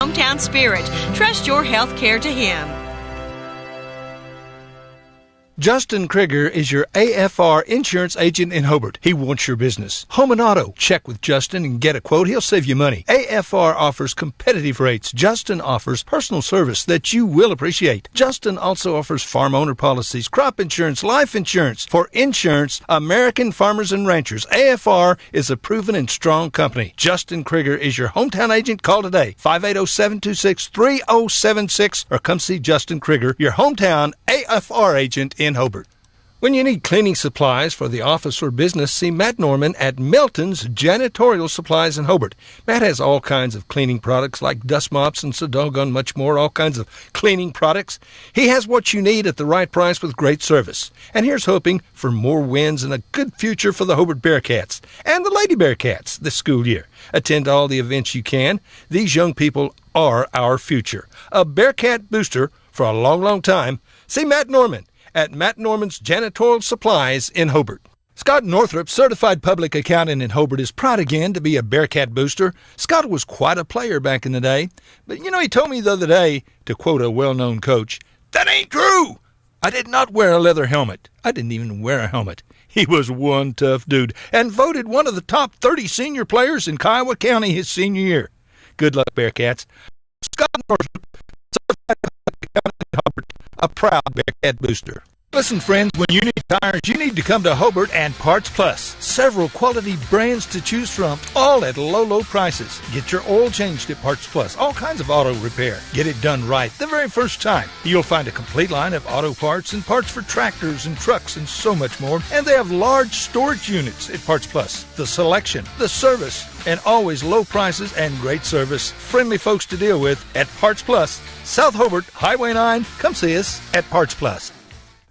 hometown spirit. Trust your health care to him. Justin Krieger is your AFR insurance agent in Hobart. He wants your business. Home and auto. Check with Justin and get a quote. He'll save you money. AFR offers competitive rates. Justin offers personal service that you will appreciate. Justin also offers farm owner policies, crop insurance, life insurance. For insurance, American Farmers and Ranchers. AFR is a proven and strong company. Justin Krieger is your hometown agent. Call today. 580-726-3076 or come see Justin Krieger, your hometown AFR agent in Hobart. When you need cleaning supplies for the office or business, see Matt Norman at Melton's Janitorial Supplies in Hobart. Matt has all kinds of cleaning products like dust mops and so doggone much more, all kinds of cleaning products. He has what you need at the right price with great service. And here's hoping for more wins and a good future for the Hobart Bearcats and the Lady Bearcats this school year. Attend all the events you can. These young people are our future. A Bearcat booster for a long, long time. See Matt Norman at Matt Norman's Janitorial Supplies in Hobart. Scott Northrup, certified public accountant in Hobart, is proud again to be a Bearcat booster. Scott was quite a player back in the day, but he told me the other day, to quote a well-known coach, "That ain't true. I did not wear a leather helmet. I didn't even wear a helmet." He was one tough dude and voted one of the top 30 senior players in Kiowa County his senior year. Good luck, Bearcats. Scott Northrup, certified public accountant in Hobart, a proud Bearcat booster. Listen, friends, when you need tires, you need to come to Hobart and Parts Plus. Several quality brands to choose from, all at low, low prices. Get your oil changed at Parts Plus. All kinds of auto repair. Get it done right the very first time. You'll find a complete line of auto parts and parts for tractors and trucks and so much more. And they have large storage units at Parts Plus. The selection, the service, and always low prices and great service. Friendly folks to deal with at Parts Plus. South Hobart, Highway 9. Come see us at Parts Plus.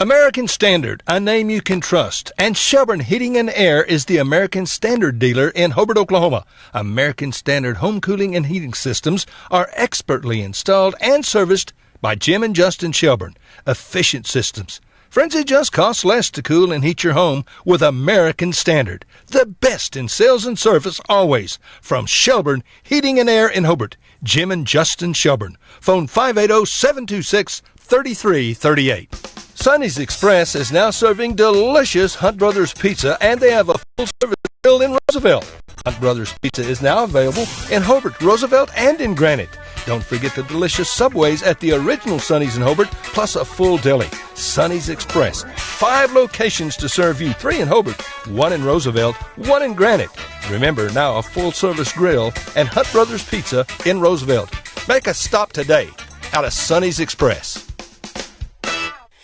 American Standard, a name you can trust. And Shelburne Heating and Air is the American Standard dealer in Hobart, Oklahoma. American Standard home cooling and heating systems are expertly installed and serviced by Jim and Justin Shelburne. Efficient systems. Friends, it just costs less to cool and heat your home with American Standard. The best in sales and service always. From Shelburne Heating and Air in Hobart, Jim and Justin Shelburne. Phone 580-726-3338. Sonny's Express is now serving delicious Hunt Brothers Pizza, and they have a full-service grill in Roosevelt. Hunt Brothers Pizza is now available in Hobart, Roosevelt, and in Granite. Don't forget the delicious Subways at the original Sonny's in Hobart, plus a full deli. Sonny's Express. 5 locations to serve you. 3 in Hobart, 1 in Roosevelt, 1 in Granite. Remember, now a full-service grill and Hunt Brothers Pizza in Roosevelt. Make a stop today out of Sonny's Express.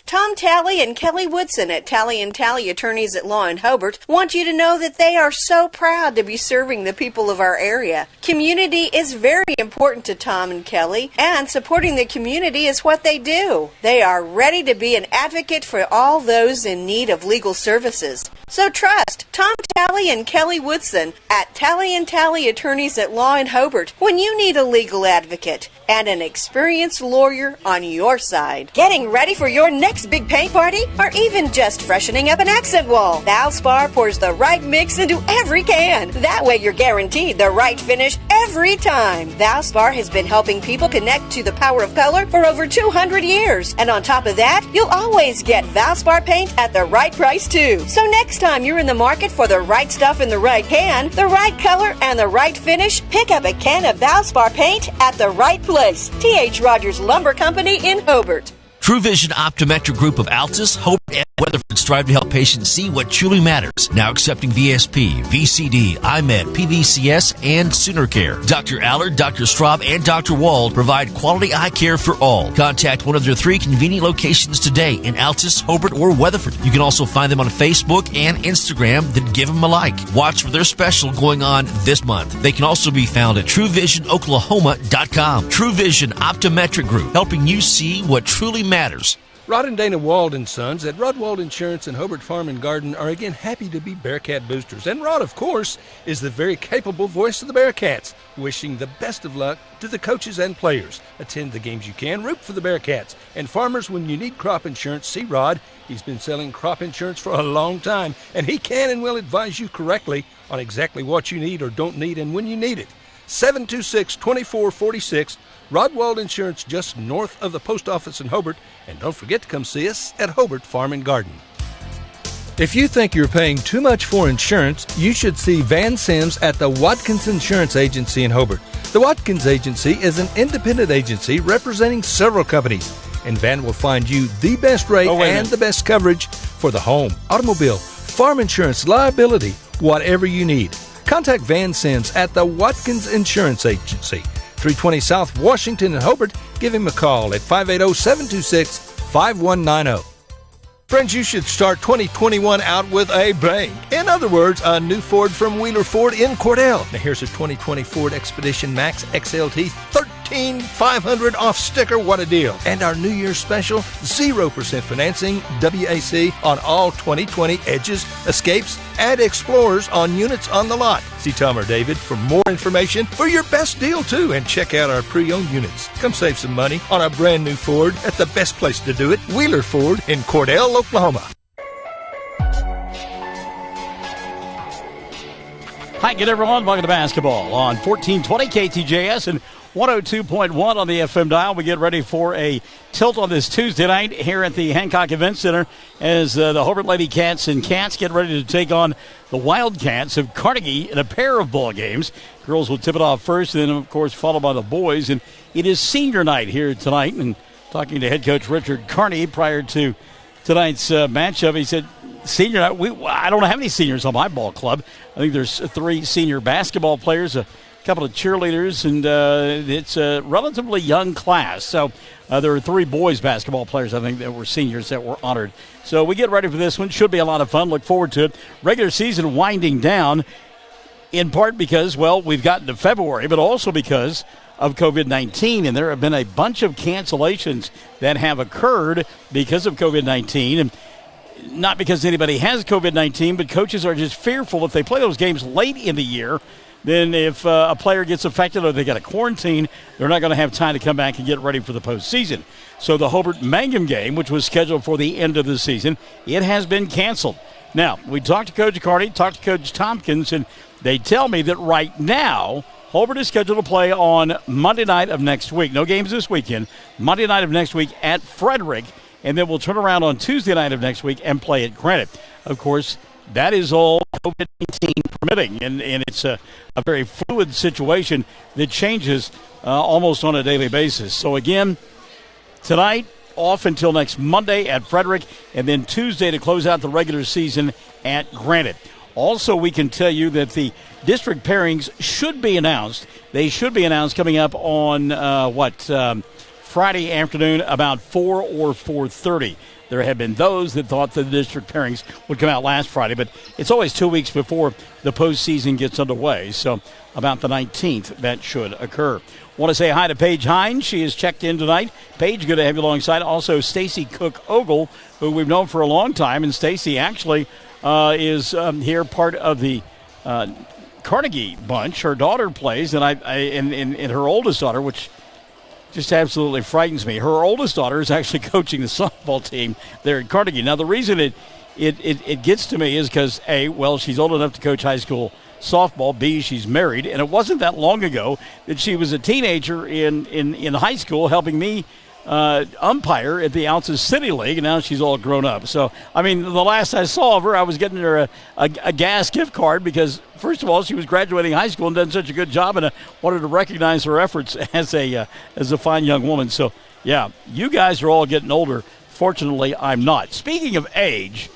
Tom Talley and Kelly Woodson at Talley & Talley Attorneys at Law in Hobart want you to know that they are so proud to be serving the people of our area. Community is very important to Tom and Kelly, and supporting the community is what they do. They are ready to be an advocate for all those in need of legal services. So trust Tom Talley and Kelly Woodson at Talley & Talley Attorneys at Law in Hobart when you need a legal advocate and an experienced lawyer on your side. Getting ready for your next big paint party, or even just freshening up an accent wall? Valspar pours the right mix into every can. That way you're guaranteed the right finish every time. Valspar has been helping people connect to the power of color for over 200 years. And on top of that, you'll always get Valspar paint at the right price too. So next time you're in the market for the right stuff in the right can, the right color, and the right finish, pick up a can of Valspar paint at the right place. T.H. Rogers Lumber Company in Hobart. True Vision Optometric Group of Altus, Hobart, and Weatherford strive to help patients see what truly matters. Now accepting VSP, VCD, IMED, PVCS, and Sooner Care. Dr. Allard, Dr. Straub, and Dr. Wald provide quality eye care for all. Contact one of their 3 convenient locations today in Altus, Hobart, or Weatherford. You can also find them on Facebook and Instagram, then give them a like. Watch for their special going on this month. They can also be found at TrueVisionOklahoma.com. True Vision Optometric Group, helping you see what truly matters. Rod and Dana Wald & Sons at Rod Wald Insurance and Hobart Farm and Garden are again happy to be Bearcat boosters. And Rod, of course, is the very capable voice of the Bearcats, wishing the best of luck to the coaches and players. Attend the games you can, root for the Bearcats. And farmers, when you need crop insurance, see Rod. He's been selling crop insurance for a long time, and he can and will advise you correctly on exactly what you need or don't need and when you need it. 726-2446 Rodwald Insurance just north of the post office in Hobart. And don't forget to come see us at Hobart Farm and Garden. If you think you're paying too much for insurance, you should see Van Sims at the Watkins Insurance Agency in Hobart. The Watkins Agency is an independent agency representing several companies, and Van will find you the best rate and the best coverage for the home, automobile, farm insurance, liability, whatever you need. Contact Van Sims at the Watkins Insurance Agency, 320 South Washington in Hobart. Give him a call at 580-726-5190. Friends, you should start 2021 out with a bang. In other words, a new Ford from Wheeler Ford in Cordell. Now here's a 2020 Ford Expedition Max XLT, $13,500 off sticker. What a deal. And our New Year's special, 0% financing, WAC on all 2020 Edges, Escapes, and Explorers on units on the lot. See Tom or David for more information for your best deal, too. And check out our pre-owned units. Come save some money on a brand new Ford at the best place to do it, Wheeler Ford in Cordell, Oklahoma. Hi again, everyone. Welcome to basketball on 1420 KTJS and 102.1 on the FM dial. We get ready for a tilt on this Tuesday night here at the Hancock Event Center as the Hobart Lady Cats and Cats get ready to take on the Wildcats of Carnegie in a pair of ball games. Girls will tip it off first, and then, of course, followed by the boys. And it is senior night here tonight. And talking to head coach Richard Carney prior to tonight's matchup, he said, senior night, I don't have any seniors on my ball club. I think there's 3 senior basketball players, a couple of cheerleaders, and it's a relatively young class. So there are 3 boys basketball players, I think, that were seniors that were honored. So we get ready for this one. Should be a lot of fun. Look forward to it. Regular season winding down, in part because, well, we've gotten to February, but also because of COVID-19, and there have been a bunch of cancellations that have occurred because of COVID-19, and not because anybody has COVID-19, but coaches are just fearful if they play those games late in the year, then if a player gets affected or they got a quarantine, they're not going to have time to come back and get ready for the postseason. So the Hobart-Mangum game, which was scheduled for the end of the season, it has been canceled. Now, we talked to Coach Carney, talked to Coach Tompkins, and they tell me that right now Hobart is scheduled to play on Monday night of next week. No games this weekend. Monday night of next week at Frederick, and then we'll turn around on Tuesday night of next week and play at Granite. Of course, that is all COVID-19 permitting, and it's a very fluid situation that changes almost on a daily basis. So, again, tonight off until next Monday at Frederick, and then Tuesday to close out the regular season at Granite. Also, we can tell you that the district pairings should be announced. They should be announced coming up on, Friday afternoon about 4 or 4:30. There have been those that thought the district pairings would come out last Friday, but it's always 2 weeks before the postseason gets underway. So about the 19th, that should occur. Want to say hi to Paige Hines. She is checked in tonight. Paige, good to have you alongside. Also, Stacy Cook-Ogle, who we've known for a long time. And Stacy actually is here part of the Carnegie bunch. Her daughter plays, and and her oldest daughter, which just absolutely frightens me. Her oldest daughter is actually coaching the softball team there at Carnegie. Now, the reason it gets to me is because, A, well, she's old enough to coach high school softball. B, she's married. And it wasn't that long ago that she was a teenager in high school helping me umpire at the Altus City League, and now she's all grown up. So, I mean, the last I saw of her, I was getting her a gas gift card because, first of all, she was graduating high school and done such a good job, and I wanted to recognize her efforts as a fine young woman. So, yeah, you guys are all getting older. Fortunately, I'm not. Speaking of age,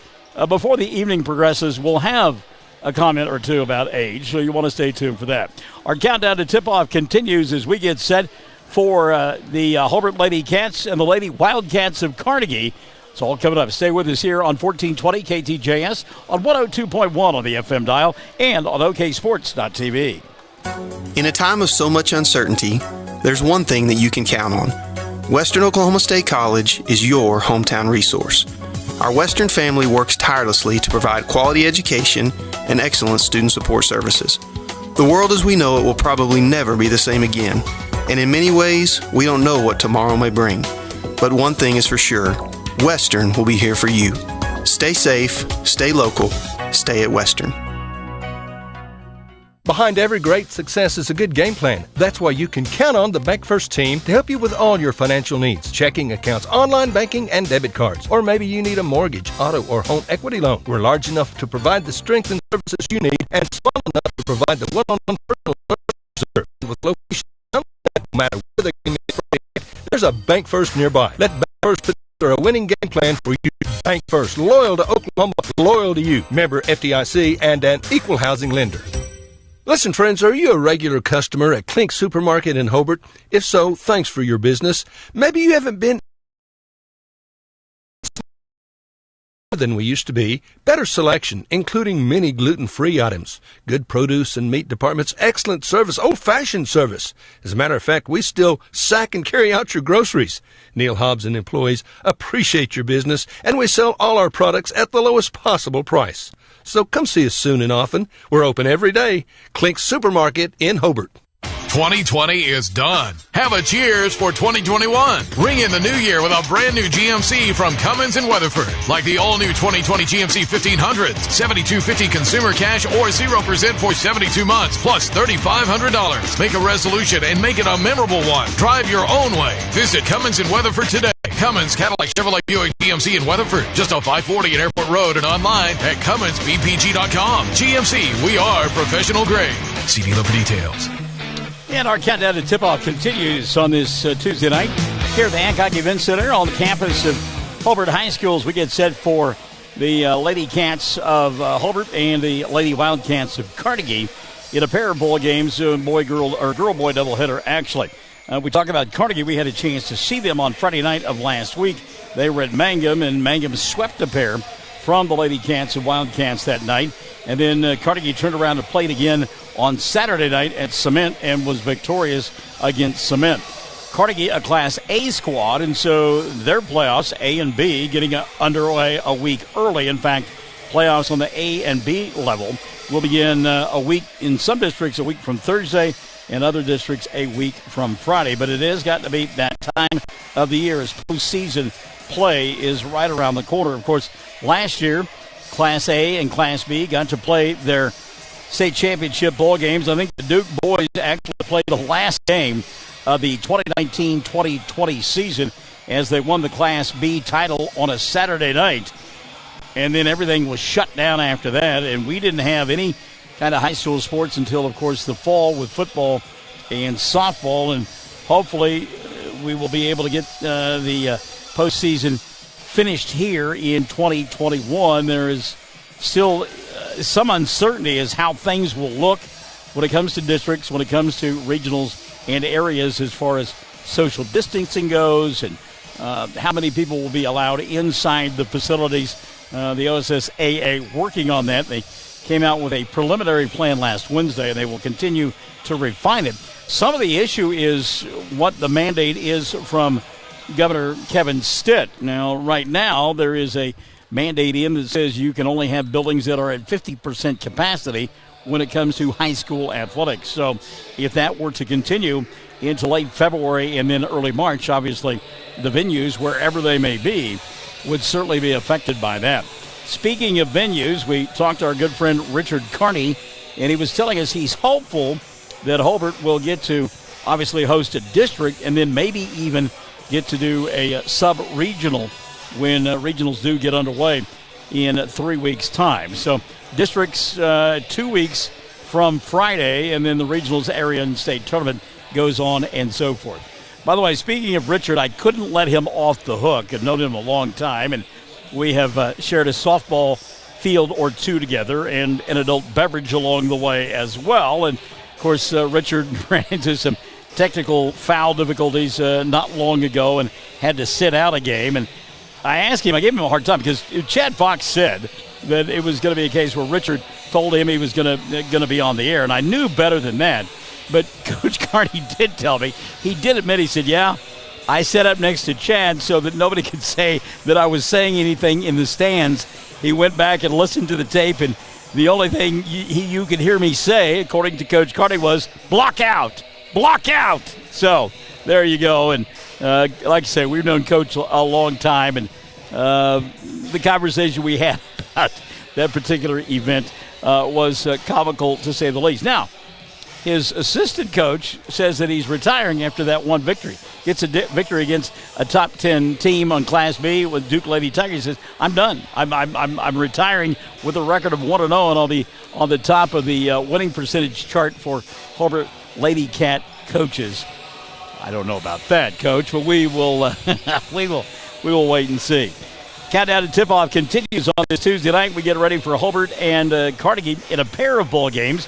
before the evening progresses, we'll have a comment or two about age, so you want to stay tuned for that. Our countdown to tip-off continues as we get set for the Hobart Lady Cats and the Lady Wildcats of Carnegie. It's all coming up. Stay with us here on 1420 KTJS, on 102.1 on the FM dial, and on OKSports.tv. In a time of so much uncertainty, there's one thing that you can count on. Western Oklahoma State College is your hometown resource. Our Western family works tirelessly to provide quality education and excellent student support services. The world as we know it will probably never be the same again, and in many ways, we don't know what tomorrow may bring. But one thing is for sure, Western will be here for you. Stay safe, stay local, stay at Western. Behind every great success is a good game plan. That's why you can count on the Bank First team to help you with all your financial needs. Checking accounts, online banking, and debit cards. Or maybe you need a mortgage, auto, or home equity loan. We're large enough to provide the strength and services you need and small enough to provide the one-on-one personal service with location. No matter where the game is, there's a Bank First nearby. Let Bank First put together a winning game plan for you. Bank First, loyal to Oklahoma, loyal to you. Member FDIC and an equal housing lender. Listen, friends, are you a regular customer at Clink Supermarket in Hobart? If so, thanks for your business. Maybe you haven't been than we used to be. Better selection, including many gluten-free items. Good produce and meat departments. Excellent service. Old-fashioned service. As a matter of fact, we still sack and carry out your groceries. Neil Hobbs and employees appreciate your business, and we sell all our products at the lowest possible price. So come see us soon and often. We're open every day. Clink Supermarket in Hobart. 2020 is done. Have a cheers for 2021. Ring in the new year with a brand new GMC from Cummins and Weatherford. Like the all-new 2020 GMC 1500s, $7,250 consumer cash or 0% for 72 months, plus $3,500. Make a resolution and make it a memorable one. Drive your own way. Visit Cummins and Weatherford today. Cummins, Cadillac, Chevrolet, Buick, GMC in Weatherford. Just off 540 at Airport Road and online at CumminsBPG.com. GMC, we are professional grade. See dealer for details. And our countdown to tip-off continues on this Tuesday night here at the Hancock Event Center on the campus of Hobart High School as we get set for the Lady Cats of Hobart and the Lady Wildcats of Carnegie in a pair of bowl games, girl-boy doubleheader, actually. We talk about Carnegie. We had a chance to see them on Friday night of last week. They were at Mangum, and Mangum swept a pair from the Lady Cats and Wildcats that night. And then Carnegie turned around and played again on Saturday night at Cement and was victorious against Cement. Carnegie, a Class A squad, and so their playoffs, A and B, getting underway a week early. In fact, playoffs on the A and B level will begin a week, in some districts, a week from Thursday, and other districts a week from Friday. But it has got to be that time of the year as postseason play is right around the corner. Of course, last year, Class A and Class B got to play their state championship bowl games. I think the Duke boys actually played the last game of the 2019-2020 season as they won the Class B title on a Saturday night. And then everything was shut down after that, and we didn't have any kind of high school sports until, of course, the fall with football and softball. And hopefully we will be able to get the postseason finished here in 2021. There is still some uncertainty as how things will look when it comes to districts, when it comes to regionals and areas as far as social distancing goes and how many people will be allowed inside the facilities. The OSSAA working on that. They came out with a preliminary plan last Wednesday, and they will continue to refine it. Some of the issue is what the mandate is from Governor Kevin Stitt. Now, right now, there is a mandate in that says you can only have buildings that are at 50% capacity when it comes to high school athletics. So if that were to continue into late February and then early March, obviously the venues, wherever they may be, would certainly be affected by that. Speaking of venues, we talked to our good friend Richard Carney, and he was telling us he's hopeful that Hobart will get to obviously host a district and then maybe even get to do a sub-regional when regionals do get underway in 3 weeks' time. So districts 2 weeks from Friday, and then the regionals area and state tournament goes on and so forth. By the way, speaking of Richard, I couldn't let him off the hook. I've known him a long time, and we have shared a softball field or two together and an adult beverage along the way as well. And, of course, Richard ran into some technical foul difficulties not long ago and had to sit out a game. And I gave him a hard time because Chad Fox said that it was going to be a case where Richard told him he was going to be on the air, and I knew better than that. But Coach Carney did tell me, he did admit, he said, yeah, I sat up next to Chad so that nobody could say that I was saying anything in the stands. He went back and listened to the tape, and the only thing you could hear me say, according to Coach Carney, was, block out, block out. So there you go. And like I say, we've known Coach a long time, and the conversation we had about that particular event was comical, to say the least. Now, his assistant coach says that he's retiring after that one victory. Gets a victory against a top 10 team on Class B with Duke Lady Tigers. He says, I'm done. I'm retiring with a record of 1-0 and on the top of the winning percentage chart for Hobart Lady Cat coaches. I don't know about that, Coach, but we will we will wait and see. Countdown to tip-off continues on this Tuesday night. We get ready for Hobart and Carnegie in a pair of ball games.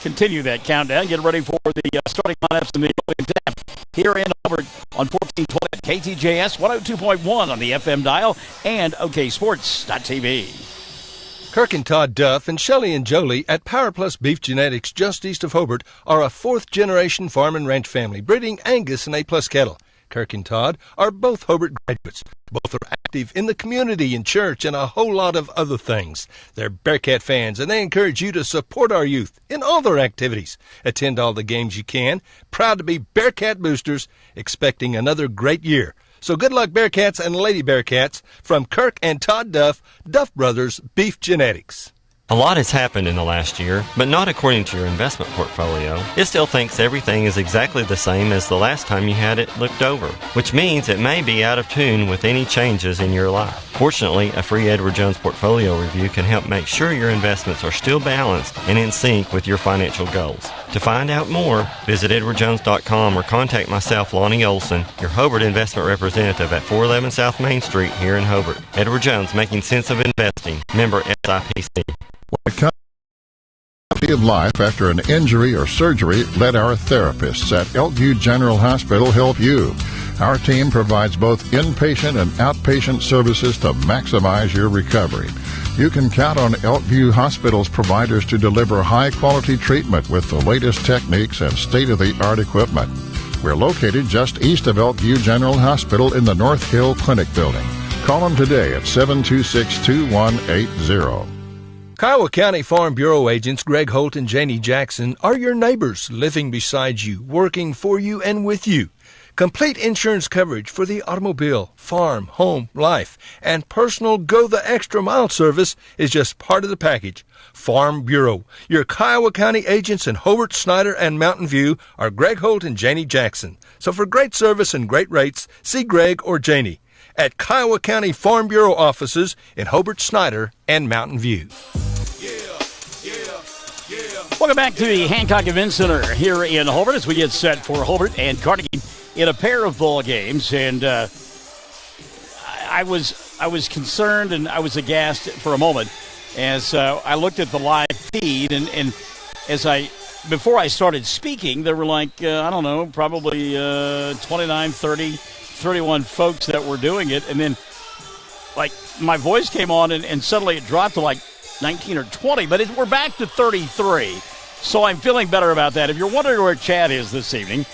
Continue that countdown. Get ready for the starting lineups in the opening tap here in Hobart on 1420 KTJS 102.1 on the FM dial and OKSports.tv. Kirk and Todd Duff and Shelley and Jolie at Power Plus Beef Genetics just east of Hobart are a fourth-generation farm and ranch family breeding Angus and A-plus cattle. Kirk and Todd are both Hobart graduates. Both are active in the community and church and a whole lot of other things. They're Bearcat fans, and they encourage you to support our youth in all their activities. Attend all the games you can. Proud to be Bearcat boosters, expecting another great year. So good luck, Bearcats and Lady Bearcats, from Kirk and Todd Duff, Duff Brothers Beef Genetics. A lot has happened in the last year, but not according to your investment portfolio. It still thinks everything is exactly the same as the last time you had it looked over, which means it may be out of tune with any changes in your life. Fortunately, a free Edward Jones portfolio review can help make sure your investments are still balanced and in sync with your financial goals. To find out more, visit edwardjones.com or contact myself, Lonnie Olson, your Hobart investment representative at 411 South Main Street here in Hobart. Edward Jones, making sense of investing. Member SIPC. When it comes to quality of life after an injury or surgery, let our therapists at Elkview General Hospital help you. Our team provides both inpatient and outpatient services to maximize your recovery. You can count on Elkview Hospital's providers to deliver high-quality treatment with the latest techniques and state-of-the-art equipment. We're located just east of Elkview General Hospital in the North Hill Clinic building. Call them today at 726-2180. Kiowa County Farm Bureau agents Greg Holt and Janie Jackson are your neighbors living beside you, working for you and with you. Complete insurance coverage for the automobile, farm, home, life, and personal go-the-extra-mile service is just part of the package. Farm Bureau. Your Kiowa County agents in Hobart, Snyder, and Mountain View are Greg Holt and Janie Jackson. So for great service and great rates, see Greg or Janie at Kiowa County Farm Bureau offices in Hobart, Snyder, and Mountain View. Welcome back to the Hancock Event Center here in Hobart as we get set for Hobart and Carnegie in a pair of ball games. And I was concerned and I was aghast for a moment as I looked at the live feed and as before I started speaking, there were like, I don't know, probably 29, 30, 31 folks that were doing it. And then like my voice came on and suddenly it dropped to like 19 or 20, but we're back to 33. So I'm feeling better about that. If you're wondering where Chad is this evening,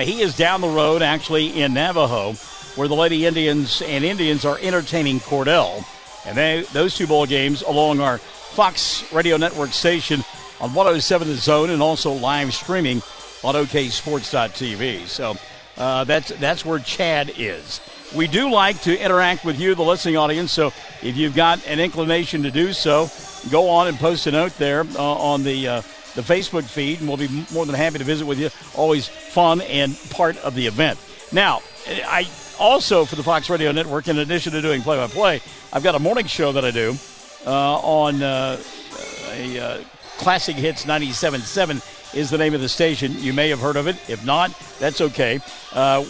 he is down the road actually in Navajo where the Lady Indians and Indians are entertaining Cordell. And those two bowl games along our Fox Radio Network station on 107 The Zone and also live streaming on OKSports.tv. So that's where Chad is. We do like to interact with you, the listening audience, so if you've got an inclination to do so, go on and post a note there on the Facebook feed, and we'll be more than happy to visit with you. Always fun and part of the event. Now, I also, for the Fox Radio Network, in addition to doing play-by-play, I've got a morning show that I do on a Classic Hits 97.7 is the name of the station. You may have heard of it. If not, that's okay.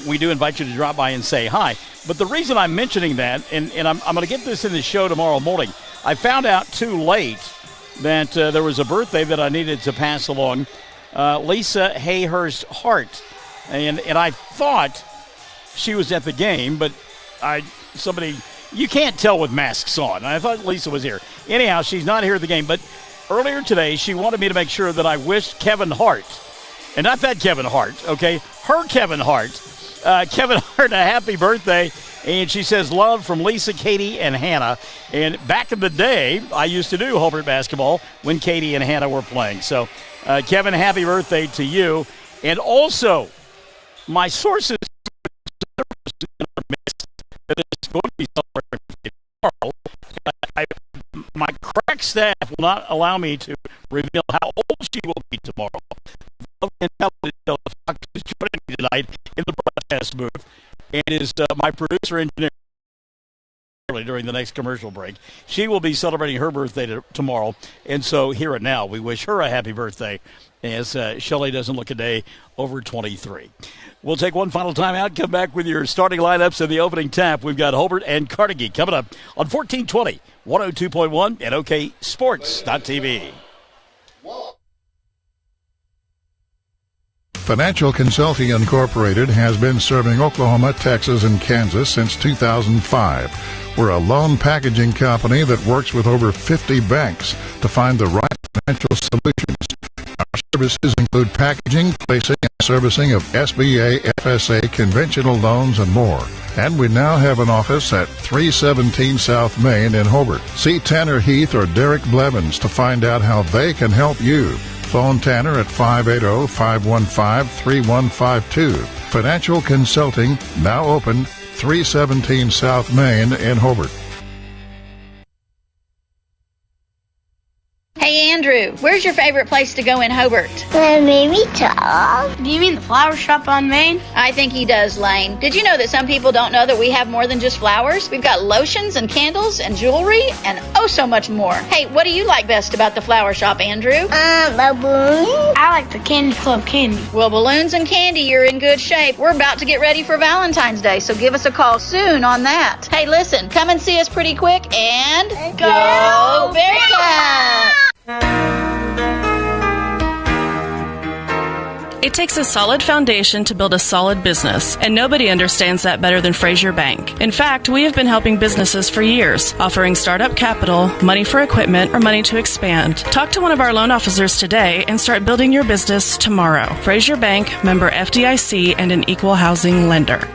We do invite you to drop by and say hi. But the reason I'm mentioning that, and I'm going to get this in the show tomorrow morning, I found out too late that there was a birthday that I needed to pass along, Lisa Hayhurst Hart. And I thought she was at the game, but you can't tell with masks on. I thought Lisa was here. Anyhow, she's not here at the game, but earlier today, she wanted me to make sure that I wished Kevin Hart, and not that Kevin Hart, okay, her Kevin Hart, Kevin Hart a happy birthday. And she says, love from Lisa, Katie, and Hannah. And back in the day, I used to do Hobart basketball when Katie and Hannah were playing. So, Kevin, happy birthday to you. And also, my sources that is going to be celebrated tomorrow. My crack staff will not allow me to reveal how old she will be tomorrow. broadcast booth and is my producer engineer during the next commercial break. She will be celebrating her birthday tomorrow, and so here and now we wish her a happy birthday as Shelley doesn't look a day over 23. We'll take one final time out, come back with your starting lineups in the opening tap. We've got Hobart and Carnegie coming up on 1420, 102.1, and OKSports.tv. Financial Consulting Incorporated has been serving Oklahoma, Texas, and Kansas since 2005. We're a loan packaging company that works with over 50 banks to find the right financial solutions. Our services include packaging, placing, and servicing of SBA, FSA, conventional loans, and more. And we now have an office at 317 South Main in Hobart. See Tanner Heath or Derek Blevins to find out how they can help you. Phone Tanner at 580-515-3152. Financial Consulting, now open, 317 South Main in Hobart. Hey, Andrew, where's your favorite place to go in Hobart? Maybe Tom. Do you mean the flower shop on Main? I think he does, Lane. Did you know that some people don't know that we have more than just flowers? We've got lotions and candles and jewelry and oh so much more. Hey, what do you like best about the flower shop, Andrew? Balloons. I like the Candy Club candy. Well, balloons and candy, you're in good shape. We're about to get ready for Valentine's Day, so give us a call soon on that. Hey, listen, come and see us pretty quick and go Bearcats! It takes a solid foundation to build a solid business, and nobody understands that better than Frazier Bank. In fact, we have been helping businesses for years, offering startup capital, money for equipment, or money to expand. Talk to one of our loan officers today and start building your business tomorrow. Frazier Bank, member FDIC, and an equal housing lender.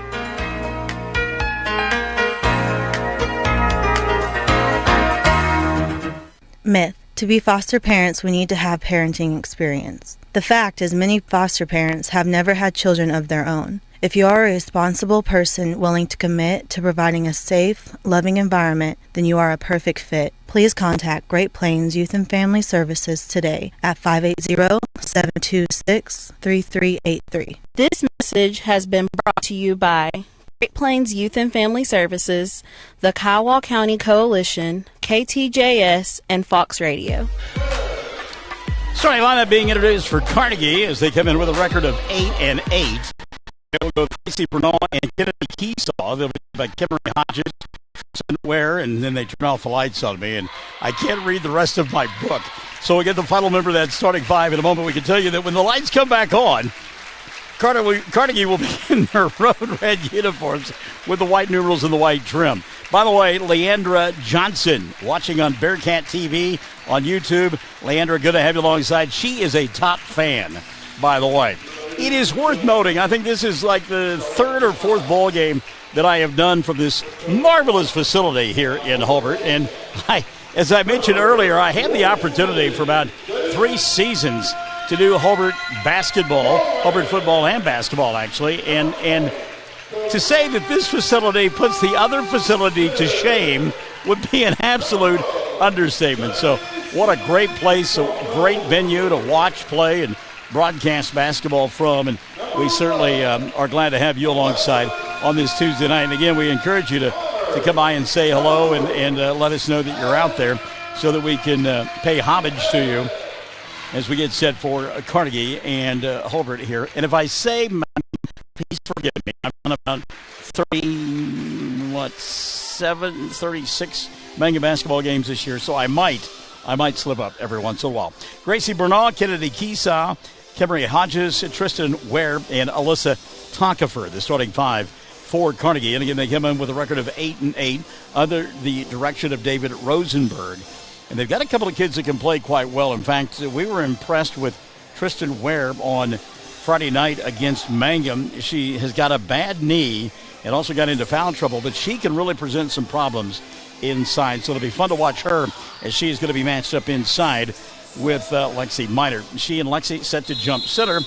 Myth. To be foster parents, we need to have parenting experience. The fact is, many foster parents have never had children of their own. If you are a responsible person willing to commit to providing a safe, loving environment, then you are a perfect fit. Please contact Great Plains Youth and Family Services today at 580-726-3383. This message has been brought to you by Great Plains Youth and Family Services, the Kiowa County Coalition, KTJS, and Fox Radio. Starting lineup being introduced for Carnegie as they come in with a record of 8-8. They'll go Casey Bernal and Kennedy Keesaw. They'll be by Kimberly Hodges, Ware, and then they turn off the lights on me, and I can't read the rest of my book. So we get the final member of that starting five in a moment. We can tell you that when the lights come back on, Carnegie will be in their road red uniforms with the white numerals and the white trim. By the way, Leandra Johnson, watching on Bearcat TV on YouTube. Leandra, good to have you alongside. She is a top fan, by the way. It is worth noting, I think this is like the third or fourth ball game that I have done from this marvelous facility here in Hobart. And as I mentioned earlier, I had the opportunity for about 3 seasons to do Hobart basketball, Hobart football and basketball, actually. And to say that this facility puts the other facility to shame would be an absolute understatement. So what a great place, a great venue to watch, play, and broadcast basketball from. And we certainly are glad to have you alongside on this Tuesday night. And again, we encourage you to come by and say hello and let us know that you're out there so that we can pay homage to you as we get set for Carnegie and Hobart here. And if I say, please forgive me, I've done about 36 Manga basketball games this year, so I might slip up every once in a while. Gracie Bernal, Kennedy Keesaw, Kimberly Hodges, Tristan Ware, and Alyssa Tonkifer, the starting five for Carnegie. And again, they come in with a record of 8-8 under the direction of David Rosenberg. And they've got a couple of kids that can play quite well. In fact, we were impressed with Tristan Ware on Friday night against Mangum. She has got a bad knee and also got into foul trouble, but she can really present some problems inside. So it'll be fun to watch her as she is going to be matched up inside with Lexi Miner. She and Lexi set to jump center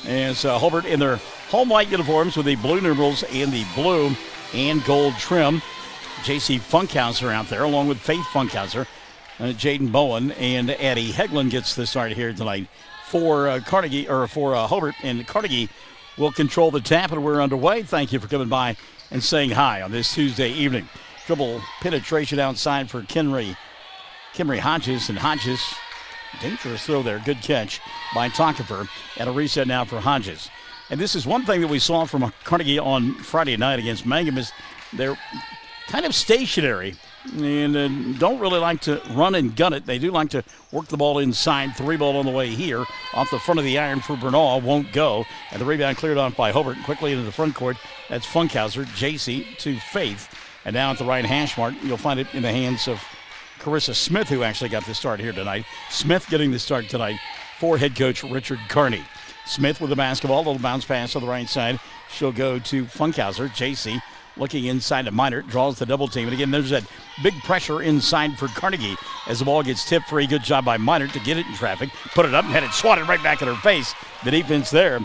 as Hobart in their home white uniforms with the blue numerals and the blue and gold trim. J.C. Funkhauser out there along with Faith Funkhauser. Jaden Bowen and Addie Heglin gets the start here tonight for Carnegie, or for Hobart. And Carnegie will control the tap, and we're underway. Thank you for coming by and saying hi on this Tuesday evening. Dribble penetration outside for Kimry Hodges, and Hodges, dangerous throw there. Good catch by Tockefer, and a reset now for Hodges. And this is one thing that we saw from Carnegie on Friday night against Mangum is they're kind of stationary and don't really like to run and gun it. They do like to work the ball inside. 3-ball on the way here. Off the front of the iron for Bernal. Won't go. And the rebound cleared off by Hobart. Quickly into the front court. That's Funkhauser. JC to Faith. And now at the right hash mark, you'll find it in the hands of Carissa Smith, who actually got the start here tonight. Smith getting the start tonight for head coach Richard Carney. Smith with the basketball. Little bounce pass on the right side. She'll go to Funkhauser. JC looking inside to Minert, draws the double team. And again, there's that big pressure inside for Carnegie as the ball gets tipped free. Good job by Minert to get it in traffic, put it up and had it swatted right back at her face. The defense there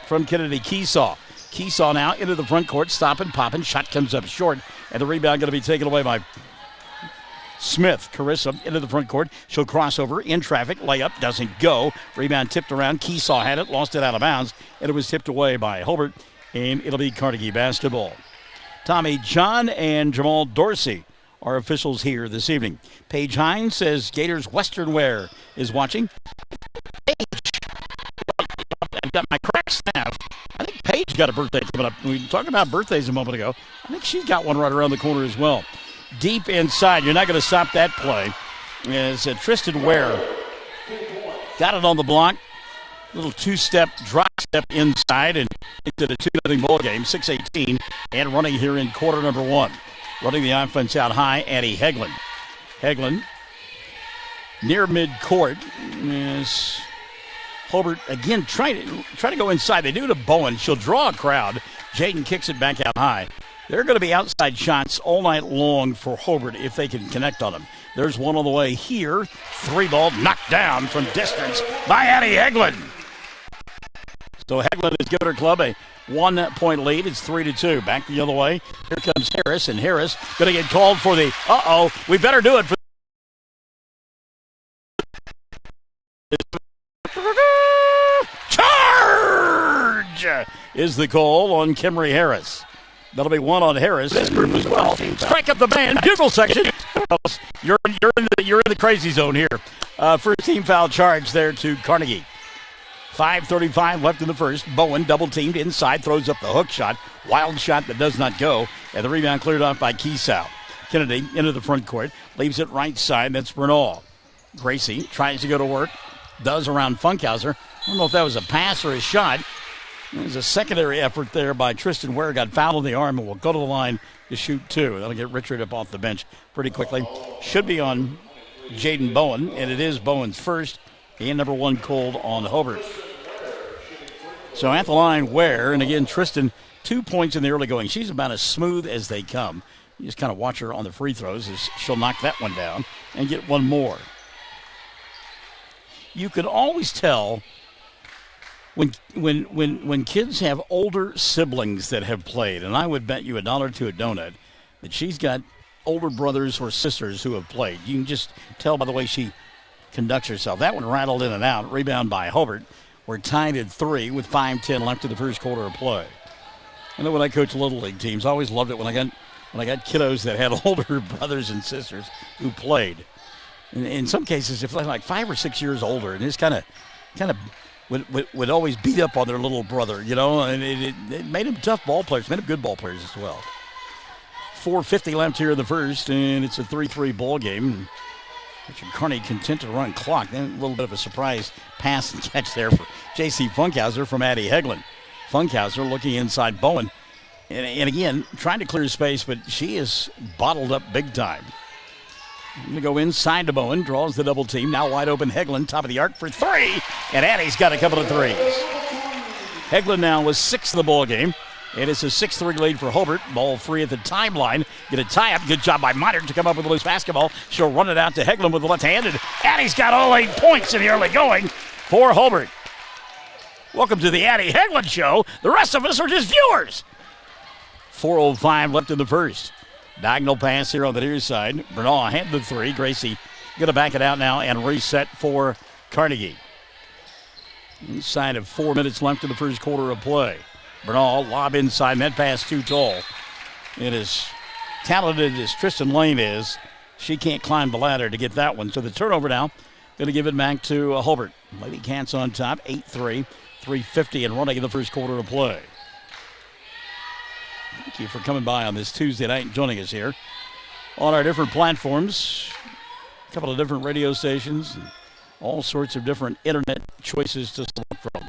from Kennedy Keesaw. Keesaw now into the front court, stopping, popping. Shot comes up short, and the rebound going to be taken away by Smith. Carissa into the front court. She'll cross over in traffic. Layup doesn't go. Rebound tipped around. Keesaw had it, lost it out of bounds, and it was tipped away by Hobart, and it'll be Carnegie basketball. Tommy John and Jamal Dorsey are officials here this evening. Paige Hines says Gators Western Wear is watching. Paige, I've got my crack staff. I think Paige got a birthday coming up. We talked about birthdays a moment ago. I think she's got one right around the corner as well. Deep inside, you're not going to stop that play. As Tristan Ware got it on the block. Little two-step drop step inside and into the 2-0 ball game, 6:18, and running here in quarter number 1. Running the offense out high, Addie Hegland. Hegland near midcourt is Hobart again trying to go inside. They do to Bowen. She'll draw a crowd. Jaden kicks it back out high. They're going to be outside shots all night long for Hobart if they can connect on them. There's one on the way here. 3-ball knocked down from distance by Addie Hegland. So Hegland has given her club a 1-point lead. It's 3-2. Back the other way. Here comes Harris, and Harris going to get called for the, we better do it for charge is the call on Kimry Harris. That'll be one on Harris. This group as well. Strike up the band. Bugle section. You're in the crazy zone here. First team foul charge there to Carnegie. 5:35 left in the first. Bowen double-teamed inside, throws up the hook shot. Wild shot that does not go. And the rebound cleared off by Keesow. Kennedy into the front court. Leaves it right side. That's Bernal. Gracie tries to go to work. Does around Funkhauser. I don't know if that was a pass or a shot. It was a secondary effort there by Tristan Ware. Got fouled on the arm and will go to the line to shoot 2. That'll get Richard up off the bench pretty quickly. Should be on Jaden Bowen, and it is Bowen's first. And number 1 called on Hobart. So at the line, Ware, and again, Tristan, 2 points in the early going. She's about as smooth as they come. You just kind of watch her on the free throws as she'll knock that one down and get one more. You can always tell when kids have older siblings that have played, and I would bet you $1 to a donut that she's got older brothers or sisters who have played. You can just tell by the way she conducts herself. That one rattled in and out. Rebound by Hobart. We're tied at 3 with 5:10 left in the first quarter of play. I know when I coach Little League teams, I always loved it when I got kiddos that had older brothers and sisters who played. In some cases, if they're like 5 or 6 years older, and just kind of would always beat up on their little brother, you know, and it made them tough ball players, made them good ball players as well. 4:50 left here in the first, and it's a 3-3 ball game. Richard Carney content to run clock. Then a little bit of a surprise pass and catch there for J.C. Funkhauser from Addie Hegland. Funkhauser looking inside Bowen. And again, trying to clear space, but she is bottled up big time. Going to go inside to Bowen. Draws the double team. Now wide open Hegland. Top of the arc for 3. And Addie's got a couple of threes. Hegland now was 6th of the ball game. And it's a 6-3 lead for Hobart. Ball free at the timeline. Get a tie-up. Good job by Minert to come up with a loose basketball. She'll run it out to Hegland with the left hand. And Addie's got all 8 points in the early going for Hobart. Welcome to the Addie Hegland Show. The rest of us are just viewers. 4:05 left in the first. Diagonal pass here on the near side. Bernal had the 3. Gracie going to back it out now and reset for Carnegie. Inside of 4 minutes left in the first quarter of play. Bernal, lob inside, net pass too tall. It is talented as Tristan Lane is. She can't climb the ladder to get that one. So the turnover now, going to give it back to Hobart. Lady Cats on top, 8-3, 3:50 and running in the first quarter of play. Thank you for coming by on this Tuesday night and joining us here on our different platforms. A couple of different radio stations, and all sorts of different internet choices to select from.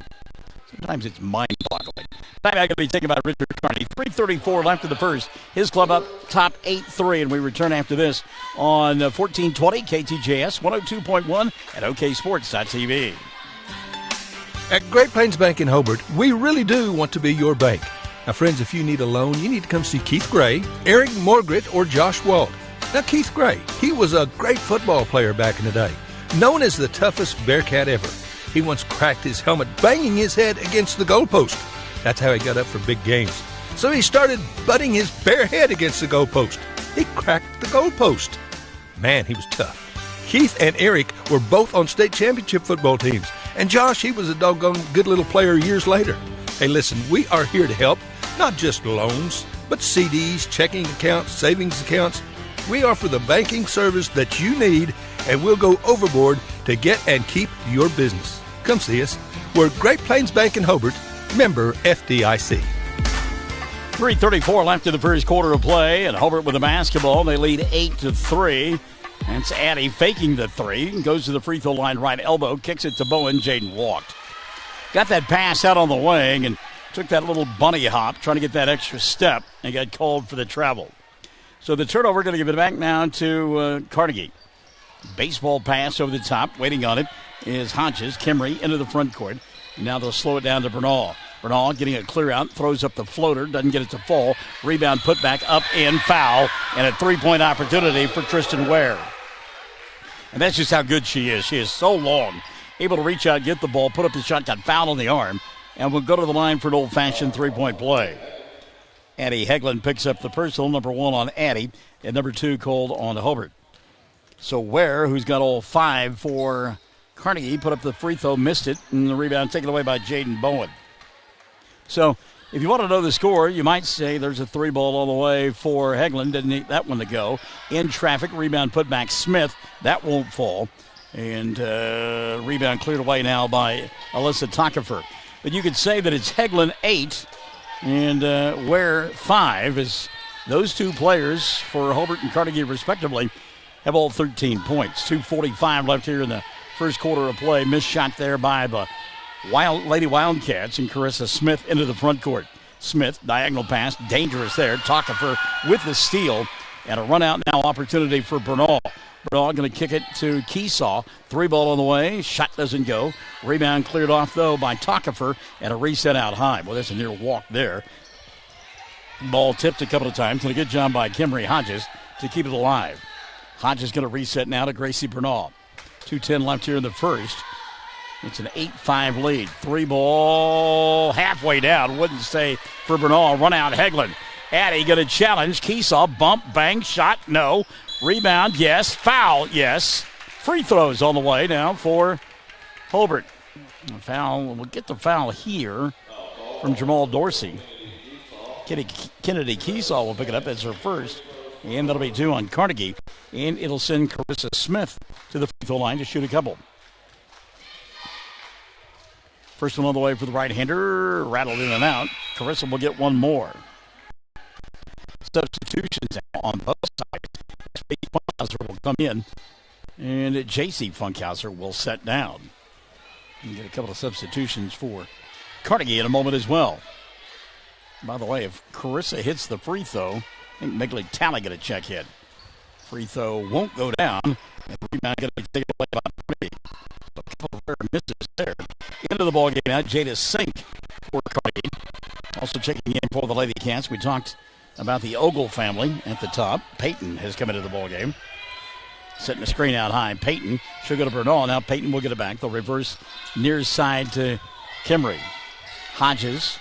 Sometimes it's mind-boggling. Time going to be taken by Richard Carney. 3:34 left in the first. His club up top 8-3, and we return after this on 1420 KTJS 102.1 at OKSports.tv. At Great Plains Bank in Hobart, we really do want to be your bank. Now, friends, if you need a loan, you need to come see Keith Gray, Eric Morgret, or Josh Wald. Now, Keith Gray, he was a great football player back in the day, known as the toughest Bearcat ever. He once cracked his helmet banging his head against the goalpost. That's how he got up for big games. So he started butting his bare head against the goalpost. He cracked the goalpost. Man, he was tough. Keith and Eric were both on state championship football teams. And Josh, he was a doggone good little player years later. Hey, listen, we are here to help. Not just loans, but CDs, checking accounts, savings accounts. We offer the banking service that you need, and we'll go overboard to get and keep your business. Come see us. We're Great Plains Bank in Hobart, member FDIC. 3:34 left in the first quarter of play, and Hobart with the basketball. They lead 8-3. That's Addie faking the three. Goes to the free throw line, right elbow, kicks it to Bowen. Jaden walked. Got that pass out on the wing and took that little bunny hop, trying to get that extra step, and got called for the travel. So the turnover, going to give it back now to Carnegie. Baseball pass over the top. Waiting on it is Hodges. Kimry into the front court. Now they'll slow it down to Bernal. Bernal getting a clear out. Throws up the floater. Doesn't get it to fall. Rebound put back up in, foul. And a three-point opportunity for Tristan Ware. And that's just how good she is. She is so long. Able to reach out, get the ball, put up the shot, got fouled on the arm. And we'll go to the line for an old-fashioned three-point play. Addie Hegland picks up the personal, number one on Addie, and number two called on Hobart. So Ware, who's got all five for Carnegie, put up the free throw, missed it, and the rebound taken away by Jaden Bowen. So if you want to know the score, you might say there's a three ball all the way for Hegland. Didn't need that one to go. In traffic, rebound put back Smith. That won't fall. And rebound cleared away now by Alyssa Tockefer. But you could say that it's Hegland 8 and Ware 5, as those two players for Hobart and Carnegie respectively have all 13 points. 2:45 left here in the first quarter of play. Missed shot there by the Lady Wildcats, and Carissa Smith into the front court. Smith, diagonal pass, dangerous there. Tockefer with the steal, and a run out now opportunity for Bernal. Bernal going to kick it to Keesaw. Three ball on the way. Shot doesn't go. Rebound cleared off, though, by Tockefer, and a reset out high. Well, that's a near walk there. Ball tipped a couple of times, and a good job by Kimry Hodges to keep it alive. Hodges going to reset now to Gracie Bernal. 2:10 left here in the first. It's an 8-5 lead. Three ball halfway down. Wouldn't stay for Bernal. Run out Hegland. Addie going to challenge. Keesaw, bump, bang, shot, no. Rebound, yes. Foul, yes. Free throws on the way now for Hobart. Foul, we'll get the foul here from Jamal Dorsey. Kennedy Keesaw will pick it up. That's her first. And that'll be two on Carnegie. And it'll send Carissa Smith to the free throw line to shoot a couple. First one on the way for the right-hander. Rattled in and out. Carissa will get one more. Substitutions on both sides. Funkhauser will come in. And J.C. Funkhauser will set down. And get a couple of substitutions for Carnegie in a moment as well. By the way, if Carissa hits the free throw, I think Migley Talley get a check hit. Free throw won't go down. And rebound going to be taken away by Carnegie. So a couple of rare misses there. Into the ball game now, Jada Sink for Carnegie. Also checking in for the Lady Cats. We talked about the Ogle family at the top. Peyton has come into the ball game. Setting the screen out high. Peyton should go to Bernal. Now Peyton will get it back. They'll reverse near side to Kimry. Hodges.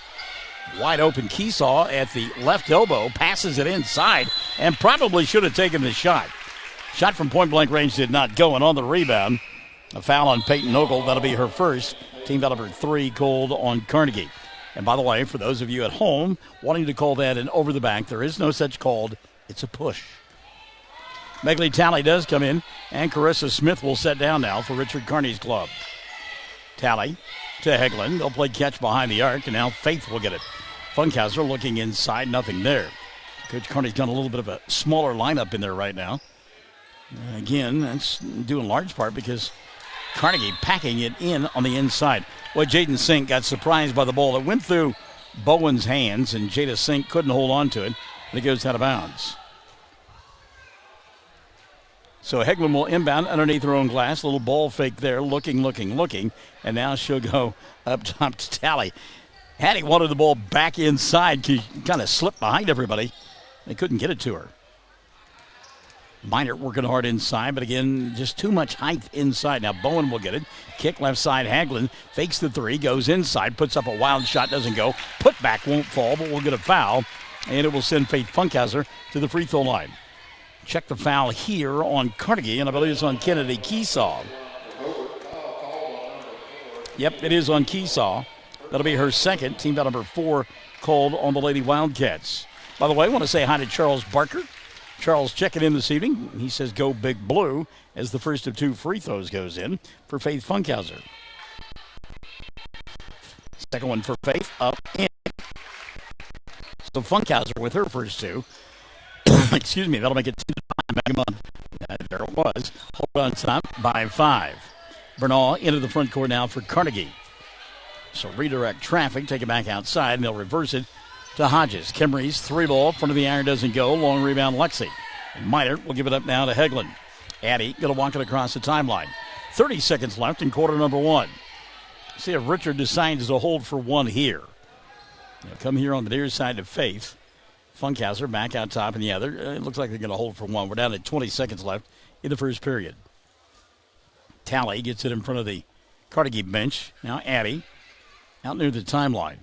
Wide open Keesaw at the left elbow. Passes it inside and probably should have taken the shot. Shot from point-blank range did not go. And on the rebound, a foul on Peyton Ogle. That'll be her first. Team foul number 3 called on Carnegie. And by the way, for those of you at home wanting to call that an over the back, there is no such called. It's a push. Megley Talley does come in, and Carissa Smith will set down now for Richard Carney's club. Talley to Heglin. They'll play catch behind the arc, and now Faith will get it. Funkhauser looking inside, nothing there. Coach Carney's done a little bit of a smaller lineup in there right now. Again, that's due in large part because Carnegie packing it in on the inside. Well, Jaden Sink got surprised by the ball. It went through Bowen's hands, and Jada Sink couldn't hold on to it, and it goes out of bounds. So Heglin will inbound underneath her own glass. A little ball fake there, looking. And now she'll go up top to Talley. Hattie wanted the ball back inside. She kind of slipped behind everybody. They couldn't get it to her. Minor working hard inside, but again, just too much height inside. Now Bowen will get it. Kick left side, Haglin fakes the three, goes inside, puts up a wild shot, doesn't go. Put back won't fall, but we'll get a foul, and it will send Faith Funkhauser to the free throw line. Check the foul here on Carnegie, and I believe it's on Kennedy Keesaw. Yep, it is on Keesaw. That'll be her second. Team foul number 4 called on the Lady Wildcats. By the way, I want to say hi to Charles Barker. Charles checking in this evening. He says go Big Blue as the first of 2 free throws goes in for Faith Funkhauser. Second one for Faith, up in. So Funkhauser with her first 2. Excuse me, that'll make it 2-5. Back him on. There it was. Hold on top by 5. Bernal into the front court now for Carnegie. So redirect traffic, take it back outside, and they'll reverse it to Hodges. Kimrey's 3 ball, front of the iron doesn't go. Long rebound, Lexi. And Miner will give it up now to Heglin. Addy going to walk it across the timeline. 30 seconds left in quarter number 1. See if Richard decides to hold for 1 here. They'll come here on the near side to Faith. Funkhauser back out top in the other. It looks like they're going to hold for 1. We're down to 20 seconds left in the first period. Talley gets it in front of the Carnegie bench. Now Addy out near the timeline.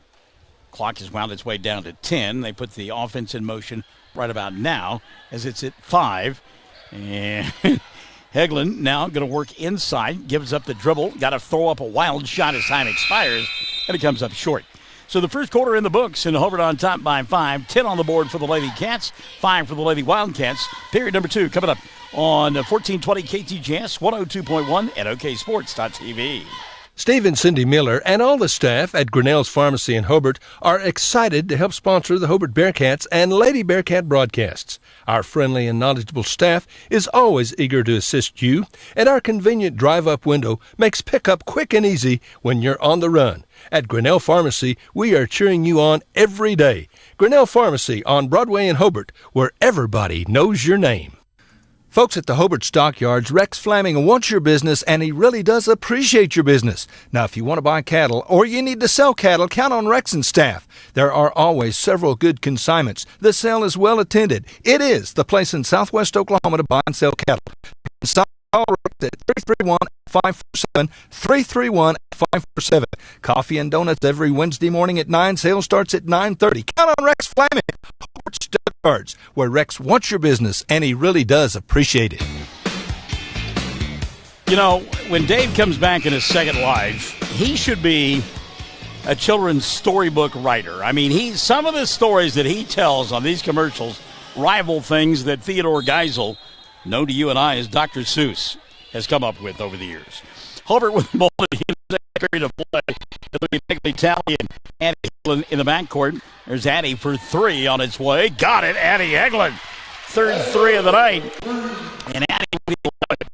Clock has wound its way down to 10. They put the offense in motion right about now as it's at 5. And Heglin now going to work inside, gives up the dribble, got to throw up a wild shot as time expires, and it comes up short. So the first quarter in the books, and Hobart on top by 5. 10 on the board for the Lady Cats, 5 for the Lady Wildcats. Period number 2 coming up on 1420 KTJS, 102.1 and OKSports.tv. Steve and Cindy Miller and all the staff at Grinnell's Pharmacy in Hobart are excited to help sponsor the Hobart Bearcats and Lady Bearcat broadcasts. Our friendly and knowledgeable staff is always eager to assist you, and our convenient drive-up window makes pickup quick and easy when you're on the run. At Grinnell Pharmacy, we are cheering you on every day. Grinnell Pharmacy on Broadway in Hobart, where everybody knows your name. Folks at the Hobart Stockyards, Rex Flaming wants your business, and he really does appreciate your business. Now, if you want to buy cattle or you need to sell cattle, count on Rex and staff. There are always several good consignments. The sale is well attended. It is the place in southwest Oklahoma to buy and sell cattle. Call Rex at 331-547, 331-547. Coffee and donuts every Wednesday morning at 9. Sale starts at 9:30. Count on Rex Flaming. Hobart Stockyards, where Rex wants your business, and he really does appreciate it. You know, when Dave comes back in his second life, he should be a children's storybook writer. I mean, some of the stories that he tells on these commercials rival things that Theodore Geisel, known to you and I as Dr. Seuss, has come up with over the years. Hobart with the ball in the second period of play. It'll be Megley Talley and Addie in the backcourt. There's Addie for 3 on its way. Got it, Addie Heglin. Third 3 of the night. And Addie with the 11.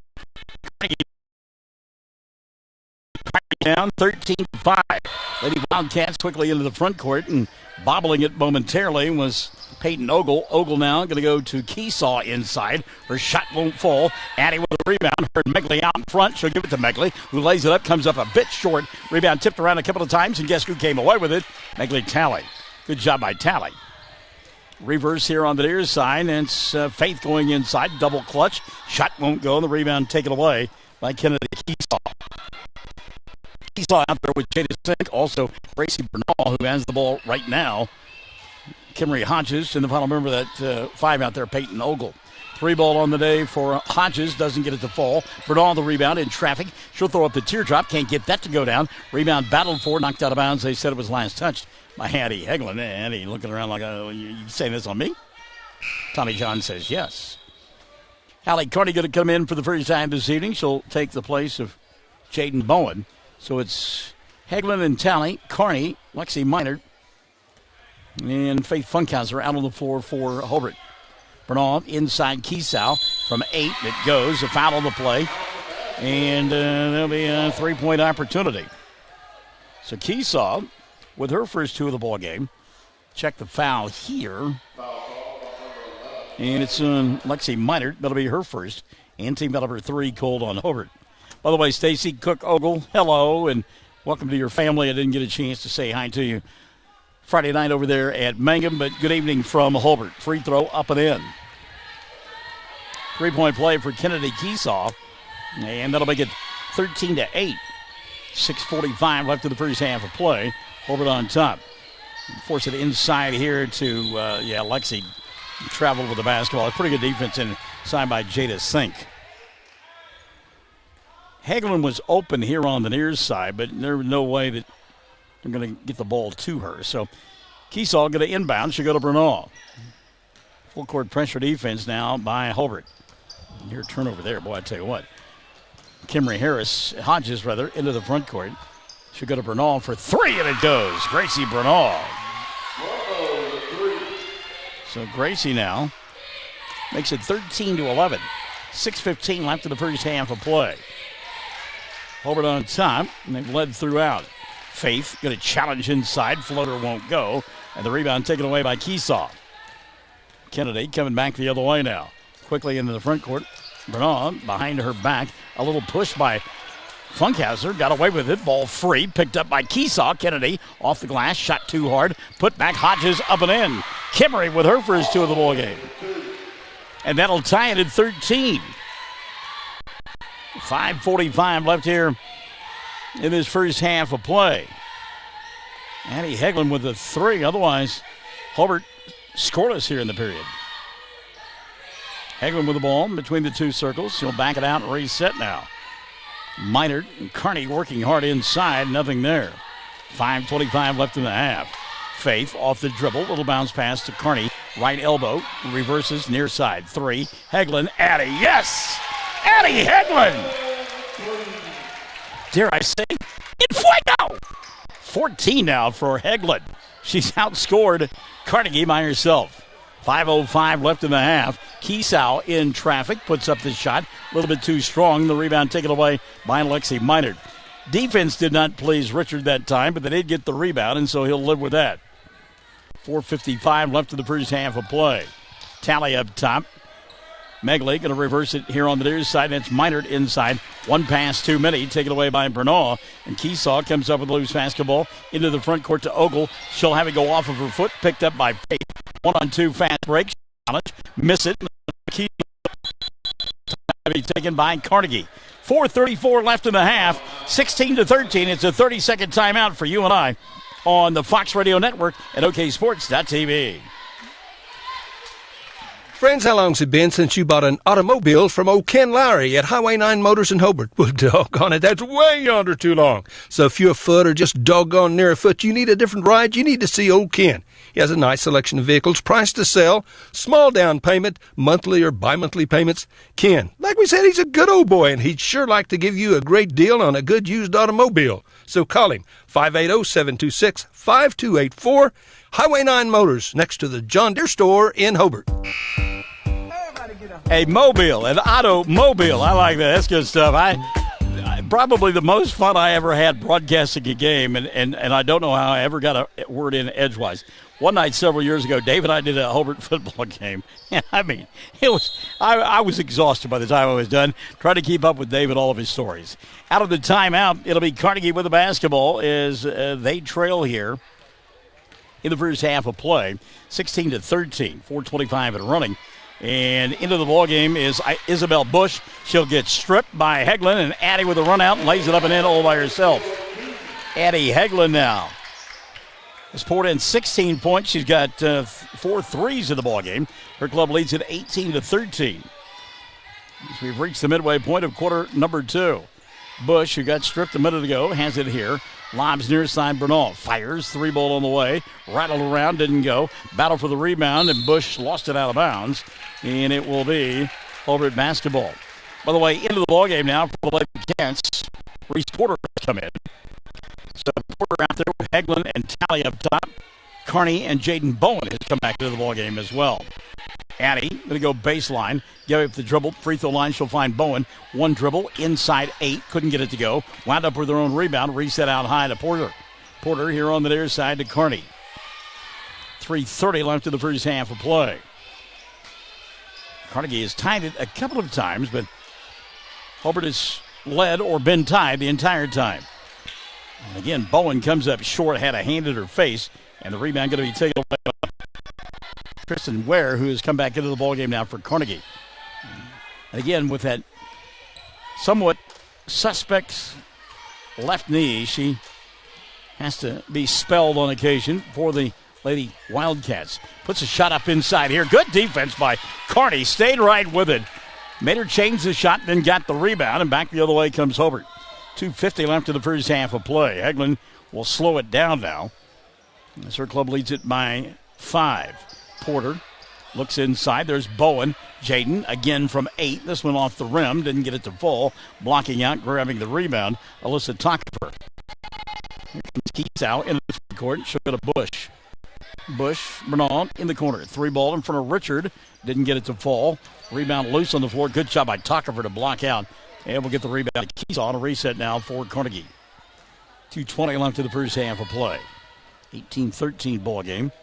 Down 13-5. Lady Wildcats quickly into the front court, and bobbling it momentarily was Peyton Ogle. Ogle now going to go to Keesaw inside. Her shot won't fall. Addie with a rebound. Her and Megley out in front. She'll give it to Megley, who lays it up, comes up a bit short. Rebound tipped around a couple of times, and guess who came away with it? Megley Talley. Good job by Talley. Reverse here on the near side, and it's Faith going inside. Double clutch. Shot won't go. The rebound taken away by Kennedy Keesaw. Keesaw out there with Jada Sink. Also, Gracie Bernal, who has the ball right now. Kimry Hodges, and the final member of that 5 out there, Peyton Ogle. Free ball on the day for Hodges. Doesn't get it to fall. Bernal the rebound in traffic. She'll throw up the teardrop. Can't get that to go down. Rebound battled for. Knocked out of bounds. They said it was last touched by Addie Heglin. Addie looking around like, you saying this on me? Tommy John says yes. Allie Carney going to come in for the first time this evening. She'll take the place of Jaden Bowen. So it's Heglin and Talley, Carney, Lexi Minard, and Faith Funkhauser out on the floor for Hobart. Bernal inside Kiesau from 8. It goes. A foul on the play. And there'll be a 3-point opportunity. So Kiesau with her first 2 of the ball game. Check the foul here. And it's Lexi Minard. That'll be her first. And team number 3 called on Hobart. By the way, Stacy Cook-Ogle, hello, and welcome to your family. I didn't get a chance to say hi to you Friday night over there at Mangum, but good evening from Hobart. Free throw up and in. 3-point play for Kennedy Kiesau, and that'll make it 13-8. 6:45 left in the first half of play. Hobart on top. Force it inside here to, Lexi traveled with the basketball. A pretty good defense inside by Jada Sink. Heglin was open here on the near side, but there was no way that they're going to get the ball to her. So Kiesau going to inbound. She'll go to Bernal. Full court pressure defense now by Hobart. Your turnover there, boy, I tell you what. Hodges into the front court. She'll go to Bernal for 3, and it goes. Gracie Bernal. So Gracie now makes it 13-11. 6:15 left in the first half of play. Hobart on top, and they've led throughout. Faith going to challenge inside. Floater won't go. And the rebound taken away by Kiesau. Kennedy coming back the other way now. Quickly into the front court. Bernal behind her back. A little push by Funkhauser. Got away with it. Ball free. Picked up by Kiesau. Kennedy off the glass. Shot too hard. Put back. Hodges up and in. Kimmery with her first 2 of the ball game. And that'll tie it at 13. 5:45 left here in this first half of play. Addie Heglin with the 3. Otherwise, Hobart scoreless here in the period. Heglin with the ball between the 2 circles. She'll back it out and reset now. Minard and Carney working hard inside. Nothing there. 5:25 left in the half. Faith off the dribble. Little bounce pass to Carney. Right elbow. Reverses near side. 3. Heglin. Addie. Yes! Addie Heglin! Dare I say, in fuego! 14 now for Heglin. She's outscored Carnegie by herself. 5:05 left in the half. Kiesau in traffic, puts up the shot. A little bit too strong. The rebound taken away by Lexi Minard. Defense did not please Richard that time, but they did get the rebound, and so he'll live with that. 4:55 left in the first half of play. Tally up top. Megley going to reverse it here on the near side. That's Minard inside. 1 pass too many. Taken away by Bernal. And Kiesau comes up with a loose basketball into the front court to Ogle. She'll have it go off of her foot. Picked up by Faith. 1-on-2 fast break. Miss it. Kiesau to be taken by Carnegie. 4:34 left in the half. 16-13. It's a 30-second timeout for you and I on the Fox Radio Network at OKSports.tv. Friends, how long's it been since you bought an automobile from old Ken Lowry at Highway 9 Motors in Hobart? Well, doggone it, that's way yonder too long. So if you're afoot or just doggone near afoot, you need a different ride, you need to see old Ken. He has a nice selection of vehicles, priced to sell, small down payment, monthly or bi-monthly payments. Ken, like we said, he's a good old boy, and he'd sure like to give you a great deal on a good used automobile. So call him, 580-726-5284, Highway 9 Motors, next to the John Deere store in Hobart. A mobile, an automobile. I like that. That's good stuff. I probably the most fun I ever had broadcasting a game, and I don't know how I ever got a word in edgewise. One night several years ago, Dave and I did a Hobart football game. And I mean, I was exhausted by the time I was done trying to keep up with Dave and all of his stories. Out of the timeout, it'll be Carnegie with the basketball as they trail here in the first half of play, 16-13, 4:25 and running. And into the ball game is Isabel Bush. She'll get stripped by Heglin, and Addie with a run out and lays it up and in all by herself. Addie Heglin now. has poured in 16 points. She's got 4 threes in the ballgame. Her club leads it 18-13. As we've reached the midway point of quarter number 2. Bush, who got stripped a minute ago, has it here. Lobs near side. Bernal fires. 3-ball on the way. Rattled around, didn't go. Battle for the rebound, and Bush lost it out of bounds. And it will be Hobart basketball. By the way, into the ballgame now for the Lady Cats. Reese Porter has come in. So Porter out there with Heglin and Tally up top. Carney and Jaden Bowen has come back into the ballgame as well. Addie going to go baseline. Give up the dribble. Free throw line. She'll find Bowen. 1 dribble. Inside 8. Couldn't get it to go. Wound up with her own rebound. Reset out high to Porter. Porter here on the near side to Carney. 3:30 left in the first half of play. Carnegie has tied it a couple of times, but Hobart has led or been tied the entire time. And again, Bowen comes up short, had a hand in her face, and the rebound going to be taken away by Kristen Ware, who has come back into the ballgame now for Carnegie. And again, with that somewhat suspect left knee, she has to be spelled on occasion for the Lady Wildcats. Puts a shot up inside here. Good defense by Carney. Stayed right with it. Made her change the shot, then got the rebound, and back the other way comes Hobart. 2:50 left in the first half of play. Heglin will slow it down now, as her club leads it by 5. Porter looks inside. There's Bowen. Jaden again from 8. This one off the rim. Didn't get it to fall. Blocking out, grabbing the rebound. Alyssa Tockefer. Here comes Keats out into the court. She'll go to Bush. Bush, Bernal in the corner. 3-ball in front of Richard. Didn't get it to fall. Rebound loose on the floor. Good job by Tockefer to block out. And we'll get the rebound. Keys on a reset now for Carnegie. 2:20 left in the first half of play. 18-13 ball game.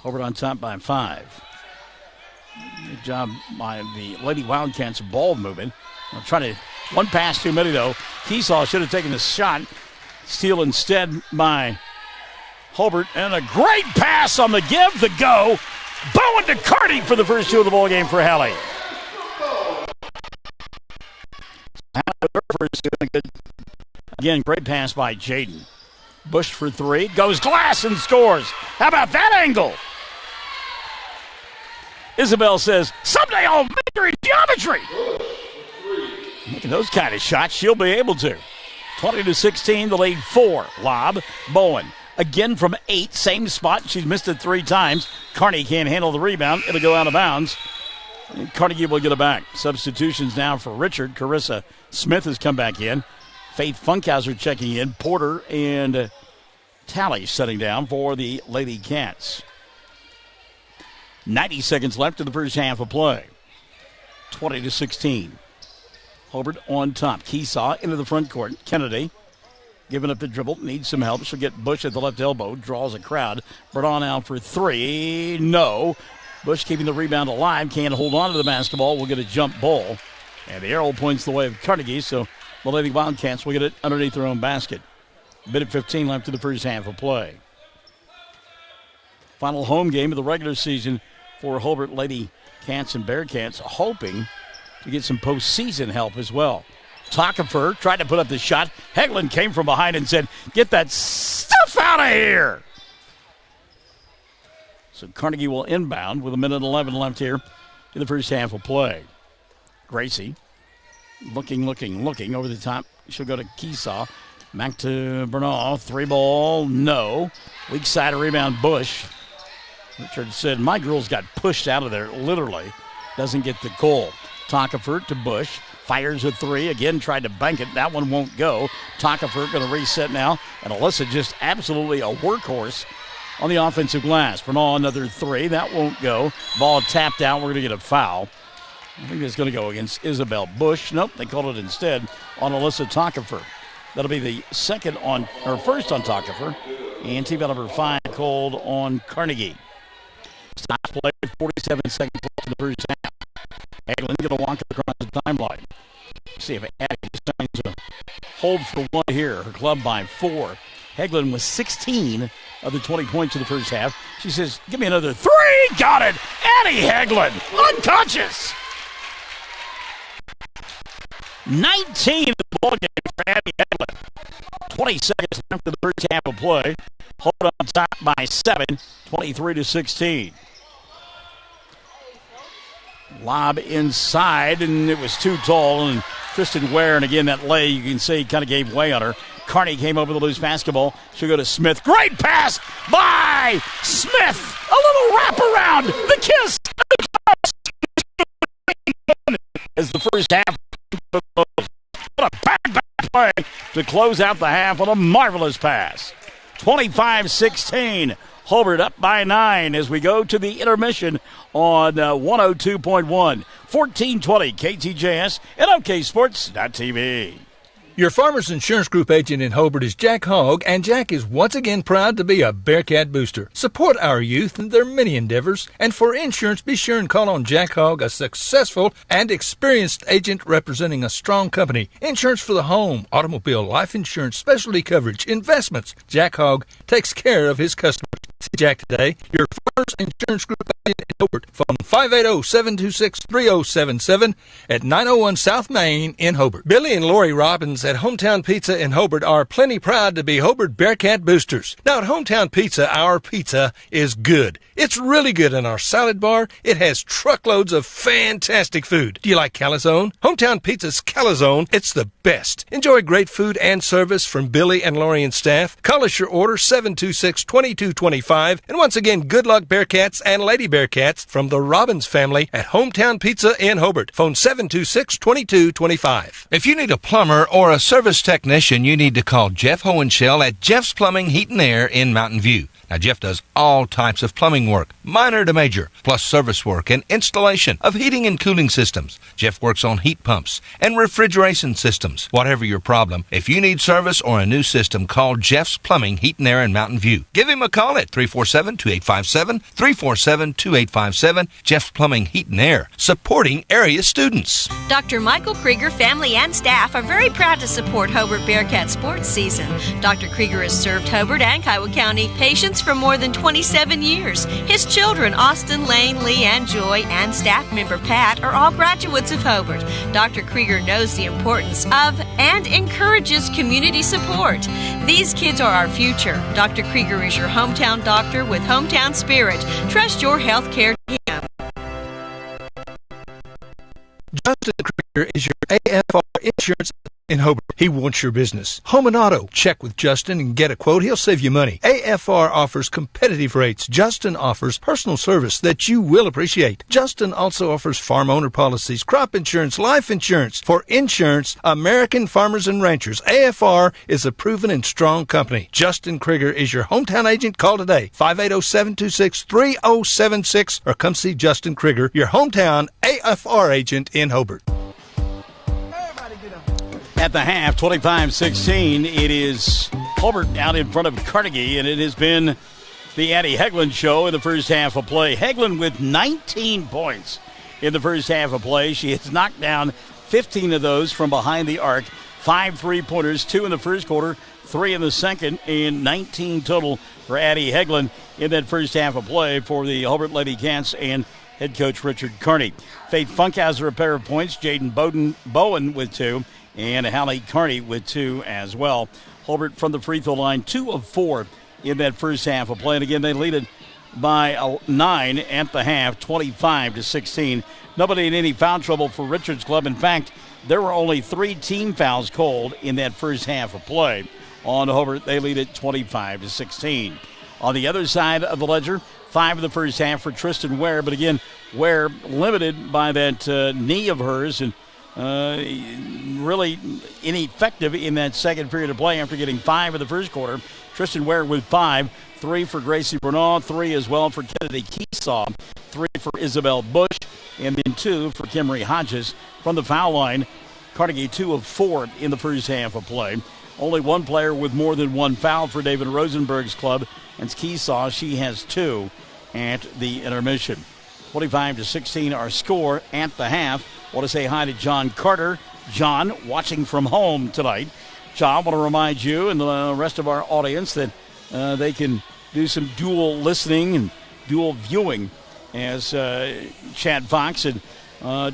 Hobart on top by 5. Good job by the Lady Wildcats ball movement. I'll try to one pass too many though. Keesaw should have taken the shot. Steal instead by Hobart, and a great pass on the give, the go. Bowen to Carney for the first 2 of the ball game for Hallie. Again, great pass by Jaden. Bush for 3, goes glass and scores. How about that angle? Isabel says, someday I'll major in geometry. Making those kind of shots, she'll be able to. 20-16, the lead 4. Lob, Bowen. Again from 8, same spot. She's missed it 3 times. Carney can't handle the rebound. It'll go out of bounds. And Carnegie will get it back. Substitutions now for Richard. Carissa Smith has come back in. Faith Funkhauser checking in. Porter and Tally setting down for the Lady Cats. 90 seconds left in the first half of play. 20-16. Hobart on top. Keesaw into the front court. Kennedy giving up the dribble. Needs some help. She'll get Bush at the left elbow. Draws a crowd. Bernal out for 3. No. Bush keeping the rebound alive. Can't hold on to the basketball. We'll get a jump ball. And the arrow points the way of Carnegie, so the Lady Wildcats will get it underneath their own basket. Minute 15 left in the first half of play. Final home game of the regular season for Hobart Lady Cats and Bearcats, hoping to get some postseason help as well. Tockefer tried to put up the shot. Heglin came from behind and said, get that stuff out of here. So Carnegie will inbound with 1:11 left here in the first half of play. Gracie looking over the top. She'll go to Keesaw. Back to Bernal. 3-ball, no. Weak side rebound, Bush. Richard said, my girls got pushed out of there, literally. Doesn't get the call. Tockefer to Bush. Fires a 3. Again, tried to bank it. That one won't go. Tockefer going to reset now. And Alyssa just absolutely a workhorse on the offensive glass. Bernal another 3. That won't go. Ball tapped out. We're going to get a foul. I think it's going to go against Isabel Bush. Nope, they called it instead on Alyssa Tockefer. That'll be the first on Tockefer. And team number 5 called on Carnegie. Stop play with 47 seconds left in the first half. Hagelin going to walk across the timeline. See if Addie signs a hold for 1 here. Her club by 4. Heglin with 16 of the 20 points in the first half. She says, give me another 3. Got it. Addie Heglin, unconscious. 19 in the ballgame for Addie Heglin. 20 seconds left in the first half of play. Hobart on top by 7, 23-16. Lob inside, and it was too tall, and Tristan Ware, and again, that lay, you can see, kind of gave way on her. Carney came over the loose basketball. She'll go to Smith. Great pass by Smith. A little wraparound. The kiss. As the first half. What a back play to close out the half on a marvelous pass. 25-16. Hobart up by 9 as we go to the intermission on 102.1. 1420 KTJS and OKSports.tv. Your Farmers Insurance Group agent in Hobart is Jack Hogg, and Jack is once again proud to be a Bearcat booster. Support our youth in their many endeavors, and for insurance, be sure and call on Jack Hogg, a successful and experienced agent representing a strong company. Insurance for the home, automobile, life insurance, specialty coverage, investments. Jack Hogg takes care of his customers. See Jack today, your Farmers Insurance Group agent in Hobart. Phone 580-726-3077 at 901 South Main in Hobart. Billy and Lori Robbins at Hometown Pizza in Hobart are plenty proud to be Hobart Bearcat boosters. Now at Hometown Pizza, our pizza is good. It's really good in our salad bar. It has truckloads of fantastic food. Do you like calzone? Hometown Pizza's calzone, it's the best. Enjoy great food and service from Billy and Lori and staff. Call us your order 726-2225. And once again, good luck Bearcats and Lady Bearcats from the Robbins family at Hometown Pizza in Hobart. Phone 726-2225. If you need a plumber or a service technician, you need to call Jeff Hohenschel at Jeff's Plumbing, Heat and Air in Mountain View. Now, Jeff does all types of plumbing work, minor to major, plus service work and installation of heating and cooling systems. Jeff works on heat pumps and refrigeration systems. Whatever your problem, if you need service or a new system, call Jeff's Plumbing, Heat and Air in Mountain View. Give him a call at 347-2857, 347-2857. Jeff's Plumbing, Heat and Air, supporting area students. Dr. Michael Krieger, family and staff are very proud to support Hobart Bearcat sports season. Dr. Krieger has served Hobart and Kiowa County patients for more than 27 years. His children, Austin, Lane, Lee, and Joy, and staff member Pat, are all graduates of Hobart. Dr. Krieger knows the importance of and encourages community support. These kids are our future. Dr. Krieger is your hometown doctor with hometown spirit. Trust your health care to him. Justin Krieger is your AFR insurance in Hobart. He wants your business. Home and auto. Check with Justin and get a quote. He'll save you money. AFR offers competitive rates. Justin offers personal service that you will appreciate. Justin also offers farm owner policies, crop insurance, life insurance. For insurance, American Farmers and Ranchers. AFR is a proven and strong company. Justin Krieger is your hometown agent. Call today. 580-726-3076 or come see Justin Krieger, your hometown AFR agent in Hobart. At the half, 25-16, it is Hobart out in front of Carnegie, and it has been the Addie Hegland show in the first half of play. Hegland with 19 points in the first half of play. She has knocked down 15 of those from behind the arc. 5 3-pointers, 2 in the first quarter, 3 in the second, and 19 total for Addie Hegland in that first half of play for the Hobart Lady Cats and head coach Richard Carney. Faith Funkhauser a pair of points, Jaden Bowen with 2, and Hallie Carney with 2 as well. Hobart from the free throw line, 2 of 4 in that first half of play. And again, they lead it by 9 at the half, 25-16. Nobody in any foul trouble for Richards Club. In fact, there were only 3 team fouls called in that first half of play. On Hobart, they lead it 25-16. On the other side of the ledger, 5 of the first half for Tristan Ware. But again, Ware limited by that knee of hers and really ineffective in that second period of play after getting 5 in the first quarter. Tristan Ware with 5, 3 for Gracie Bernal, 3 as well for Kennedy Keesaw, 3 for Isabel Bush, and then 2 for Kimry Hodges. From the foul line, Carnegie 2 of 4 in the first half of play. Only one player with more than 1 foul for David Rosenberg's club, and Keesaw. She has 2 at the intermission. 25-16 our score at the half. Want to say hi to John Carter. John, watching from home tonight. John, want to remind you and the rest of our audience that they can do some dual listening and dual viewing as Chad Fox and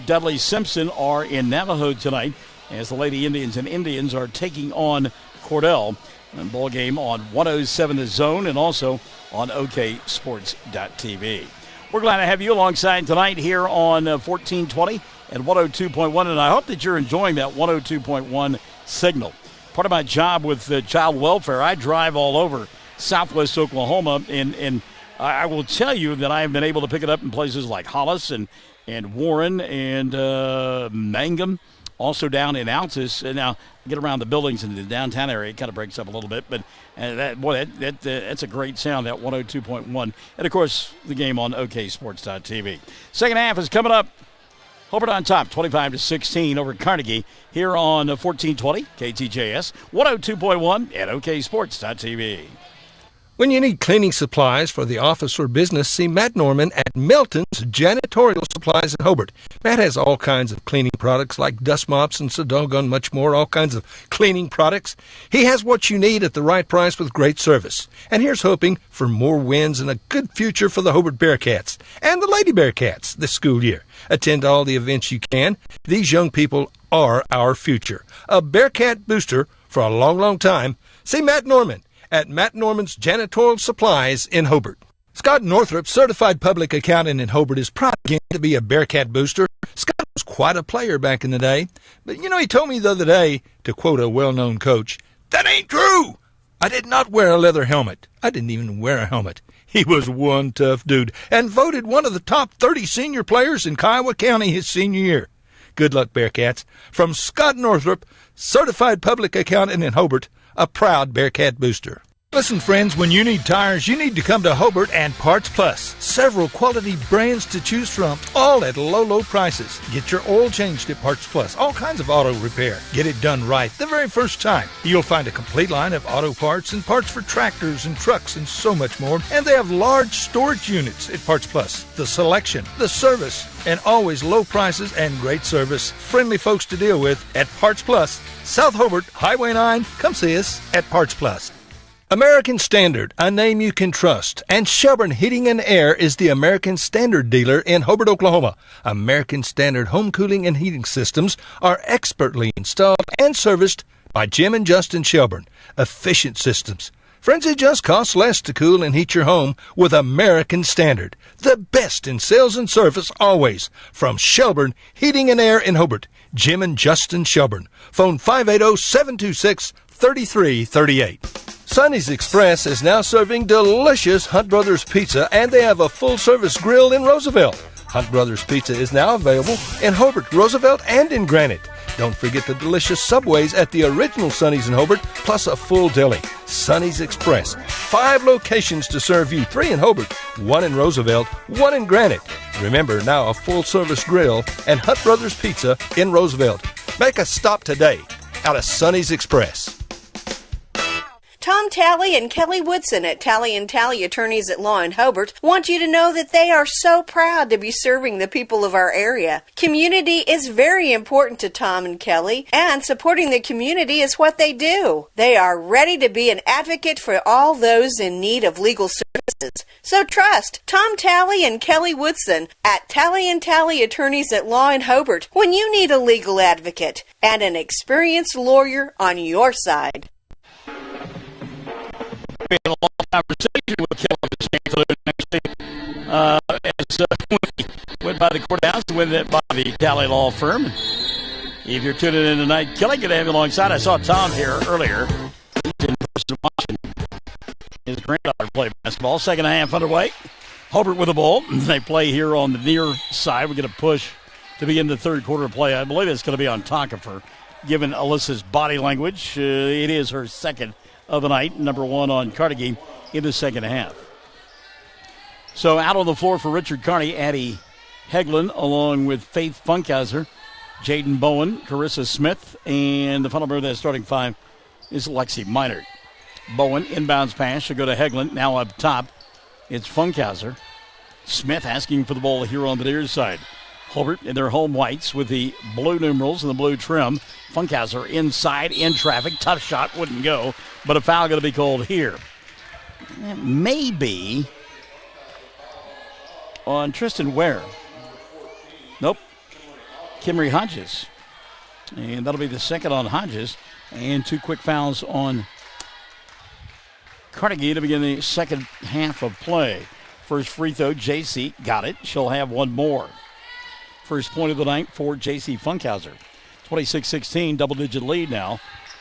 Dudley Simpson are in Navajo tonight as the Lady Indians and Indians are taking on Cordell. And ball game on 107 The Zone and also on OKSports.tv. We're glad to have you alongside tonight here on 1420 and 102.1, and I hope that you're enjoying that 102.1 signal. Part of my job with child welfare, I drive all over Southwest Oklahoma, and I will tell you that I have been able to pick it up in places like Hollis and Warren and Mangum, also down in Altus. And now I get around the buildings in the downtown area, it kind of breaks up a little bit, but that's a great sound, that 102.1. And, of course, the game on OKSports.tv. Second half is coming up. Hobart on top, 25-16 over Carnegie here on 1420 KTJS, 102.1 and OKSports.tv. When you need cleaning supplies for the office or business, see Matt Norman at Melton's Janitorial Supplies in Hobart. Matt has all kinds of cleaning products like dust mops and so doggone much more, all kinds of cleaning products. He has what you need at the right price with great service. And here's hoping for more wins and a good future for the Hobart Bearcats and the Lady Bearcats this school year. Attend all the events you can. These young people are our future. A Bearcat booster for a long, long time. See Matt Norman at Matt Norman's Janitorial Supplies in Hobart. Scott Northrup, certified public accountant in Hobart, is proud again to be a Bearcat booster. Scott was quite a player back in the day. But, he told me the other day, to quote a well-known coach, "That ain't true! I did not wear a leather helmet. I didn't even wear a helmet." He was one tough dude and voted one of the top 30 senior players in Kiowa County his senior year. Good luck, Bearcats. From Scott Northrup, certified public accountant in Hobart, a proud Bearcat booster. Listen, friends, when you need tires, you need to come to Hobart and Parts Plus. Several quality brands to choose from, all at low, low prices. Get your oil changed at Parts Plus. All kinds of auto repair. Get it done right the very first time. You'll find a complete line of auto parts and parts for tractors and trucks and so much more. And they have large storage units at Parts Plus. The selection, the service, and always low prices and great service. Friendly folks to deal with at Parts Plus. South Hobart, Highway 9. Come see us at Parts Plus. American Standard, a name you can trust, and Shelburne Heating and Air is the American Standard dealer in Hobart, Oklahoma. American Standard home cooling and heating systems are expertly installed and serviced by Jim and Justin Shelburne. Efficient systems. Friends, it just costs less to cool and heat your home with American Standard. The best in sales and service always. From Shelburne Heating and Air in Hobart, Jim and Justin Shelburne. Phone 580-726-3338. Sonny's Express is now serving delicious Hunt Brothers Pizza, and they have a full-service grill in Roosevelt. Hunt Brothers Pizza is now available in Hobart, Roosevelt, and in Granite. Don't forget the delicious Subways at the original Sonny's in Hobart, plus a full deli. Sonny's Express. 5 locations to serve you. 3 in Hobart, 1 in Roosevelt, 1 in Granite. Remember, now a full-service grill and Hunt Brothers Pizza in Roosevelt. Make a stop today out of Sonny's Express. Tom Talley and Kelly Woodson at Talley & Talley Attorneys at Law in Hobart want you to know that they are so proud to be serving the people of our area. Community is very important to Tom and Kelly, and supporting the community is what they do. They are ready to be an advocate for all those in need of legal services. So trust Tom Talley and Kelly Woodson at Talley & Talley Attorneys at Law in Hobart when you need a legal advocate and an experienced lawyer on your side. We had a long conversation with Kelly this afternoon, as we went by the courthouse, went by the Talley Law Firm. If you're tuning in tonight, Kelly, good to have you alongside. I saw Tom here earlier. He's in person watching his granddaughter play basketball. Second half underway. Hobart with the ball. They play here on the near side. We get a push to begin the third quarter play. I believe it's going to be on Tonkifer, given Alyssa's body language. It is her second of the night, number 1 on Carnegie in the second half. So out on the floor for Richard Carney, Addie Heglin, along with Faith Funkhauser, Jaden Bowen, Carissa Smith, and the final member of that starting 5 is Lexi Minard. Bowen, inbounds pass, should go to Heglin. Now up top, it's Funkhauser. Smith asking for the ball here on the near side. Hobart in their home whites with the blue numerals and the blue trim. Funkhauser inside, in traffic. Tough shot, wouldn't go, but a foul going to be called here. Maybe on Tristan Ware. Nope. Kimry Hodges. And that'll be the second on Hodges. And 2 quick fouls on Carnegie to begin the second half of play. First free throw, JC got it. She'll have one more. First point of the night for JC Funkhauser. 26-16, double-digit lead now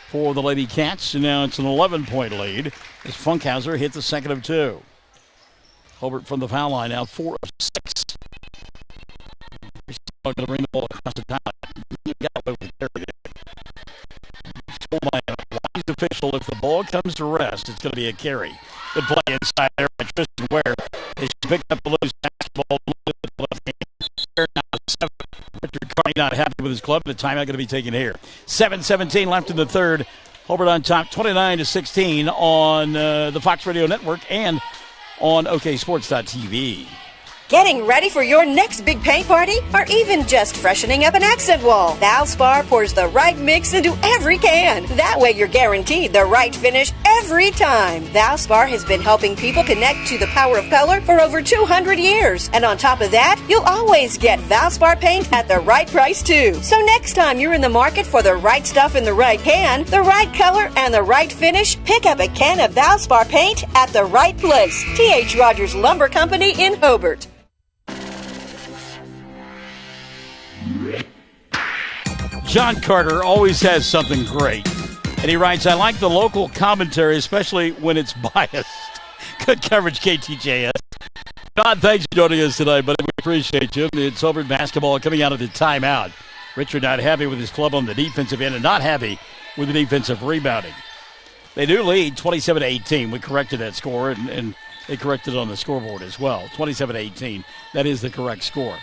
for the Lady Cats. And now it's an 11-point lead as Funkhauser hit the second of 2. Hobart from the foul line now 4 of 6. Going to bring the ball across the top. Got away with carry there. Told my wise official, if the ball comes to rest, it's going to be a carry. Good play inside there by Tristan Ware. She picked up the loose basketball. Richard Carney not happy with his club. The timeout going to be taken here. 7:17 left in the third. Hobart on top, 29-16 on the Fox Radio Network and on OKSports.tv. Getting ready for your next big paint party? Or even just freshening up an accent wall? Valspar pours the right mix into every can. That way you're guaranteed the right finish every time. Valspar has been helping people connect to the power of color for over 200 years. And on top of that, you'll always get Valspar paint at the right price too. So next time you're in the market for the right stuff in the right can, the right color, and the right finish, pick up a can of Valspar paint at the right place. T.H. Rogers Lumber Company in Hobart. John Carter always has something great. And he writes, I like the local commentary, especially when it's biased. Good coverage, KTJS. John, thanks for joining us tonight, buddy. We appreciate you. It's Hobart basketball coming out of the timeout. Richard not happy with his club on the defensive end and not happy with the defensive rebounding. They do lead 27-18. We corrected that score, and they corrected it on the scoreboard as well. 27-18. That is the correct score.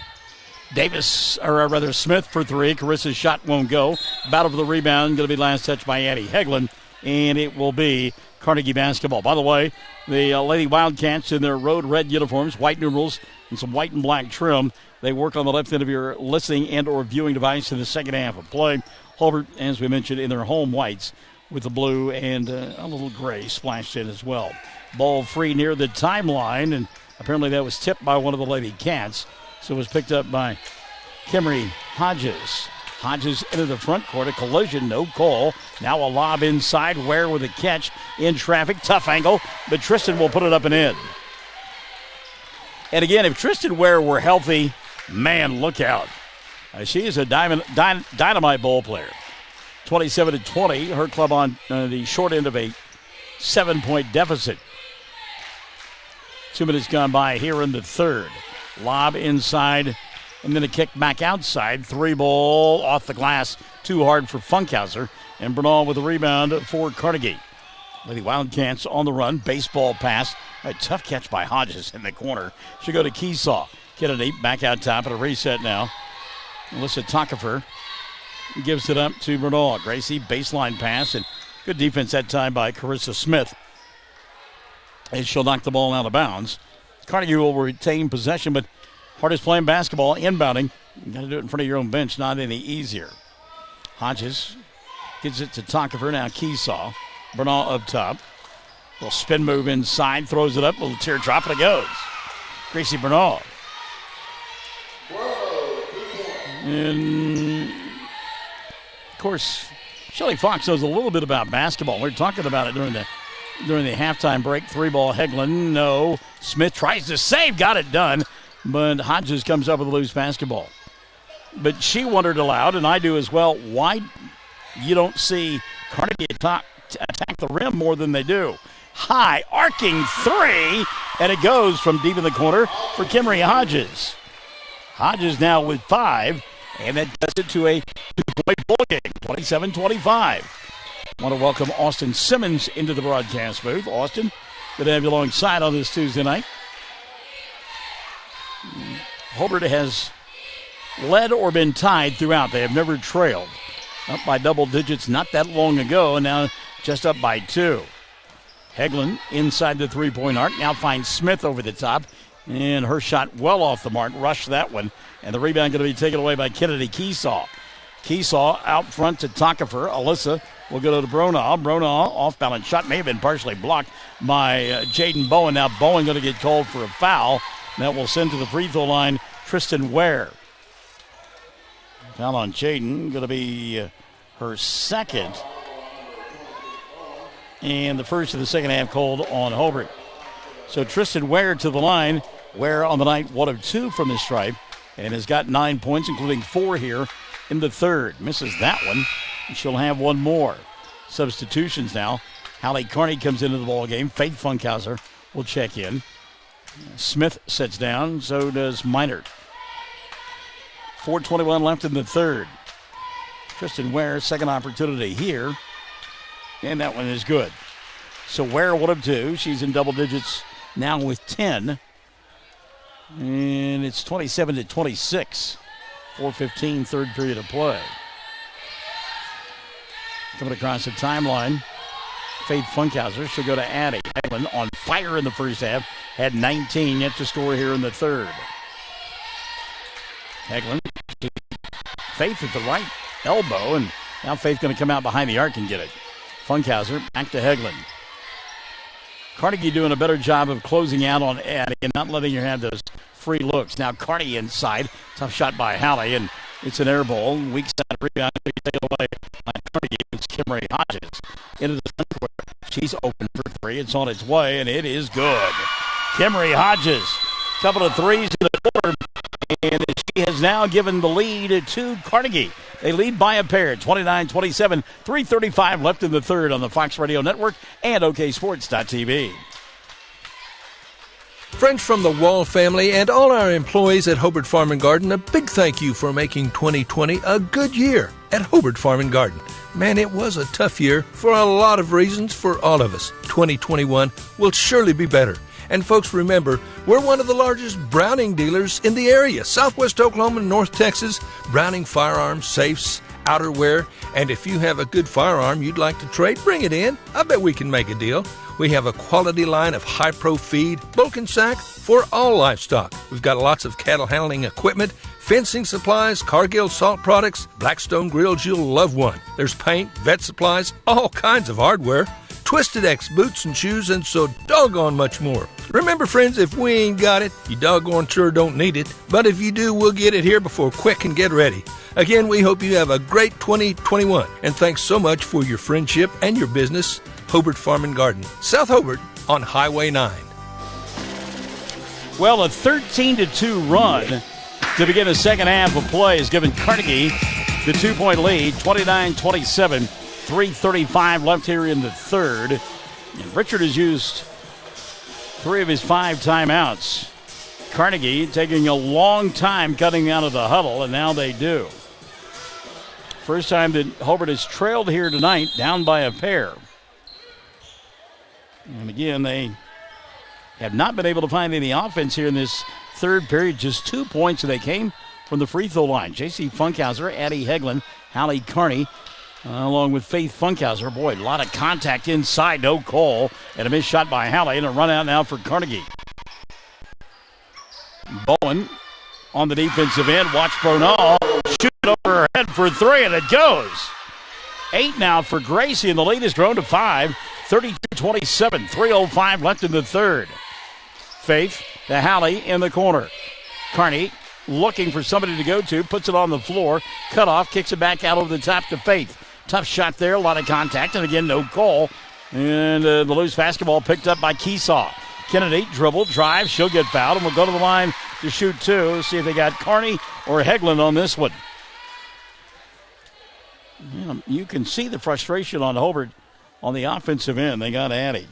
Smith for 3. Carissa's shot won't go. Battle for the rebound. Going to be last touch by Addie Heglin. And it will be Carnegie basketball. By the way, the Lady Wildcats in their road red uniforms, white numerals, and some white and black trim. They work on the left end of your listening and or viewing device in the second half of play. Hobart, as we mentioned, in their home whites with the blue and a little gray splashed in as well. Ball free near the timeline, and apparently that was tipped by one of the Lady Cats. So it was picked up by Kimry Hodges. Hodges into the front court, a collision, no call. Now a lob inside, Ware with a catch in traffic, tough angle, but Tristan will put it up and in. And again, if Tristan Ware were healthy, man, look out. She is a dynamite ball player. 27-20, her club on the short end of a 7-point deficit. 2 minutes gone by here in the third. Lob inside, and then a kick back outside. 3 ball off the glass, too hard for Funkhauser. And Bernal with a rebound for Carnegie. Lady Wildcats on the run, baseball pass. A tough catch by Hodges in the corner. Should go to Keesaw. Kennedy back out top at a reset now. Alyssa Takafer gives it up to Bernal. Gracie, baseline pass, and good defense that time by Carissa Smith. And she'll knock the ball out of bounds. Carnegie will retain possession, but hardest playing basketball, inbounding. You got to do it in front of your own bench, not any easier. Hodges gives it to Takafer, now Keesaw. Bernal up top. Little spin move inside, throws it up, little teardrop, and it goes. Gracie Bernal. And, of course, Shelly Fox knows a little bit about basketball. We were talking about it during the halftime break. 3-ball Heglin, no. Smith tries to save, got it done, but Hodges comes up with a loose basketball. But she wondered aloud, and I do as well, why you don't see Carnegie attack the rim more than they do. High, arcing 3, and it goes from deep in the corner for Kimry Hodges. Hodges now with 5, and that does it to a 2-point ball game, 27-25. Want to welcome Austin Simmons into the broadcast booth. Austin, good to have you alongside on this Tuesday night. Hobart has led or been tied throughout. They have never trailed. Up by double digits not that long ago, and now just up by 2. Heglin inside the 3-point arc. Now finds Smith over the top, and her shot well off the mark. Rushed that one, and the rebound going to be taken away by Kennedy Keesaw. Keesaw out front to Takafer. Alyssa will go to Bronagh. Bronagh off-balance shot may have been partially blocked by Jaden Bowen. Now Bowen going to get called for a foul. That will send to the free throw line Tristan Ware. Foul on Jaden. Going to be her second. And the first of the second half called on Hobart. So Tristan Ware to the line. Ware on the night 1 of 2 from the stripe and has got 9 points, including 4 here in the third. Misses that one. And she'll have one more. Substitutions now. Hallie Carney comes into the ball game. Faith Funkhauser will check in. Smith sits down. So does Meinert. 4:21 left in the third. Tristan Ware, second opportunity here. And that one is good. So Ware 1 of 2. She's in double digits now with 10. And it's 27-26. 4:15, third period of play. Coming across the timeline, Faith Funkhauser. She'll go to Addie. Hegland on fire in the first half. Had 19 yet to score here in the third. Hegland. Faith at the right elbow. And now Faith going to come out behind the arc and get it. Funkhauser back to Hegland. Carnegie doing a better job of closing out on Addie and not letting her have those free looks. Now Carney inside. Tough shot by Hallie, and it's an air ball. Weak side rebound. Take it away by Carnegie. It's Kimmery Hodges into the front court. She's open for 3. It's on its way, and it is good. Kimmery Hodges. Couple of threes in the quarter, and she has now given the lead to Carnegie. They lead by a pair, 29-27, 3:35 left in the third on the Fox Radio Network and OKSports.tv. Friends from the Wall family and all our employees at Hobart Farm and Garden, a big thank you for making 2020 a good year at Hobart Farm and Garden. Man, it was a tough year for a lot of reasons for all of us. 2021 will surely be better. And folks, remember, we're one of the largest Browning dealers in the area. Southwest Oklahoma and North Texas, Browning firearms, safes, outerwear. And if you have a good firearm you'd like to trade, bring it in. I bet we can make a deal. We have a quality line of high-pro feed, bulk and sack for all livestock. We've got lots of cattle handling equipment, fencing supplies, Cargill salt products, Blackstone grills. You'll love one. There's paint, vet supplies, all kinds of hardware. Twisted X boots and shoes, and so doggone much more. Remember, friends, if we ain't got it, you doggone sure don't need it. But if you do, we'll get it here before quick and get ready. Again, we hope you have a great 2021. And thanks so much for your friendship and your business. Hobart Farm and Garden, South Hobart on Highway 9. Well, a 13-2 run to begin the second half of play has given Carnegie the 2-point lead, 29-27. 3:35 left here in the third. And Richard has used 3 of his 5 timeouts. Carnegie taking a long time cutting out of the huddle, and now they do. First time that Hobart has trailed here tonight, down by a pair. And again, they have not been able to find any offense here in this third period. Just 2 points, and they came from the free throw line. J.C. Funkhauser, Addie Hegland, Hallie Carney, along with Faith Funkhauser. Boy, a lot of contact inside, no call. And a missed shot by Hallie, and a run out now for Carnegie. Bowen on the defensive end. Watch Bronall shoot it over her head for 3, and it goes. 8 now for Gracie, and the lead has grown to 5. 32-27, 3:05 left in the third. Faith to Hallie in the corner. Carney looking for somebody to go to, puts it on the floor, cut off, kicks it back out over the top to Faith. Tough shot there, a lot of contact, and again, no call. And the loose basketball picked up by Keesaw. Kennedy dribble, drive, she'll get fouled, and we'll go to the line to shoot 2. See if they got Carney or Hegland on this one. You can see the frustration on Hobart on the offensive end. They got Addie.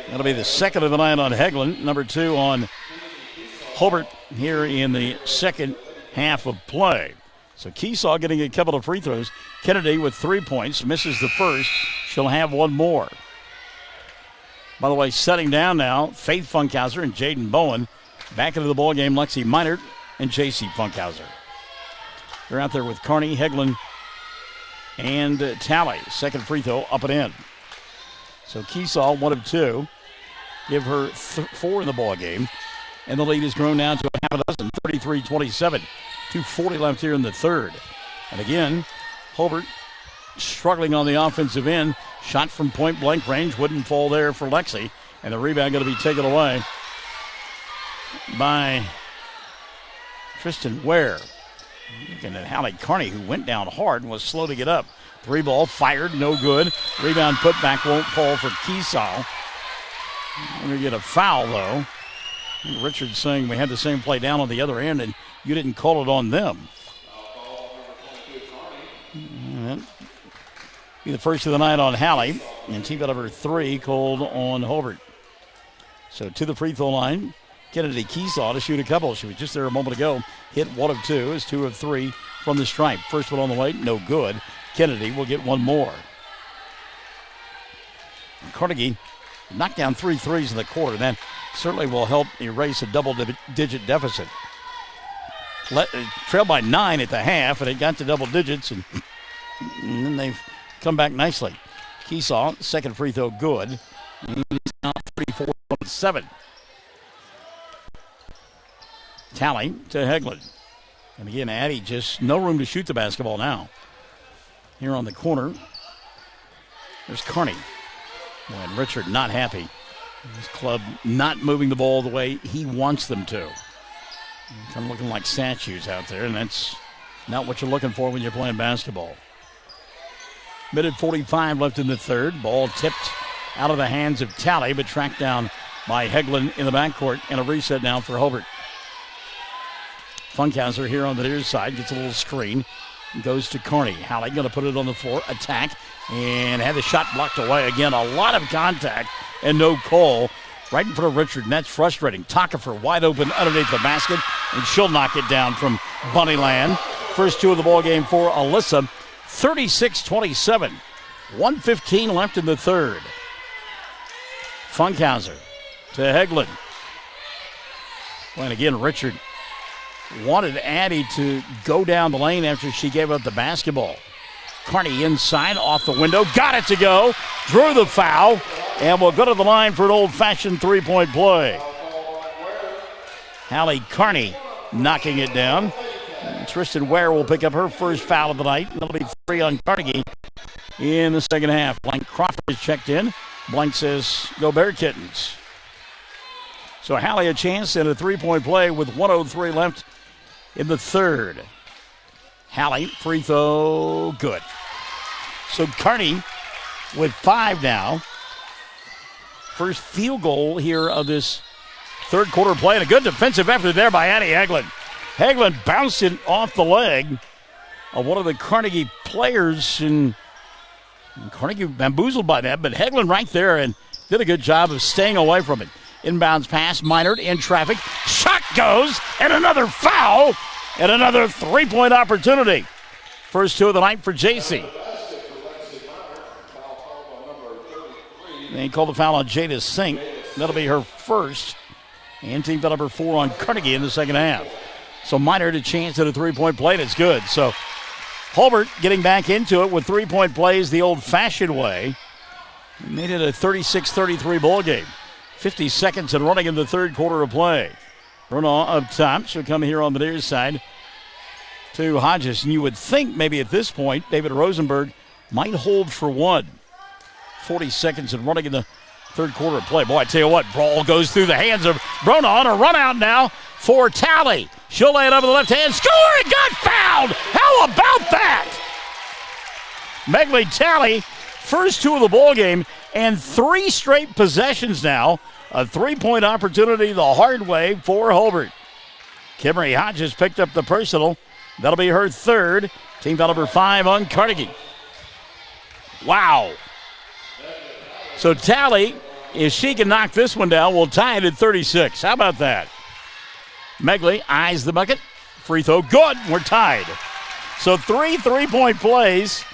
That'll be the second of the night on Hegland, number 2 on Hobart here in the second half of play. So Keesaw getting a couple of free throws. Kennedy with 3 points, misses the first. She'll have one more. By the way, setting down now, Faith Funkhauser and Jaden Bowen. Back into the ball game, Lexi Meinert and J.C. Funkhauser. They're out there with Carney, Hegland, and Talley. Second free throw up and in. So Keesaw, 1 of 2. Give her 4 in the ball game. And the lead has grown now to a half a dozen, 33-27. 2:40 left here in the third. And again, Hobart struggling on the offensive end. Shot from point blank range wouldn't fall there for Lexi. And the rebound going to be taken away by Tristan Ware. Looking at Hallie Carney, who went down hard and was slow to get up. 3 ball fired, no good. Rebound put back won't fall for Keesaw. We're going to get a foul, though. Richard's saying we had the same play down on the other end, and you didn't call it on them. Be the first of the night on Hallie, and team out of her 3 called on Hobart. So to the free throw line, Kennedy Keesaw to shoot a couple. She was just there a moment ago. Hit 1 of 2, is 2 of 3 from the stripe. First one on the way, no good. Kennedy will get 1 more. And Carnegie knocked down 3 threes in the quarter. That certainly will help erase a double-digit deficit. Trailed by 9 at the half, and it got to double digits, and then they've come back nicely. Keesaw, second free throw good. He's now 34-7. Tally to Hegland. And again, Addie just no room to shoot the basketball now. Here on the corner, there's Carney. And Richard not happy. His club not moving the ball the way he wants them to. Kind of looking like statues out there, and that's not what you're looking for when you're playing basketball. Minute 45 left in the third. Ball tipped out of the hands of Tally, but tracked down by Hegland in the backcourt, and a reset now for Hobart. Funkhauser here on the near side gets a little screen. Goes to Carney. Hallie going to put it on the floor. Attack. And had the shot blocked away. Again, a lot of contact and no call right in front of Richard. And that's frustrating. Tockefer wide open underneath the basket. And she'll knock it down from Bunnyland. First 2 of the ball game for Alyssa. 36-27. 1:15 left in the third. Funkhauser to Hegland. And again, Richard wanted Addie to go down the lane after she gave up the basketball. Carney inside, off the window, got it to go, drew the foul, and will go to the line for an old-fashioned three-point play. Hallie Carney knocking it down. And Tristan Ware will pick up her first foul of the night. That'll be 3 on Carnegie in the second half. Blank Crawford is checked in. Blank says, go Bear Kittens. So Hallie a chance in a three-point play with 1:03 left in the third. Hallie, free throw, good. So Carney with 5 now. First field goal here of this third quarter play, and a good defensive effort there by Addie Hegland. Hegland bounced it off the leg of one of the Carnegie players, and Carnegie bamboozled by that, but Hegland right there and did a good job of staying away from it. Inbounds pass, Minard in traffic. Shot goes, and another foul, and another three-point opportunity. First 2 of the night for JC. They called the foul on Jada Sink. That'll be her first. And team foul number 4 on Carnegie in the second half. So Minard a chance at a three-point play, and it's good. So Hobart getting back into it with three-point plays the old-fashioned way. Made it a 36-33 ball game. 50 seconds and running in the third quarter of play. Bruno up top. She'll come here on the near side to Hodges. And you would think maybe at this point David Rosenberg might hold for 1. 40 seconds and running in the third quarter of play. Boy, I tell you what, ball goes through the hands of Bruno on a run out now for Tally. She'll lay it over the left hand. Score! It got fouled! How about that? Megley Tally, first 2 of the ball game, and 3 straight possessions now. A three-point opportunity the hard way for Hobart. Kimmery Hodges picked up the personal. That'll be her third. Team foul number 5 on Carnegie. Wow. So Tally, if she can knock this one down, will tie it at 36. How about that? Megley eyes the bucket. Free throw, good. We're tied. So 3 three-point plays,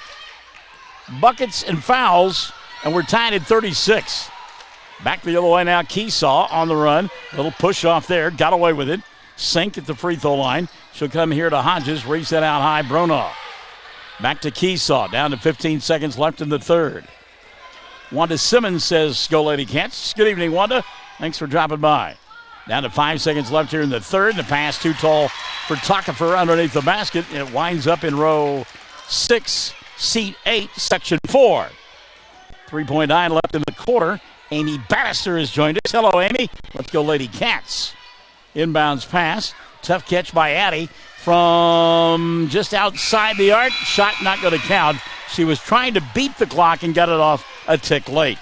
buckets and fouls, and we're tied at 36. Back the other way now, Keesaw on the run. Little push off there, got away with it. Sink at the free throw line. She'll come here to Hodges, reset out high, Bruno. Back to Keesaw, down to 15 seconds left in the third. Wanda Simmons says, go Lady Cats. Good evening, Wanda. Thanks for dropping by. Down to 5 seconds left here in the third. The pass too tall for Tockefer underneath the basket. It winds up in row 6, seat 8, section 4. 3.9 left in the quarter. Amy Bannister has joined us. Hello, Amy. Let's go, Lady Cats. Inbounds pass Tough catch by Addie from just outside the arc. Shot not going to count. She was trying to beat the clock and got it off a tick late.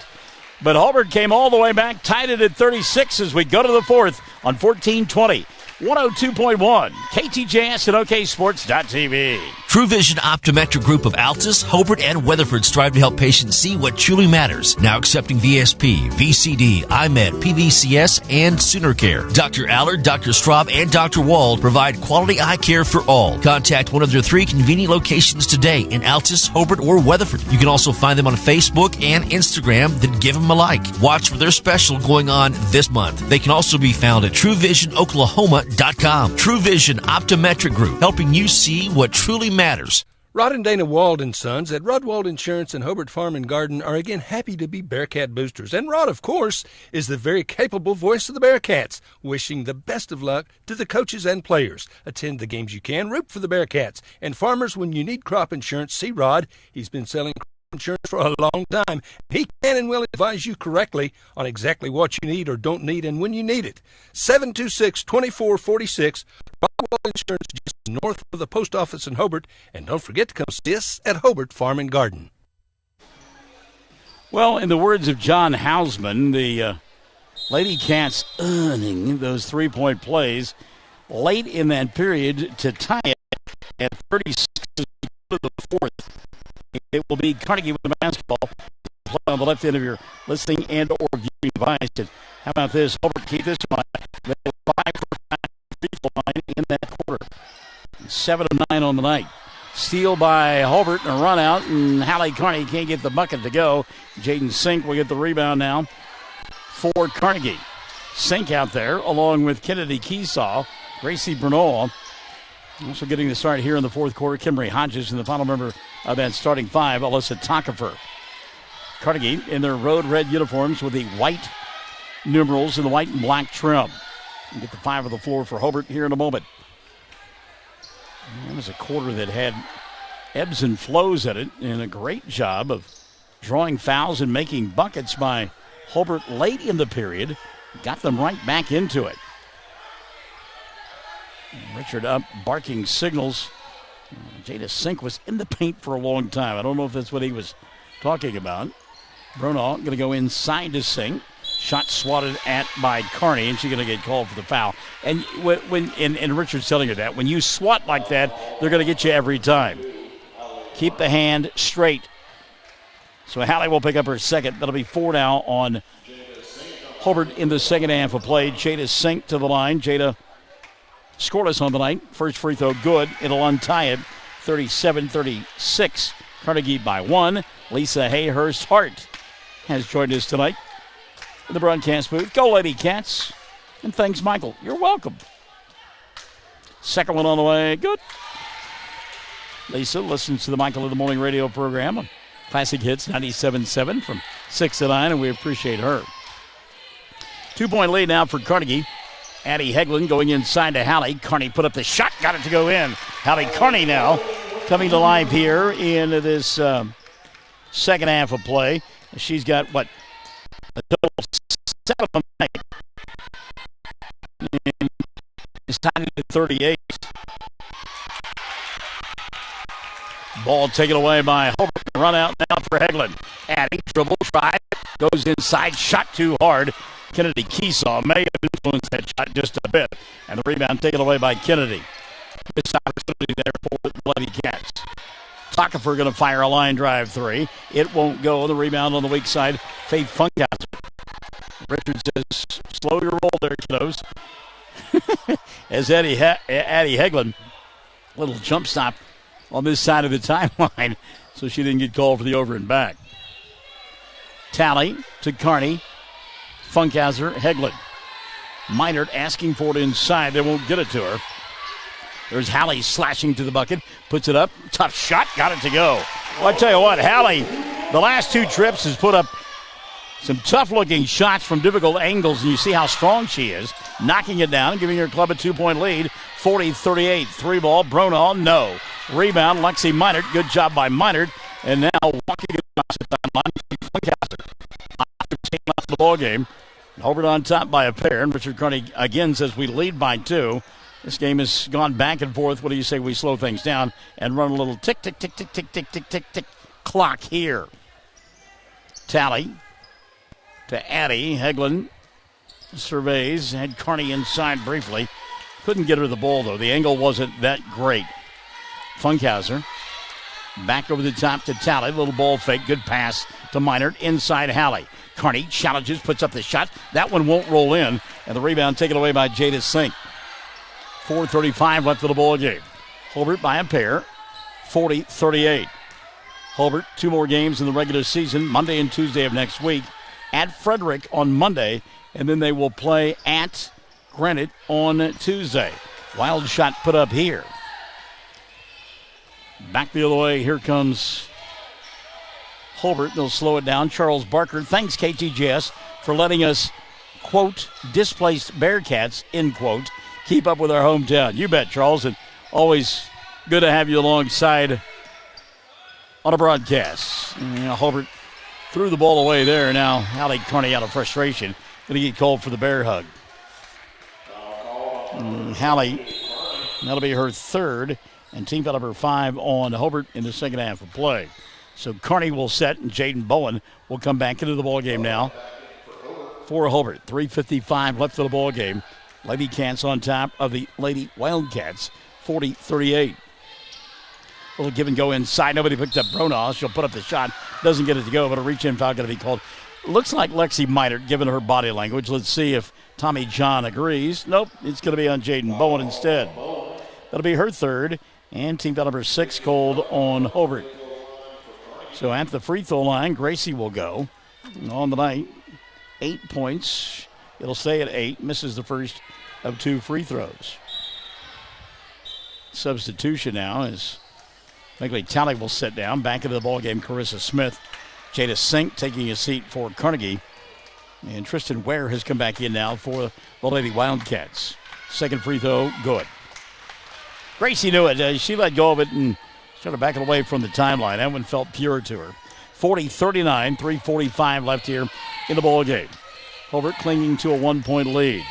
But Hobart came all the way back, tied it at 36 as we go to the fourth on 14-20. 102.1 KTJS and OKSports.tv. True Vision Optometric Group of Altus, Hobart, and Weatherford strive to help patients see what truly matters. Now accepting VSP, VCD, IMED, PVCS, and SoonerCare. Dr. Allard, Dr. Straub, and Dr. Wald provide quality eye care for all. Contact one of their 3 convenient locations today in Altus, Hobart, or Weatherford. You can also find them on Facebook and Instagram. Then give them a like. Watch for their special going on this month. They can also be found at TrueVisionOklahoma.com. True Vision Optometric Group, helping you see what truly matters. Rod and Dana Wald and Sons at Rod Wald Insurance and Hobart Farm and Garden are again happy to be Bearcat boosters. And Rod, of course, is the very capable voice of the Bearcats, wishing the best of luck to the coaches and players. Attend the games you can, root for the Bearcats. And farmers, when you need crop insurance, see Rod. He's been selling crop insurance for a long time. He can and will advise you correctly on exactly what you need or don't need and when you need it. 726-2446, Rod Wald Insurance, just north of the post office in Hobart. And don't forget to come see us at Hobart Farm and Garden. Well, in the words of John Hausman, the Lady Cats earning those 3-point plays late in that period to tie it at 36 to the fourth. It will be Carnegie with the basketball. Play on the left end of your listening and or viewing device. And how about this? Hobart, keep this in mind. They were 5 for 5 free throw line in that quarter. 7 of 9 on the night. Steal by Hobart and a run out, and Hallie Carney can't get the bucket to go. Jaden Sink will get the rebound now for Carnegie. Sink out there along with Kennedy Keesaw, Gracie Bernal. Also getting the start here in the fourth quarter, Kimberly Hodges, and the final member of that starting 5, Alyssa Tockefer. Carnegie in their road red uniforms with the white numerals and the white and black trim. We'll get the 5 of the floor for Hobart here in a moment. That was a quarter that had ebbs and flows in it, and a great job of drawing fouls and making buckets by Hobart late in the period. Got them right back into it. Richard up, barking signals. Jada Sink was in the paint for a long time. I don't know if that's what he was talking about. Brunel going to go inside to Sink. Shot swatted at by Carney, and she's going to get called for the foul. And and Richard's telling her that when you swat like that, they're going to get you every time. Keep the hand straight. So Hallie will pick up her second. That'll be 4 now on Hobart in the second half of play. Jada Sink to the line. Jada scoreless on the night. First free throw good. It'll untie it. 37-36. Carnegie by 1. Lisa Hayhurst Hart has joined us tonight in the broadcast booth. Go Lady Cats. And thanks, Michael. You're welcome. Second one on the way. Good. Lisa listens to the Michael in the Morning radio program on Classic Hits 97.7 from 6 to 9, and we appreciate her. 2-point lead now for Carnegie. Addie Hegland going inside to Hallie. Carney put up the shot, got it to go in. Hallie Carney now coming to life here in this second half of play. She's got, a total 7 on the night. And it's tied at 38. Ball taken away by Hobart. Run out now for Hegland. Addie, dribble, try, goes inside, shot too hard. Kennedy Keesaw may have influenced that shot just a bit. And the rebound taken away by Kennedy. Missed opportunity there for the Lady Cats. Tockefer going to fire a line drive 3. It won't go. The rebound on the weak side, Faith Funkhauser. Richard says, slow your roll there, kiddos. As Addie Hegland, little jump stop on this side of the timeline, so she didn't get called for the over and back. Tally to Carney. Funkhauser, Hegland. Minert asking for it inside. They won't get it to her. There's Hallie slashing to the bucket. Puts it up. Tough shot. Got it to go. Well, I tell you what, Hallie, the last 2 trips has put up some tough-looking shots from difficult angles, and you see how strong she is. Knocking it down and giving her club a 2-point lead. 40-38. 3-ball. Bronall, no. Rebound, Lexi Minert. Good job by Minert. And now walking across the timeline, Funkhauser. After taking off the ball game. Hobart on top by a pair. And Richard Carney again says we lead by 2. This game has gone back and forth. What do you say we slow things down and run a little tick, tick, tick, tick, tick, tick, tick, tick, tick clock here? Tally to Addie. Heglin surveys. Had Carney inside briefly. Couldn't get her the ball, though. The angle wasn't that great. Funkhauser back over the top to Tally. Little ball fake. Good pass to Minert. Inside Halley. Carney challenges, puts up the shot. That one won't roll in. And the rebound taken away by Jada Sink. 4:35 left of the ball game. Hobart by a pair. 40-38. Hobart, 2 more games in the regular season, Monday and Tuesday of next week. At Frederick on Monday. And then they will play at Granite on Tuesday. Wild shot put up here. Back the other way. Here comes Hobart. They'll slow it down. Charles Barker. Thanks, KTJS, for letting us, quote, displaced Bearcats, end quote, keep up with our hometown. You bet, Charles. And always good to have you alongside on a broadcast. Hobart threw the ball away there. Now, Hallie Carney out of frustration. Going to get called for the bear hug. Hallie, that'll be her third, and team foul number 5 on Hobart in the second half of play. So Carney will set, and Jaden Bowen will come back into the ball game now for Hobart. 3:55 left of the ball game. Lady Cats on top of the Lady Wildcats, 40-38. Little give and go inside. Nobody picked up Bronaugh. She'll put up the shot. Doesn't get it to go, but a reach-in foul going to be called. Looks like Lexi Minert, given her body language. Let's see if Tommy John agrees. Nope, it's going to be on Jaden Bowen instead. That'll be her third, and team foul number 6 called on Hobart. So at the free throw line, Gracie will go. On the night, 8 points. It'll stay at 8. Misses the first of 2 free throws. Substitution now is Migley Talley will sit down. Back into the ball game, Carissa Smith. Jada Sink taking a seat for Carnegie. And Tristan Ware has come back in now for the Lady Wildcats. Second free throw, good. Gracie knew it. She let go of it and started backing away from the timeline. That one felt pure to her. 40-39, 3:45 left here in the ball game. Hobart clinging to a 1-point lead.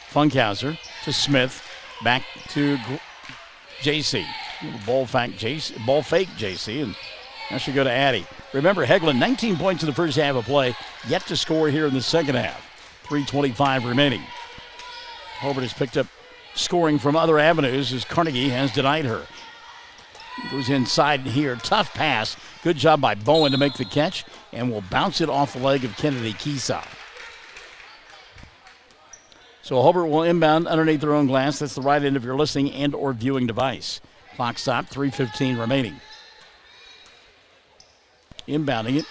Funkhauser to Smith. Back to JC. Ball fake JC, and now she'll go to Addie. Remember, Heglin, 19 points in the first half of play, yet to score here in the second half. 3:25 remaining. Hobart has picked up scoring from other avenues as Carnegie has denied her. Goes inside here, tough pass. Good job by Bowen to make the catch, and will bounce it off the leg of Kennedy Kisa. So Hobart will inbound underneath their own glass. That's the right end of your listening and or viewing device. Clock stop, 3:15 remaining. Inbounding it,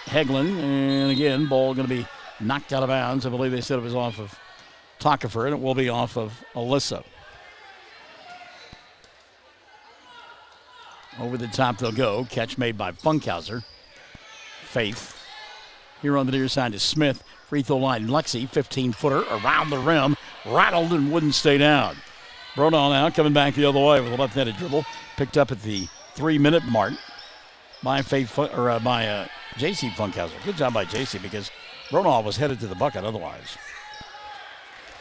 Heglin, and again, ball going to be knocked out of bounds. I believe they said it was off of Takafer, and it will be off of Alyssa. Over the top they'll go. Catch made by Funkhauser. Faith. Here on the near side is Smith. Free throw line, Lexi, 15-footer around the rim. Rattled and wouldn't stay down. Bronaugh now coming back the other way with a left-handed dribble. Picked up at the 3-minute mark by J.C. Funkhauser. Good job by J.C. because Bronaugh was headed to the bucket otherwise.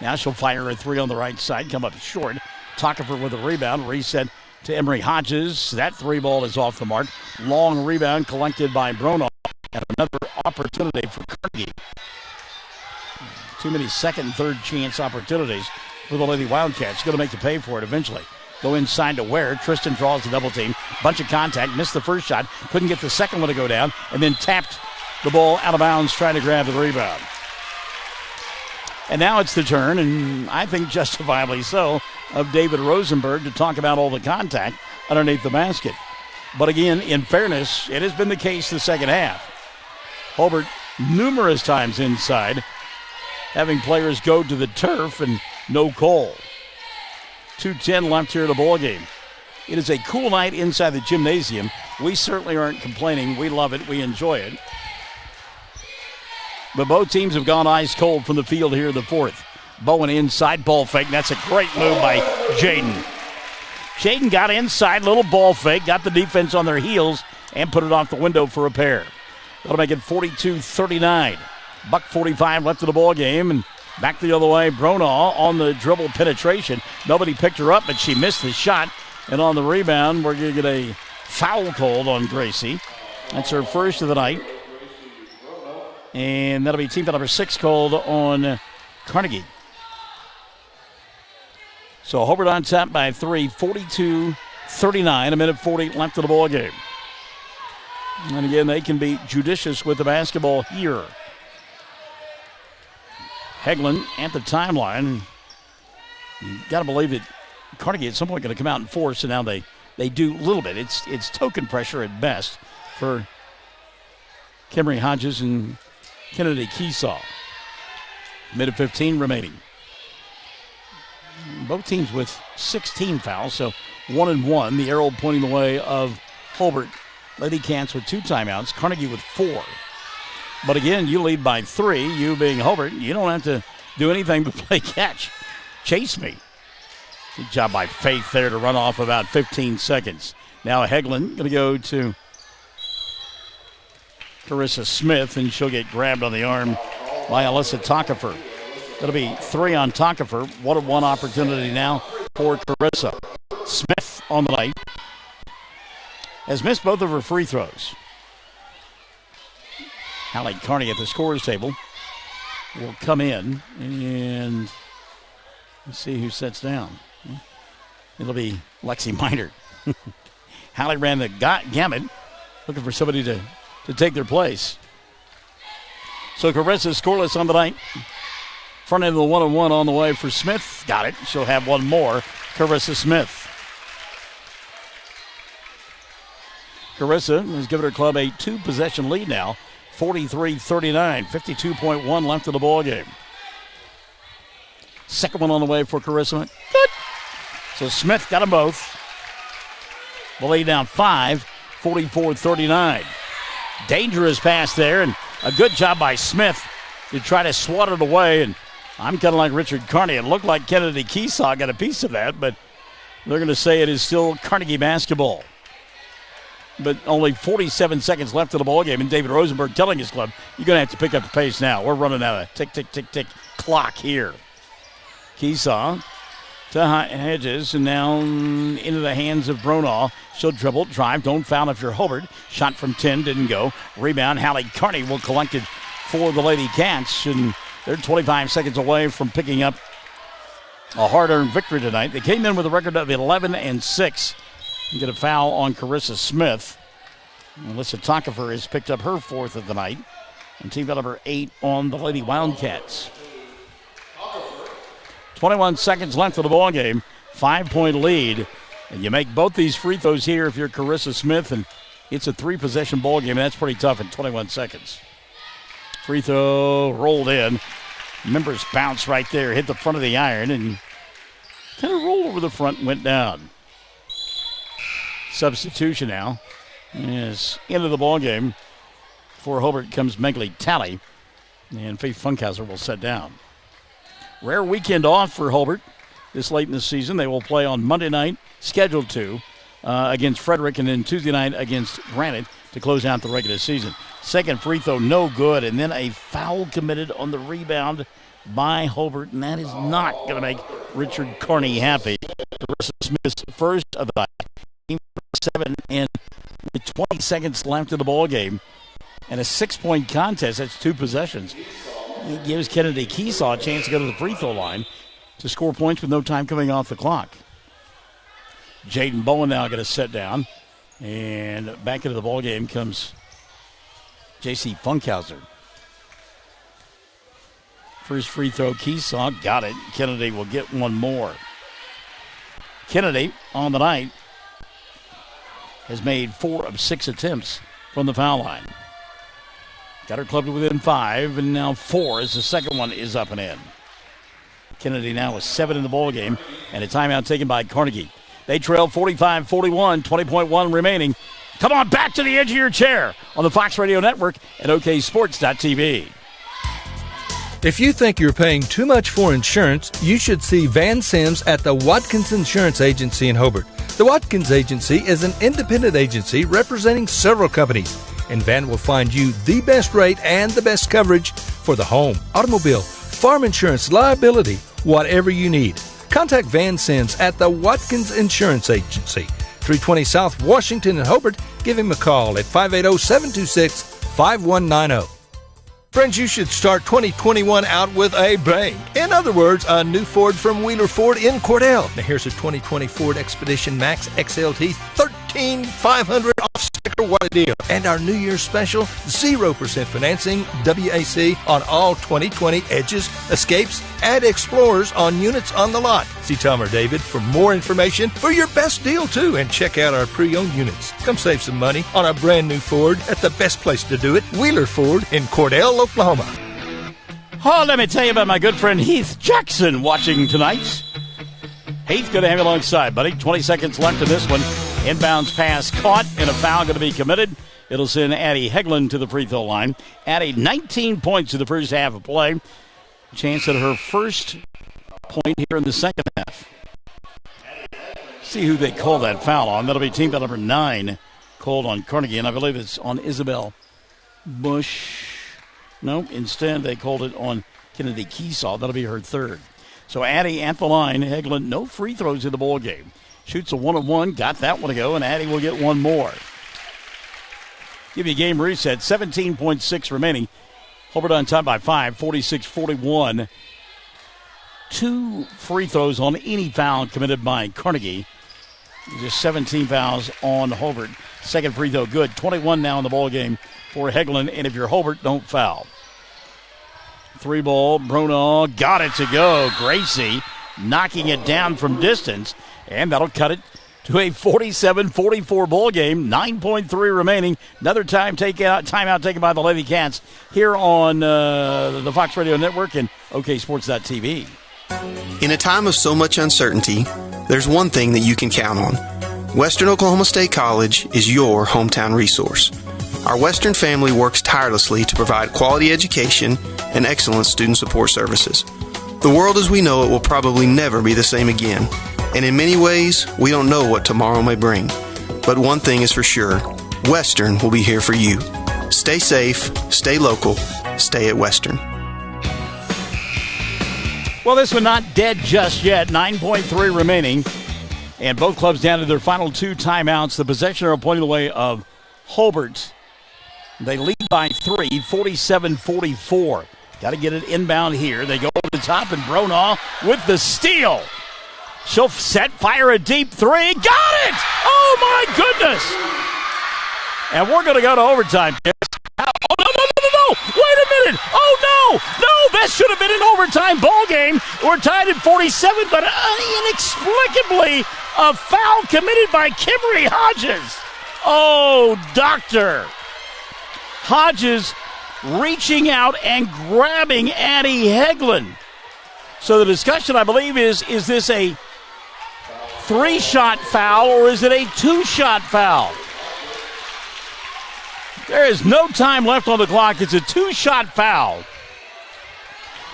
Now she'll fire a 3 on the right side. Come up short. Takafer with a rebound. Reset to Emery Hodges. That 3 ball is off the mark. Long rebound collected by Bronaugh. And another opportunity for Carnegie. Too many second and third chance opportunities for the Lady Wildcats. Going to make you pay for it eventually. Go inside to Ware. Tristan draws the double team. Bunch of contact. Missed the first shot. Couldn't get the second one to go down. And then tapped the ball out of bounds trying to grab the rebound. And now it's the turn, and I think justifiably so, of David Rosenberg to talk about all the contact underneath the basket. But again, in fairness, it has been the case the second half. Hobart numerous times inside, having players go to the turf and no call. 2:10 left here in the ball game. It is a cool night inside the gymnasium. We certainly aren't complaining. We love it. We enjoy it. But both teams have gone ice cold from the field here in the fourth. Bowen inside, ball fake. That's a great move by Jaden. Jaden got inside, little ball fake, got the defense on their heels, and put it off the window for a pair. That'll make it 42-39. $1:45 left of the ball game, and Back the other way, Bronaugh on the dribble penetration. Nobody picked her up, but she missed the shot. And on the rebound, we're going to get a foul called on Gracie. That's her first of the night. And that'll be team foul number 6 called on Carnegie. So Hobart on top by 3, 42-39, a minute 40 left of the ball game. And again, they can be judicious with the basketball here. Hegland at the timeline. You got to believe that Carnegie at some point going to come out and force, and now they do a little bit. It's token pressure at best for Kimberly Hodges and Kennedy Keesaw. Minute 15 remaining. Both teams with 16 fouls, so 1-1. The arrow pointing the way of Hobart. Lady Cants with 2 timeouts. Carnegie with 4. But again, you lead by 3. You being Hobart, you don't have to do anything but play catch. Chase me. Good job by Faith there to run off about 15 seconds. Now Hegland going to go to Carissa Smith, and she'll get grabbed on the arm by Alyssa Tockefer. That'll be 3 on Tockefer. 1-on-1 opportunity now for Carissa. Smith on the night has missed both of her free throws. Hallie Carney at the scorer's table will come in, and let's see who sets down. It'll be Lexi Minor. Hallie ran the gamut, looking for somebody to take their place. So Carissa scoreless on the night. Front end of the 1-on-1 on the way for Smith. Got it. She'll have one more. Carissa Smith. Carissa has given her club a 2-possession lead now. 43-39. 52.1 left of the ball game. Second one on the way for Carissa. Good. So Smith got them both. The lead down 5. 44-39. Dangerous pass there, and a good job by Smith to try to swat it away. And I'm kind of like Richard Carney. It looked like Kennedy Keesaw got a piece of that, but they're going to say it is still Carnegie basketball. But only 47 seconds left of the ball game, and David Rosenberg telling his club, you're going to have to pick up the pace now. We're running out of tick clock here. Keesaw to Hedges, and now into the hands of Bronaugh. She'll dribble, drive, don't foul if you're Hobart. Shot from 10, didn't go. Rebound, Hallie Carney will collect it for the Lady Cats, and they're 25 seconds away from picking up a hard-earned victory tonight. They came in with a record of 11-6. You get a foul on Carissa Smith. Alyssa Tockefer has picked up her 4th of the night, and team number 8 on the Lady Wildcats. 21 seconds left of the ball game. 5-point lead. And you make both these free throws here if you're Carissa Smith, and it's a 3-possession ball game, and that's pretty tough in 21 seconds. Free throw rolled in. Members bounced right there, hit the front of the iron, and kind of rolled over the front and went down. Substitution now is into the ball game. For Hobart comes Megley Talley, and Faith Funkhauser will set down. Rare weekend off for Hobart this late in the season. They will play on Monday night, scheduled to, against Frederick, and then Tuesday night against Granite to close out the regular season. Second free throw, no good, and then a foul committed on the rebound by Hobart, and that is not going to make Richard Carney happy. Carissa Smith's first of the night. 7 and with 20 seconds left of the ball game, and a 6-point contest. That's 2 possessions. It gives Kennedy Keesaw a chance to go to the free throw line to score points with no time coming off the clock. Jaden Bowen now going to set down, and back into the ball game comes J.C. Funkhauser. First free throw, Keesaw got it. Kennedy will get one more. Kennedy on the night has made 4 of 6 attempts from the foul line. Got her club to within 5, and now 4 as the second one is up and in. Kennedy now with 7 in the ball game, and a timeout taken by Carnegie. They trail 45-41, 20.1 remaining. Come on back to the edge of your chair on the Fox Radio Network at OKSports.tv. If you think you're paying too much for insurance, you should see Van Sims at the Watkins Insurance Agency in Hobart. The Watkins Agency is an independent agency representing several companies, and Van will find you the best rate and the best coverage for the home, automobile, farm insurance, liability, whatever you need. Contact Van Sins at the Watkins Insurance Agency, 320 South Washington in Hobart. Give him a call at 580-726-5190. Friends, you should start 2021 out with a bang. In other words, a new Ford from Wheeler Ford in Cordell. Now here's a 2020 Ford Expedition Max XLT, $13,500 off sticker. What a deal. And our New Year's special, 0% financing, WAC on all 2020 Edges, Escapes, and Explorers on units on the lot. See Tom or David for more information for your best deal, too. And check out our pre-owned units. Come save some money on a brand new Ford at the best place to do it, Wheeler Ford in Cordell, Oklahoma. Oh, let me tell you about my good friend Heath Jackson watching tonight. Heath, good to have you alongside, buddy. 20 seconds left in this one. Inbounds pass caught and a foul going to be committed. It'll send Addie Hegland to the free throw line. Addie, 19 points in the first half of play. Chance at her first point here in the second half. See who they call that foul on. That'll be team foul number 9 called on Carnegie, and I believe it's on Isabel Bush. No, instead they called it on Kennedy Keesaw. That'll be her third. So Addie at the line. Hegland, no free throws in the ball game. Shoots a 1-on-1, got that one to go, and Addie will get one more. Give you a game reset, 17.6 remaining. Hobart on top by 5, 46-41. 2 free throws on any foul committed by Carnegie. Just 17 fouls on Hobart. Second free throw good. 21 now in the ball game for Hegland, and if you're Hobart, don't foul. 3 ball, Bruno got it to go. Gracie knocking it down from distance, and that'll cut it to a 47-44 ball game. 9.3 remaining. Another timeout taken by the Lady Cats here on the Fox Radio Network and OKSports.tv. In a time of so much uncertainty, there's one thing that you can count on. Western Oklahoma State College is your hometown resource. Our Western family works tirelessly to provide quality education and excellent student support services. The world as we know it will probably never be the same again, and in many ways, we don't know what tomorrow may bring. But one thing is for sure, Western will be here for you. Stay safe, stay local, stay at Western. Well, this one not dead just yet. 9.3 remaining, and both clubs down to their final 2 timeouts. The possession are pointing the way of Hobart. They lead by 3, 47-44. Got to get it inbound here. They go over the top, and Bronaugh with the steal. She'll fire a deep 3. Got it! Oh, my goodness! And we're going to go to overtime. Oh, no. Wait a minute. Oh, no. That should have been an overtime ball game. We're tied at 47, but inexplicably a foul committed by Kimberly Hodges. Oh, doctor. Hodges reaching out and grabbing Addie Hegland. So the discussion, I believe, is this a 3-shot foul or is it a 2-shot foul? There is no time left on the clock. It's a 2-shot foul.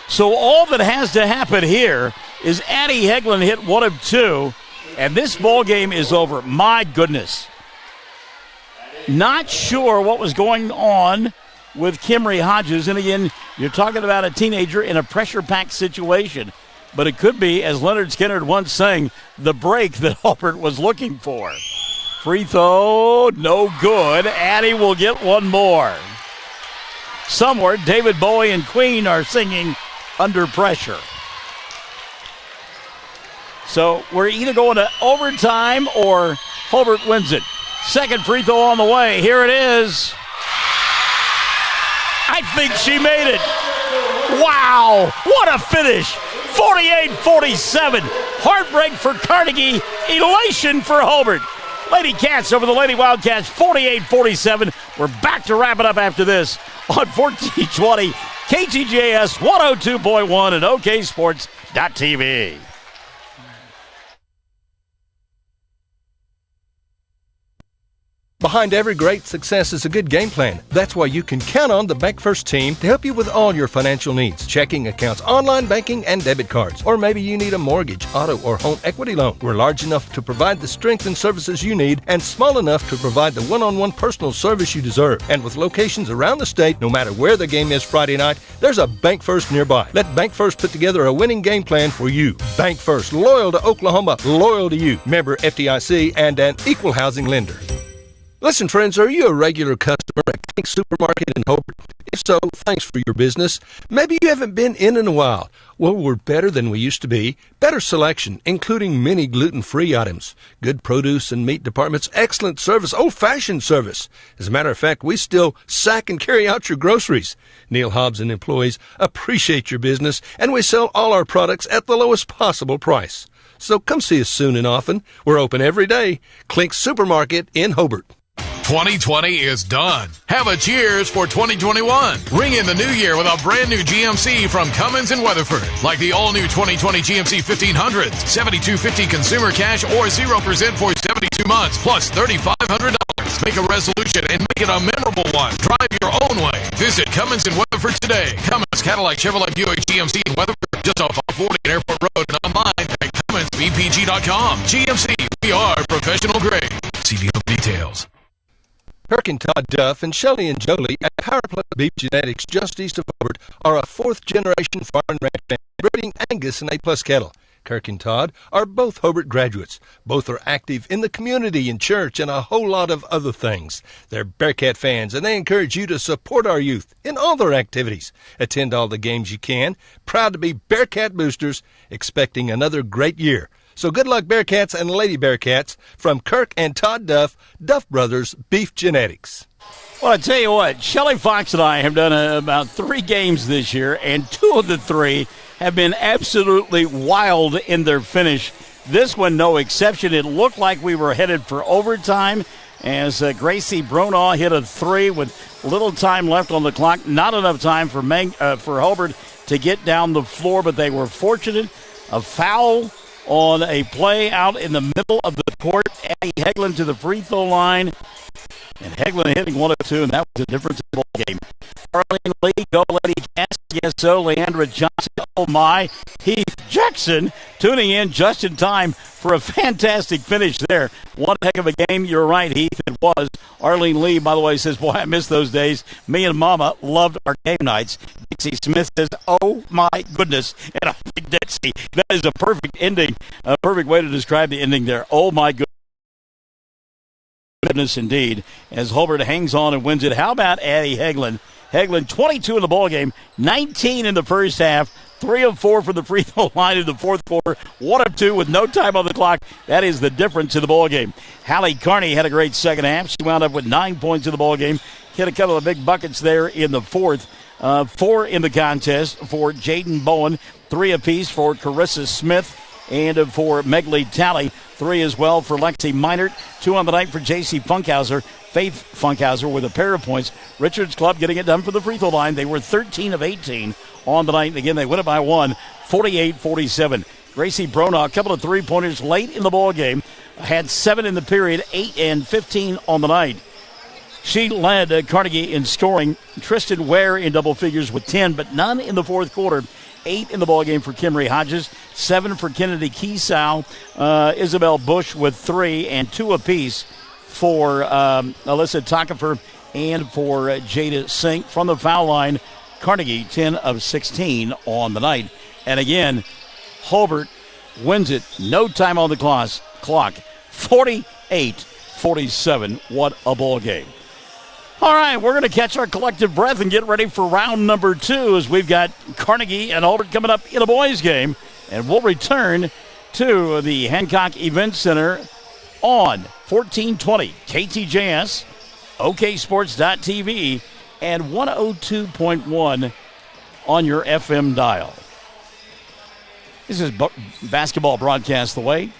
So all that has to happen here is Addie Hegland hit 1 of 2, and this ball game is over. My goodness. Not sure what was going on with Kimry Hodges. And again, you're talking about a teenager in a pressure-packed situation. But it could be, as Leonard Skinner once sang, the break that Hobart was looking for. Free throw, no good. Addie will get one more. Somewhere, David Bowie and Queen are singing Under Pressure. So we're either going to overtime or Hobart wins it. Second free throw on the way. Here it is. I think she made it. Wow, what a finish. 48-47. Heartbreak for Carnegie. Elation for Hobart. Lady Cats over the Lady Wildcats, 48-47. We're back to wrap it up after this on 1420 KTJS 102.1 and OKSports.tv. Behind every great success is a good game plan. That's why you can count on the Bank First team to help you with all your financial needs. Checking accounts, online banking, and debit cards. Or maybe you need a mortgage, auto, or home equity loan. We're large enough to provide the strength and services you need and small enough to provide the one-on-one personal service you deserve. And with locations around the state, no matter where the game is Friday night, there's a Bank First nearby. Let Bank First put together a winning game plan for you. Bank First, loyal to Oklahoma, loyal to you. Member FDIC and an equal housing lender. Listen, friends, are you a regular customer at King Supermarket in Hobart? If so, thanks for your business. Maybe you haven't been in a while. Well, we're better than we used to be. Better selection, including many gluten-free items. Good produce and meat departments, excellent service, old-fashioned service. As a matter of fact, we still sack and carry out your groceries. Neil Hobbs and employees appreciate your business, and we sell all our products at the lowest possible price. So come see us soon and often. We're open every day. Clink Supermarket in Hobart. 2020 is done. Have a cheers for 2021. Ring in the new year with a brand new GMC from Cummins and Weatherford. Like the all-new 2020 GMC 1500s, $7,250 consumer cash or 0% for 72 months, plus $3,500. Make a resolution and make it a memorable one. Drive your own way. Visit Cummins and Weatherford today. Cummins, Cadillac, Chevrolet, Buick, GMC, and Weatherford, just off 40 at Airport Road and online at CumminsBPG.com. GMC, we are professional grade. See deal details. Kirk and Todd Duff and Shelley and Jolie at Power Plus Beef Genetics just east of Hobart are a fourth-generation farm and ranch family breeding Angus and A-plus cattle. Kirk and Todd are both Hobart graduates. Both are active in the community and church and a whole lot of other things. They're Bearcat fans, and they encourage you to support our youth in all their activities. Attend all the games you can. Proud to be Bearcat boosters, expecting another great year. So good luck, Bearcats and Lady Bearcats, from Kirk and Todd Duff, Duff Brothers Beef Genetics. Well, I tell you what, Shelley Fox and I have done about 3 games this year, and 2 of the 3 have been absolutely wild in their finish. This one, no exception. It looked like we were headed for overtime as Gracie Bronaugh hit a 3 with little time left on the clock. Not enough time for Hobart to get down the floor, but they were fortunate. A foul on a play out in the middle of the court. Addie Hegland to the free throw line. And Hegland hitting 1 of 2, and that was the difference in the ball game. Arlene Lee, go Lady Cass, yes, so Leandra Johnson, oh my. Heath Jackson tuning in just in time for a fantastic finish there. One heck of a game. You're right, Heath, it was. Arlene Lee, by the way, says, boy, I miss those days. Me and Mama loved our game nights. Dixie Smith says, oh my goodness. And I think, Dixie, that is a perfect ending, a perfect way to describe the ending there. Oh my goodness. Goodness indeed, as Hobart hangs on and wins it. How about Addie Hegland? Hegland, 22 in the ball game, 19 in the first half, 3 of 4 from the free throw line in the fourth quarter, 1 of 2 with no time on the clock. That is the difference in the ball game. Hallie Carney had a great second half. She wound up with 9 points in the ball game. Hit a couple of big buckets there in the fourth. 4 in the contest for Jaden Bowen, 3 apiece for Carissa Smith and for Megley Talley. 3 as well for Lexi Meinert. 2 on the night for J.C. Funkhauser. Faith Funkhauser with a pair of points. Richards Club getting it done for the free throw line. They were 13 of 18 on the night. And again, they win it by 1, 48-47. Gracie Bronaugh, a couple of three-pointers late in the ball game. Had 7 in the period, 8 and 15 on the night. She led Carnegie in scoring. Tristan Ware in double figures with 10, but none in the fourth quarter. 8 in the ballgame for Kimry Hodges, 7 for Kennedy Keesow, Isabel Bush with 3, and 2 apiece for Alyssa Takafer and for Jada Sink. From the foul line, Carnegie 10 of 16 on the night. And again, Hobart wins it. No time on the clock. 48-47. What a ball game. All right, we're going to catch our collective breath and get ready for round number 2 as we've got Carnegie and Hobart coming up in a boys game. And we'll return to the Hancock Event Center on 1420 KTJS, OKSports.tv, and 102.1 on your FM dial. This is basketball broadcast the way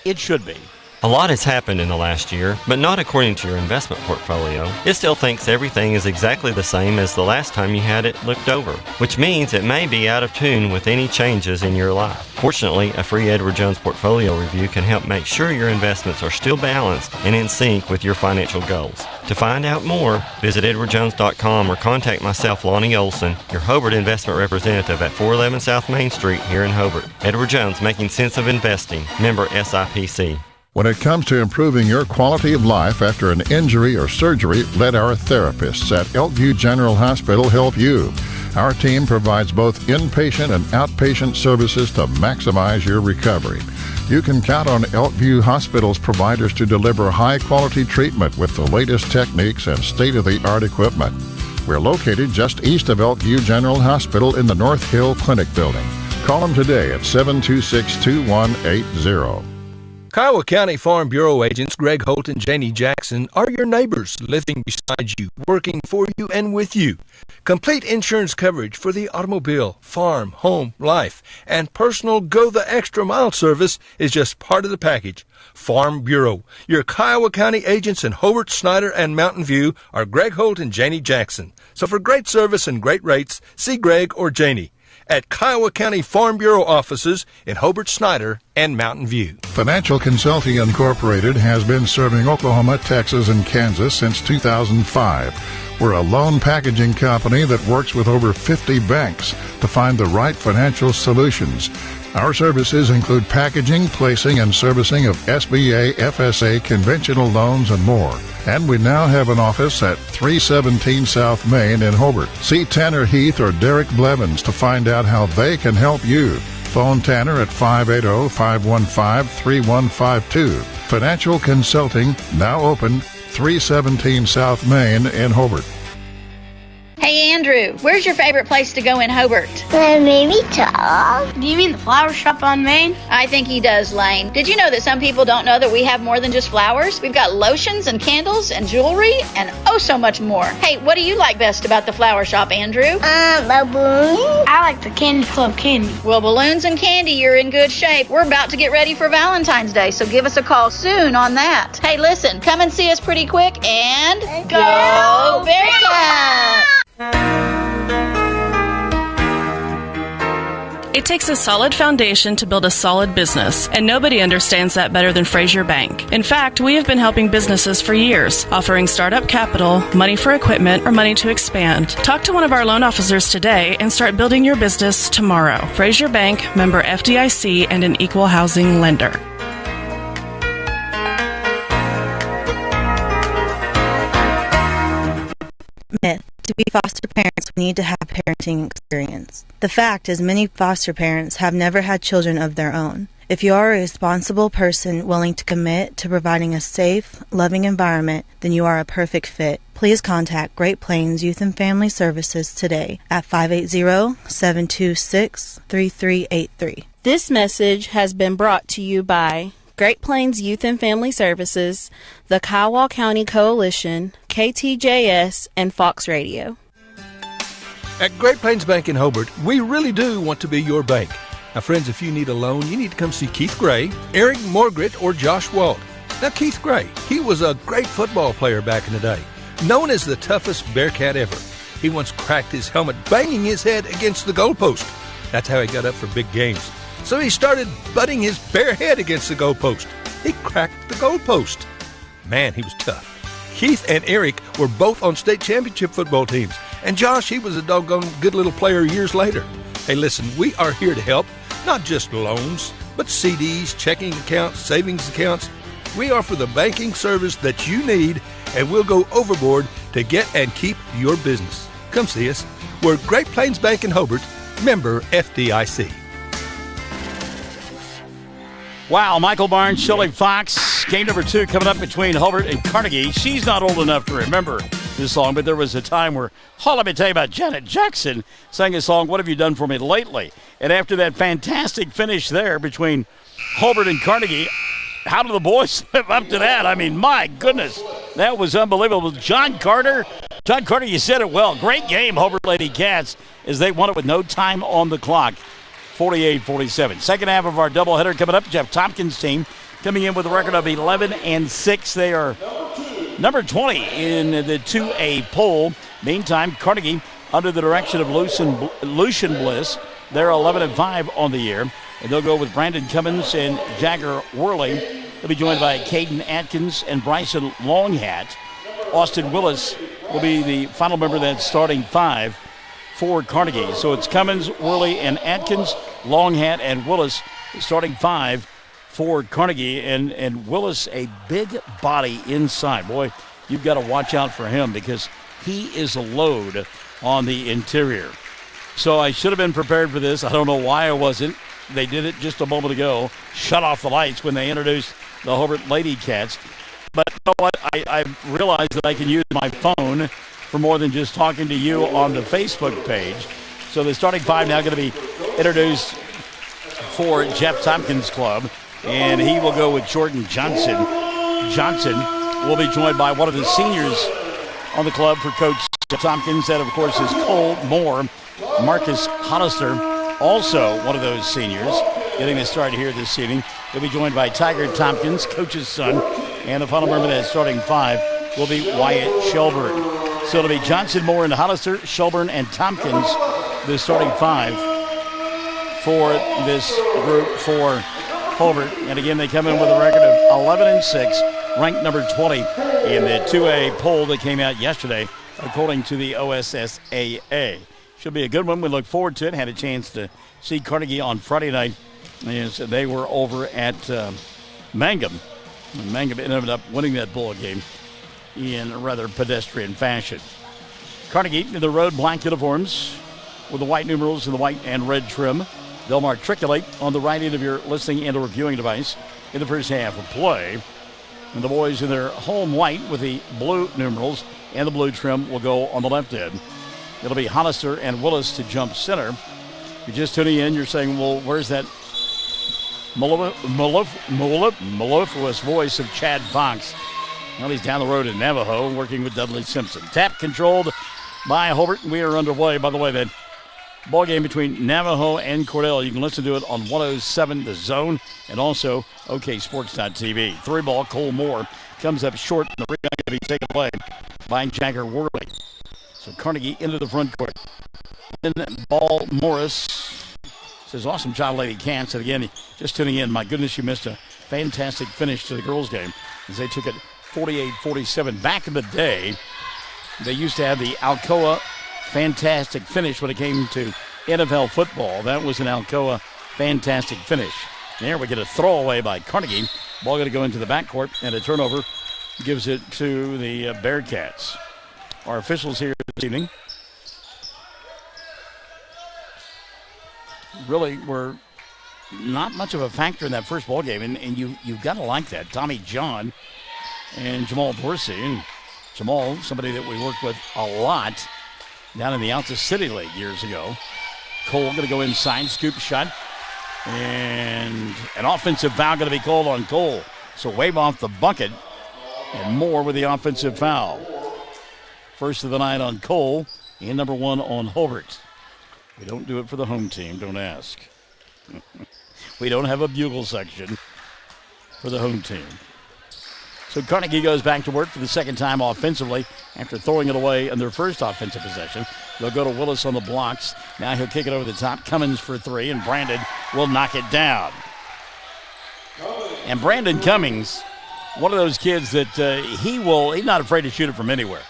it should be. A lot has happened in the last year, but not according to your investment portfolio. It still thinks everything is exactly the same as the last time you had it looked over, which means it may be out of tune with any changes in your life. Fortunately, a free Edward Jones portfolio review can help make sure your investments are still balanced and in sync with your financial goals. To find out more, visit edwardjones.com or contact myself, Lonnie Olson, your Hobart investment representative at 411 South Main Street here in Hobart. Edward Jones, making sense of investing. Member SIPC. When it comes to improving your quality of life after an injury or surgery, let our therapists at Elkview General Hospital help you. Our team provides both inpatient and outpatient services to maximize your recovery. You can count on Elkview Hospital's providers to deliver high-quality treatment with the latest techniques and state-of-the-art equipment. We're located just east of Elkview General Hospital in the North Hill Clinic building. Call them today at 726-2180. Kiowa County Farm Bureau agents Greg Holt and Janie Jackson are your neighbors, living beside you, working for you and with you. Complete insurance coverage for the automobile, farm, home, life, and personal go-the-extra-mile service is just part of the package. Farm Bureau. Your Kiowa County agents in Hobart, Snyder, and Mountain View are Greg Holt and Janie Jackson. So for great service and great rates, see Greg or Janie at Kiowa County Farm Bureau offices in Hobart, Snyder, and Mountain View. Financial Consulting Incorporated has been serving Oklahoma, Texas, and Kansas since 2005. We're a loan packaging company that works with over 50 banks to find the right financial solutions. Our services include packaging, placing, and servicing of SBA, FSA, conventional loans, and more. And we now have an office at 317 South Main in Hobart. See Tanner Heath or Derek Blevins to find out how they can help you. Phone Tanner at 580-515-3152. Financial Consulting, now open, 317 South Main in Hobart. Hey, Andrew, where's your favorite place to go in Hobart? Maybe Tom. Do you mean the flower shop on Main? I think he does, Lane. Did you know that some people don't know that we have more than just flowers? We've got lotions and candles and jewelry and oh so much more. Hey, what do you like best about the flower shop, Andrew? Balloons. I like the Candy Club candy. Well, balloons and candy, you're in good shape. We're about to get ready for Valentine's Day, so give us a call soon on that. Hey, listen, come and see us pretty quick and go Bearcats! It takes a solid foundation to build a solid business, and nobody understands that better than Frazier Bank. In fact, we have been helping businesses for years, offering startup capital, money for equipment, or money to expand. Talk to one of our loan officers today and start building your business tomorrow. Frazier Bank, member FDIC, and an equal housing lender. Myth. To be foster parents, we need to have parenting experience. The fact is, many foster parents have never had children of their own. If you are a responsible person willing to commit to providing a safe, loving environment, then you are a perfect fit. Please contact Great Plains Youth and Family Services today at 580-726-3383. This message has been brought to you by Great Plains Youth and Family Services, the Kiowa County Coalition, KTJS, and Fox Radio. At Great Plains Bank in Hobart, we really do want to be your bank. Now, friends, if you need a loan, you need to come see Keith Gray, Eric Morgret, or Josh Walt. Now, Keith Gray, he was a great football player back in the day, known as the toughest Bearcat ever. He once cracked his helmet, banging his head against the goalpost. That's how he got up for big games. So he started butting his bare head against the goalpost. He cracked the goalpost. Man, he was tough. Keith and Eric were both on state championship football teams. And Josh, he was a doggone good little player years later. Hey, listen, we are here to help. Not just loans, but CDs, checking accounts, savings accounts. We offer the banking service that you need, and we'll go overboard to get and keep your business. Come see us. We're Great Plains Bank in Hobart, member FDIC. Wow, Michael Barnes, Shirley Fox. Game number 2 coming up between Hobart and Carnegie. She's not old enough to remember this song, but there was a time where, let me tell you about Janet Jackson sang a song, What Have You Done For Me Lately? And after that fantastic finish there between Hobart and Carnegie, how do the boys live up to that? I mean, my goodness, that was unbelievable. John Carter, you said it well. Great game, Hobart Lady Cats, as they won it with no time on the clock. 48-47. Second half of our doubleheader coming up. Jeff Tompkins' team coming in with a record of 11-6. They are number 20 in the 2A poll. Meantime, Carnegie, under the direction of Lucian Bliss, they're 11-5 on the year. And they'll go with Brandon Cummins and Jagger Worley. They'll be joined by Caden Atkins and Bryson Longhat. Austin Willis will be the final member of that starting 5 for Carnegie. So it's Cummins, Worley, and Atkins, Longhat, and Willis starting 5 for Carnegie. And Willis, a big body inside. Boy, you've got to watch out for him because he is a load on the interior. So I should have been prepared for this. I don't know why I wasn't. They did it just a moment ago. Shut off the lights when they introduced the Hobart Lady Cats. But you know what? I realized that I can use my phone for more than just talking to you on the Facebook page. So the starting 5 now going to be introduced for Jeff Tompkins' club. And he will go with Jordan Johnson. Johnson will be joined by one of the seniors on the club for Coach Tompkins. That, of course, is Cole Moore. Marcus Hollister, also one of those seniors, getting the start here this evening. He'll be joined by Tiger Tompkins, coach's son. And the final member of that starting 5 will be Wyatt Shelburne. So it'll be Johnson, Moore, and Hollister, Shelburne, and Tompkins, the starting 5 for this group for Hobart. And again, they come in with a record of 11-6, ranked number 20 in the 2A poll that came out yesterday, according to the OSSAA. Should be a good one. We look forward to it. Had a chance to see Carnegie on Friday night as they were over at Mangum. And Mangum ended up winning that ball game in a rather pedestrian fashion. Carnegie in the road black uniforms with the white numerals and the white and red trim. They'll matriculate on the right end of your listening and or viewing device in the first half of play. And the boys in their home white with the blue numerals and the blue trim will go on the left end. It'll be Hollister and Willis to jump center. If you're just tuning in, you're saying, well, where's that mellifluous voice of Chad Fox? Well, he's down the road in Navajo working with Dudley Simpson. Tap controlled by Hobart. We are underway. By the way, that ball game between Navajo and Cordell, you can listen to it on 107 The Zone and also OKSports.tv. 3-ball, Cole Moore comes up short, and the rebound going to be taken away by Jagger Worley. So Carnegie into the front court. Then ball Morris says, awesome job, Lady Cats. And again, just tuning in, my goodness, you missed a fantastic finish to the girls' game as they took it 48-47. Back in the day, they used to have the Alcoa fantastic finish when it came to NFL football. That was an Alcoa fantastic finish. There we get a throwaway by Carnegie. Ball going to go into the backcourt, and a turnover gives it to the Bearcats. Our officials here this evening really were not much of a factor in that first ball game, and you've got to like that. Tommy John and Jamal Dorsey. And Jamal, somebody that we worked with a lot down in the Alta City League years ago. Cole going to go inside, scoop shot, and an offensive foul going to be called on Cole. So wave off the bucket, and Moore with the offensive foul. First of the night on Cole, and number 1 on Hobart. We don't do it for the home team, don't ask. We don't have a bugle section for the home team. So Carnegie goes back to work for the second time offensively after throwing it away in their first offensive possession. They'll go to Willis on the blocks. Now he'll kick it over the top. Cummins for 3, and Brandon will knock it down. And Brandon Cummings, one of those kids that he's not afraid to shoot it from anywhere.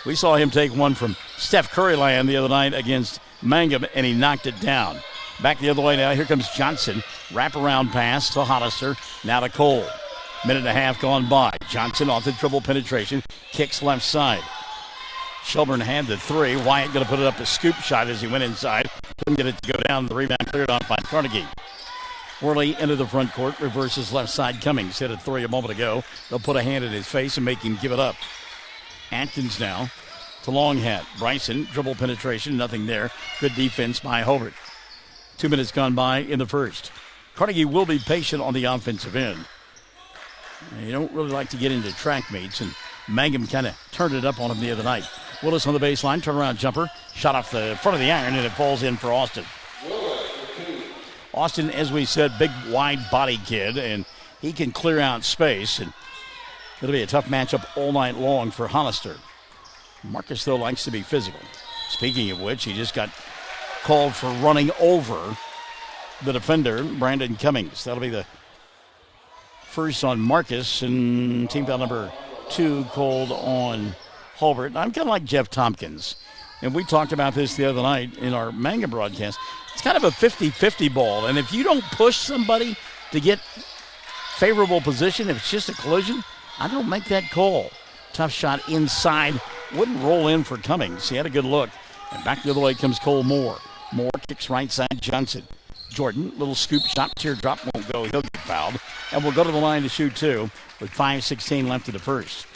We saw him take one from Steph Curryland the other night against Mangum, and he knocked it down. Back the other way now. Here comes Johnson. Wraparound pass to Hollister. Now to Cole. Minute and a half gone by. Johnson off the dribble penetration. Kicks left side. Shelburne had the 3. Wyatt going to put it up a scoop shot as he went inside. Couldn't get it to go down. The rebound cleared off by Carnegie. Worley into the front court. Reverses left side. Cummings hit a 3 a moment ago. They'll put a hand in his face and make him give it up. Atkins now to Longhat. Bryson, dribble penetration, nothing there. Good defense by Hobart. 2 minutes gone by in the first. Carnegie will be patient on the offensive end. You don't really like to get into track meets, and Mangum kind of turned it up on him the other night. Willis on the baseline, turnaround jumper, shot off the front of the iron, and it falls in for Austin. Austin, as we said, big, wide-body kid, and he can clear out space, and it'll be a tough matchup all night long for Hollister. Marcus, though, likes to be physical. Speaking of which, he just got called for running over the defender, Brandon Cummings. That'll be the first on Marcus, and team foul number 2 called on Hobart. I'm kind of like Jeff Tompkins, and we talked about this the other night in our manga broadcast. It's kind of a 50-50 ball, and if you don't push somebody to get favorable position, if it's just a collision, I don't make that call. Tough shot inside. Wouldn't roll in for Cummings. He had a good look. And back the other way comes Cole Moore. Moore kicks right side Johnson. Jordan, little scoop shot, teardrop, won't go. He'll get fouled. And we'll go to the line to shoot 2 with 5:16 left in the first.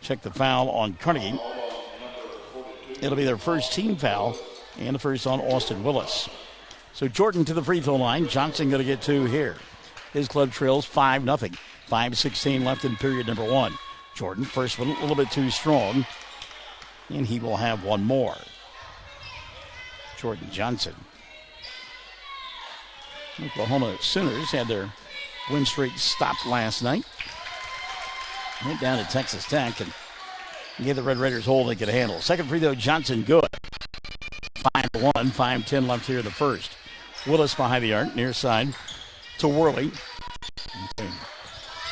Check the foul on Carnegie. It'll be their first team foul and the first on Austin Willis. So Jordan to the free throw line. Johnson going to get 2 here. His club trails 5-0. 5:16 left in period number 1. Jordan, first one a little bit too strong, and he will have one more. Jordan Johnson. Oklahoma Sooners had their win streak stopped last night. Went down to Texas Tech and gave the Red Raiders all they could handle. Second free throw, Johnson, good. 5-1, 5:10 left here in the first. Willis behind the arc, near side to Worley.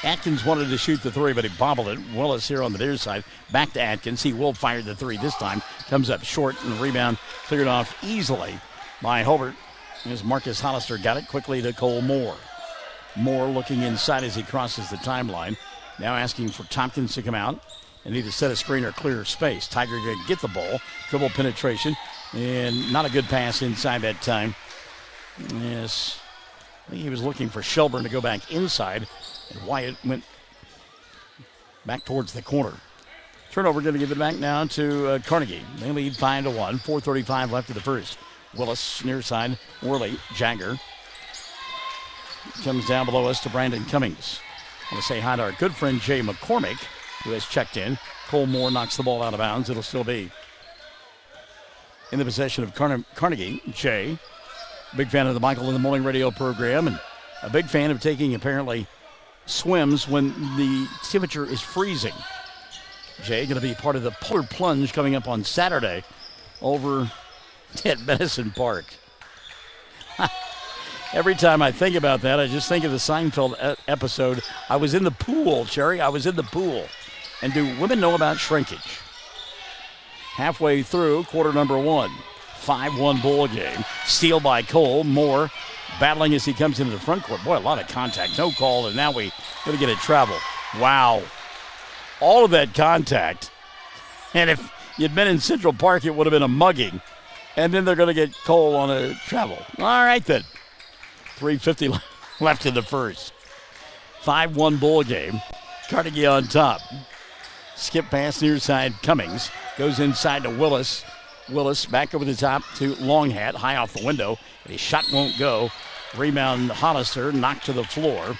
Atkins wanted to shoot the 3, but he bobbled it. Willis here on the near side. Back to Atkins. He will fire the 3 this time. Comes up short, and the rebound cleared off easily by Hobart. As Marcus Hollister got it quickly to Cole Moore. Moore looking inside as he crosses the timeline. Now asking for Tompkins to come out and either set a screen or clear space. Tiger going to get the ball. Dribble penetration. And not a good pass inside that time. Yes. I think he was looking for Shelburne to go back inside. And Wyatt went back towards the corner. Turnover going to give it back now to Carnegie. They lead 5-1. 4:35 left in the first. Willis near side. Worley. Jagger. Comes down below us to Brandon Cummings. I want to say hi to our good friend Jay McCormick, who has checked in. Cole Moore knocks the ball out of bounds. It'll still be in the possession of Carnegie. Jay, big fan of the Michael in the Morning radio program, and a big fan of taking apparently swims when the temperature is freezing. Jay going to be part of the Polar Plunge coming up on Saturday over at Medicine Park. Every time I think about that, I just think of the Seinfeld episode. I was in the pool, Cherry. I was in the pool. And do women know about shrinkage? Halfway through quarter number 1. 5-1 ball game. Steal by Cole. Moore battling as he comes into the front court. Boy, a lot of contact. No call, and now we going to get a travel. Wow. All of that contact. And if you'd been in Central Park, it would have been a mugging. And then they're going to get Cole on a travel. All right, then. 3:50 left in the first. 5-1 ball game. Carnegie on top. Skip pass near side. Cummings goes inside to Willis. Willis back over the top to Longhat. High off the window. But his shot won't go. Rebound Hollister. Knocked to the floor.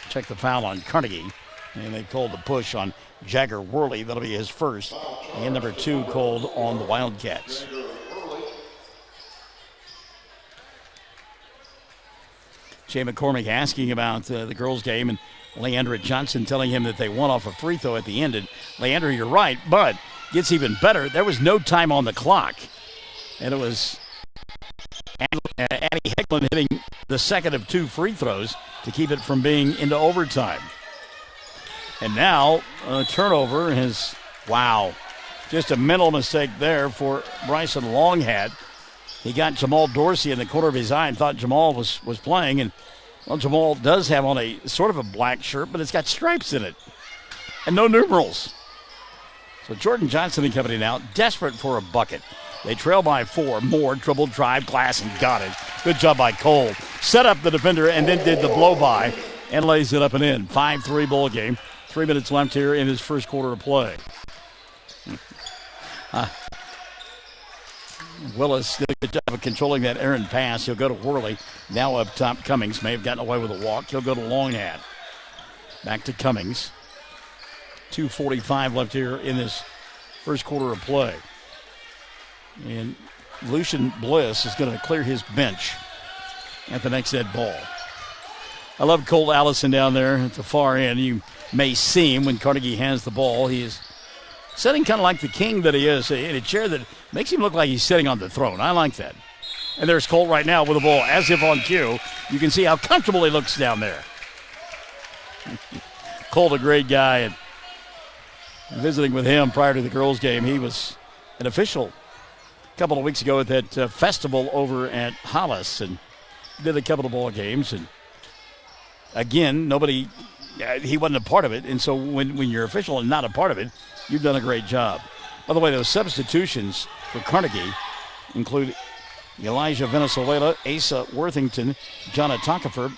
Check the foul on Carnegie. And they called the push on Jagger Worley. That'll be his first. And number 2 called on the Wildcats. Jay McCormick asking about the girls' game, and Leandra Johnson telling him that they won off a free throw at the end. And Leandra, you're right, but gets even better. There was no time on the clock, and it was Annie Hecklin hitting the second of 2 free throws to keep it from being into overtime. And now a turnover has, wow, just a mental mistake there for Bryson Longhat. He got Jamal Dorsey in the corner of his eye and thought Jamal was playing. And, well, Jamal does have on a sort of a black shirt, but it's got stripes in it and no numerals. So Jordan Johnson and company now desperate for a bucket. They trail by 4. Moore, dribble, drive, glass, and got it. Good job by Cole. Set up the defender and then did the blow-by and lays it up and in. 5-3 ball game. 3 minutes left here in his first quarter of play. Willis did a good job of controlling that errant pass. He'll go to Worley. Now up top, Cummings may have gotten away with a walk. He'll go to Longhat. Back to Cummings. 2:45 left here in this first quarter of play. And Lucian Bliss is going to clear his bench at the next ed ball. I love Cole Allison down there at the far end. You may see him when Carnegie hands the ball. He is sitting kind of like the king that he is in a chair that makes him look like he's sitting on the throne. I like that. And there's Cole right now with the ball as if on cue. You can see how comfortable he looks down there. Cole, a great guy. And visiting with him prior to the girls' game, he was an official a couple of weeks ago at that festival over at Hollis and did a couple of ball games. And again, he wasn't a part of it. And so when you're official and not a part of it, you've done a great job. By the way, those substitutions for Carnegie include Elijah Venezuela, Asa Worthington, Jonna Takafer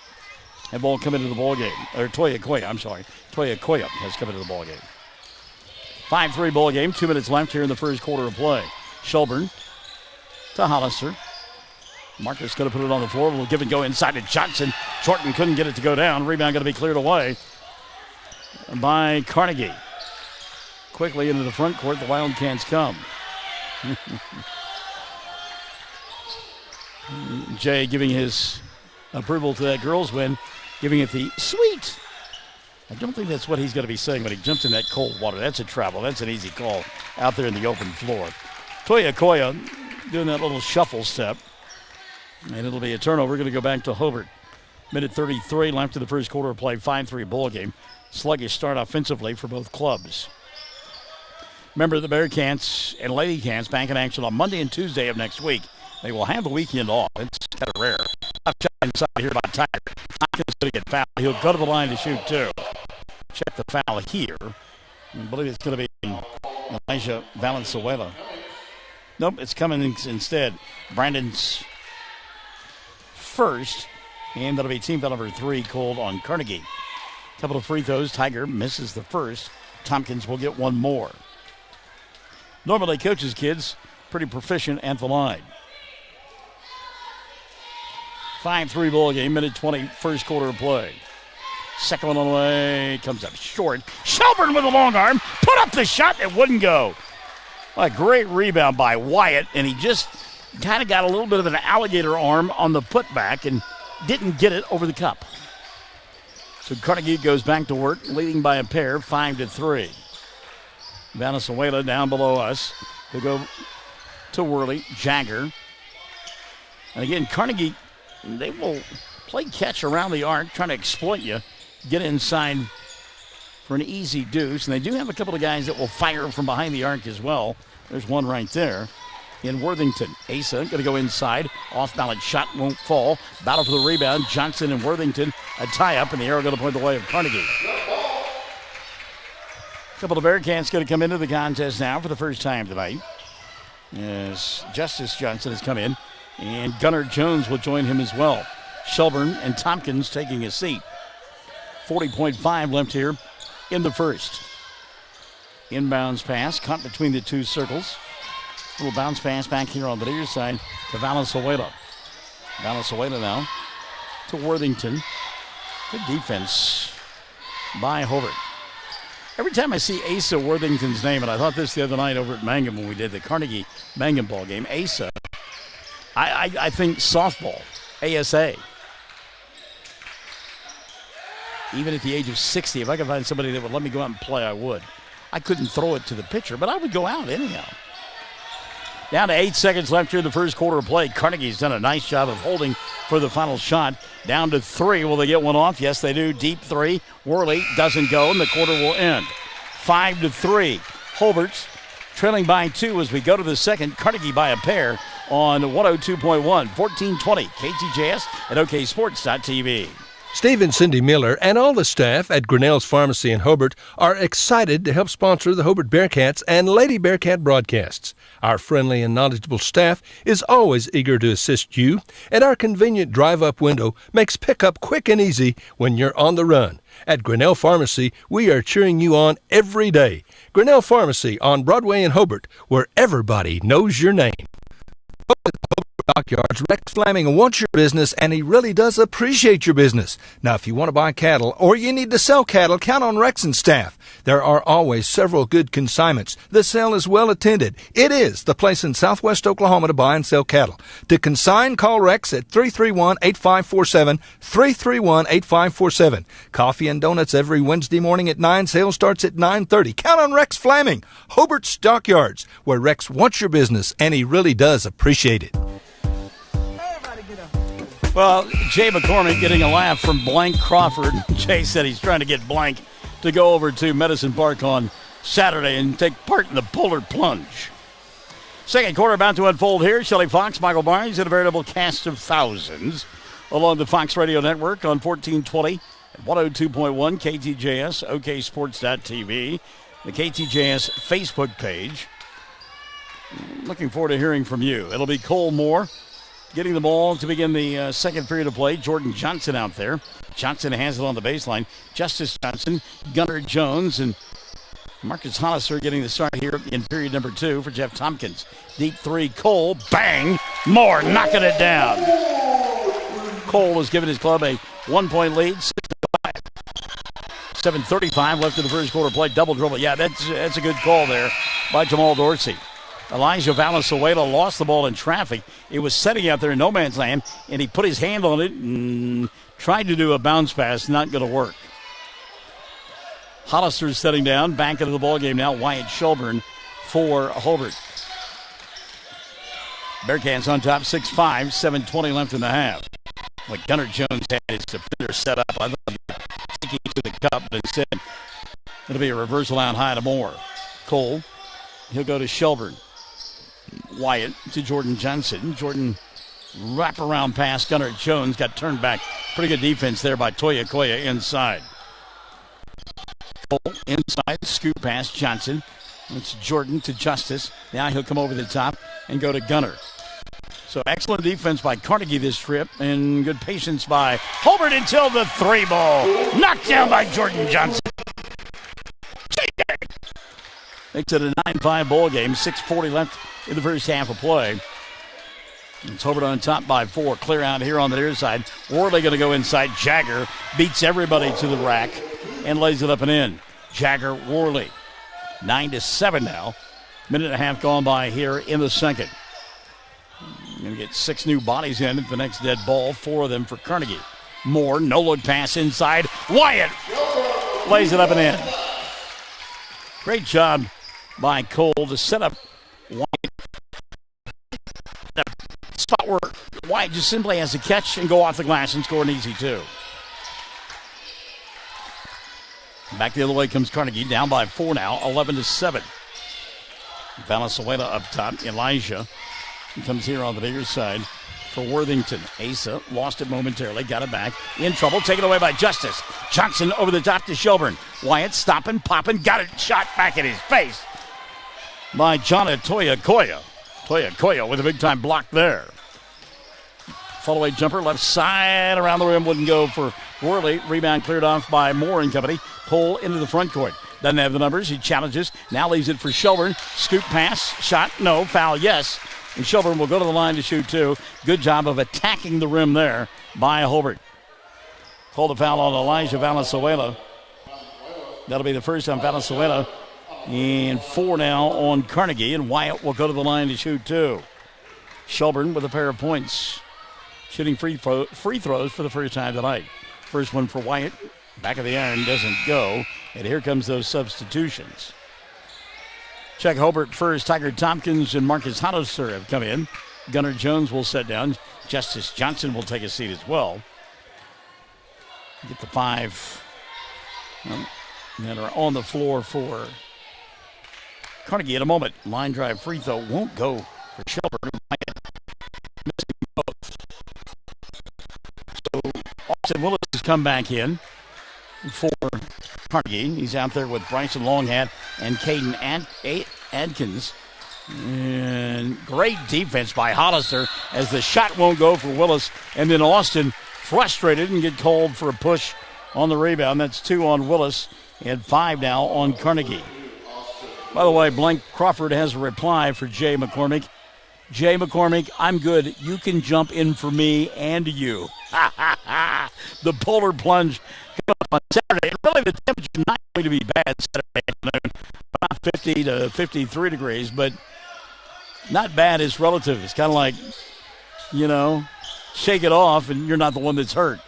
have all come into the ball game. Or Toya Koya has come into the ball game. 5-3 ball game, 2 minutes left here in the first quarter of play. Shelburne to Hollister. Marcus going to put it on the floor. We'll give and go inside to Johnson. Shorten couldn't get it to go down. Rebound going to be cleared away by Carnegie. Quickly into the front court, the Wildcats come. Jay giving his approval to that girls' win, giving it the sweet. I don't think that's what he's going to be saying when he jumps in that cold water. That's a travel. That's an easy call out there in the open floor. Toya Koya doing that little shuffle step. And it'll be a turnover. Going to go back to Hobart. Minute 33 left in the first quarter of play. 5-3 ball game. Sluggish start offensively for both clubs. Remember, the Bearcats and Lady Cats back in action on Monday and Tuesday of next week. They will have the weekend off. It's kind of rare. I've checked inside here by Tiger. Tompkins going to get fouled. He'll go to the line to shoot two. Check the foul here. I believe it's going to be Elijah Valenzuela. Nope, it's coming instead. Brandon's first, and that'll be team foul number 3 called on Carnegie. Couple of free throws. Tiger misses the first. Tompkins will get one more. Normally, coaches' kids pretty proficient at the line. 5-3 ball game, minute 20, first quarter of play. Second one on the way, comes up short. Shelburne with a long arm, put up the shot, it wouldn't go. A great rebound by Wyatt, and he just kind of got a little bit of an alligator arm on the putback and didn't get it over the cup. So Carnegie goes back to work, leading by a pair, 5-3. Venezuela down below us. They go to Worley, Jagger. And again, Carnegie, they will play catch around the arc, trying to exploit you, get inside for an easy deuce. And they do have a couple of guys that will fire from behind the arc as well. There's one right there in Worthington. Asa going to go inside. Off-balance shot won't fall. Battle for the rebound. Johnson and Worthington, a tie-up, and the arrow going to point the way of Carnegie. A couple of Bearcats going to come into the contest now for the first time tonight. As Justice Johnson has come in, and Gunnar Jones will join him as well. Shelburne and Tompkins taking a seat. 40.5 left here in the first. Inbounds pass, caught between the two circles. Little bounce pass back here on the near side to Valenzuela. Valenzuela now to Worthington. Good defense by Hobart. Every time I see Asa Worthington's name, and I thought this the other night over at Mangum when we did the Carnegie Mangum ball game, Asa, I think softball, ASA. Even at the age of 60, if I could find somebody that would let me go out and play, I would. I couldn't throw it to the pitcher, but I would go out anyhow. Down to 8 seconds left here in the first quarter of play. Carnegie's done a nice job of holding for the final shot. Down to 3. Will they get one off? Yes, they do. Deep 3. Worley doesn't go, and the quarter will end. 5-3. Hobart's trailing by 2 as we go to the second. Carnegie by a pair on 102.1, 1420 KTJS at OKSports.tv. Steve and Cindy Miller and all the staff at Grinnell's Pharmacy in Hobart are excited to help sponsor the Hobart Bearcats and Lady Bearcat broadcasts. Our friendly and knowledgeable staff is always eager to assist you, and our convenient drive-up window makes pickup quick and easy when you're on the run. At Grinnell Pharmacy, we are cheering you on every day. Grinnell Pharmacy on Broadway in Hobart, where everybody knows your name. Stockyards, Rex Fleming wants your business, and he really does appreciate your business. Now, if you want to buy cattle or you need to sell cattle, count on Rex and staff. There are always several good consignments. The sale is well attended. It is the place in southwest Oklahoma to buy and sell cattle. To consign, call Rex at 331-8547, 331-8547. Coffee and donuts every Wednesday morning at 9. Sale starts at 9:30. Count on Rex Fleming, Hobart Stockyards, where Rex wants your business, and he really does appreciate it. Well, Jay McCormick getting a laugh from Blank Crawford. Jay said he's trying to get Blank to go over to Medicine Park on Saturday and take part in the Polar Plunge. Second quarter about to unfold here. Shelley Fox, Michael Barnes, and a veritable cast of thousands along the Fox Radio Network on 1420 at 102.1 KTJS, OKSports.tv, the KTJS Facebook page. Looking forward to hearing from you. It'll be Cole Moore getting the ball to begin the second period of play. Jordan Johnson out there. Johnson has it on the baseline. Justice Johnson, Gunnar Jones, and Marcus Hollister getting the start here in period number 2 for Jeff Tompkins. Deep three, Cole, bang, Moore knocking it down. Cole has given his club a 1-point lead, 6-5. 7:35 left in the first quarter play. Double dribble. Yeah, that's a good call there by Jamal Dorsey. Elijah Valenzuela lost the ball in traffic. It was setting out there in no man's land, and he put his hand on it and tried to do a bounce pass. Not going to work. Hollister's setting down. Back into the ball game now. Wyatt Shelburne for Hobart. Bearcats on top, 6-5, 7:20 left in the half. Like Gunnar Jones had his defender set up. I thought he was taking to the cup, but instead it'll be a reversal out high to Moore. Cole, he'll go to Shelburne. Wyatt to Jordan Johnson. Jordan wraparound pass. Gunnar Jones got turned back. Pretty good defense there by Toya Koya inside. Cole inside, scoop pass Johnson. It's Jordan to Justice. Now he'll come over the top and go to Gunnar. So excellent defense by Carnegie this trip, and good patience by Hobart until the 3 ball. Knocked down by Jordan Johnson. Makes it a 9-5 ball game. 6:40 left in the first half of play. It's Hobart on top by 4. Clear out here on the near side. Worley going to go inside. Jagger beats everybody to the rack and lays it up and in. Jagger, Worley. 9-7 now. Minute and a half gone by here in the second. Going to get 6 new bodies in at the next dead ball. 4 of them for Carnegie. Moore, no-look pass inside. Wyatt lays it up and in. Great job by Cole to set up Wyatt. The spot where Wyatt just simply has to catch and go off the glass and score an easy 2. Back the other way comes Carnegie, down by 4 now, 11-7. Valenzuela up top. Elijah comes here on the bigger side for Worthington. Asa lost it momentarily, got it back. In trouble, taken away by Justice. Johnson over the top to Shelburne. Wyatt stopping, popping, got it shot back in his face by Jonna Toya Koya. Toya Koya with a big-time block there. Follow-away jumper, left side, around the rim, wouldn't go for Worley. Rebound cleared off by Moore and company. Cole into the front court. Doesn't have the numbers. He challenges. Now leaves it for Shelburne. Scoop pass. Shot. No. Foul. Yes. And Shelburne will go to the line to shoot 2. Good job of attacking the rim there by Hobart. Called a foul on Elijah Valenzuela. That'll be the first on Valenzuela. And 4 now on Carnegie. And Wyatt will go to the line to shoot 2. Shelburne with a pair of points. Shooting free throws for the first time tonight. First one for Wyatt. Back of the iron doesn't go. And here comes those substitutions. Check Hobart first. Tiger Tompkins and Marcus Hollister have come in. Gunnar Jones will sit down. Justice Johnson will take a seat as well. Get the 5 that are on the floor for Carnegie in a moment. Line drive free throw won't go for Shelburne. Missing both. So Austin Willis has come back in for Carnegie. He's out there with Bryson Longhat and Caden Adkins. And great defense by Hollister as the shot won't go for Willis. And then Austin frustrated and get called for a push on the rebound. That's 2 on Willis and 5 now on Carnegie. By the way, Blank Crawford has a reply for Jay McCormick. Jay McCormick, I'm good. You can jump in for me and you. The polar plunge coming up on Saturday. And really, the temperature not going to be bad Saturday afternoon. About 50 to 53 degrees, but not bad is relative. It's kind of like, shake it off and you're not the one that's hurt.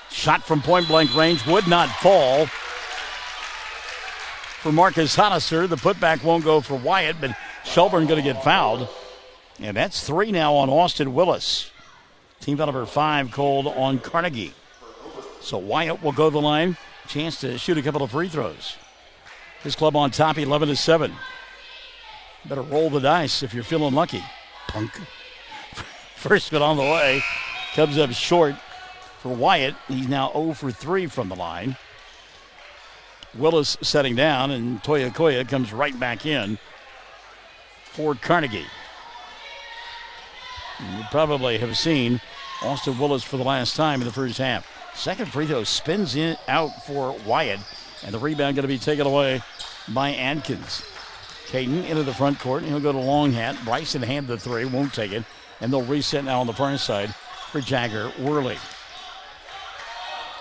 Shot from point-blank range would not fall for Marcus Hollister. The putback won't go for Wyatt, but Shelburne going to get fouled. And that's 3 now on Austin Willis. Team foul number 5 called on Carnegie. So Wyatt will go to the line. Chance to shoot a couple of free throws. His club on top, 11-7. Better roll the dice if you're feeling lucky. Punk. First one on the way. Comes up short for Wyatt. He's now 0 for 3 from the line. Willis setting down, and Toya Koya comes right back in for Carnegie. You probably have seen Austin Willis for the last time in the first half. Second free throw spins in out for Wyatt, and the rebound going to be taken away by Adkins. Caden into the front court, and he'll go to Longhat. Bryson hand the 3, won't take it, and they'll reset now on the far side for Jagger Worley.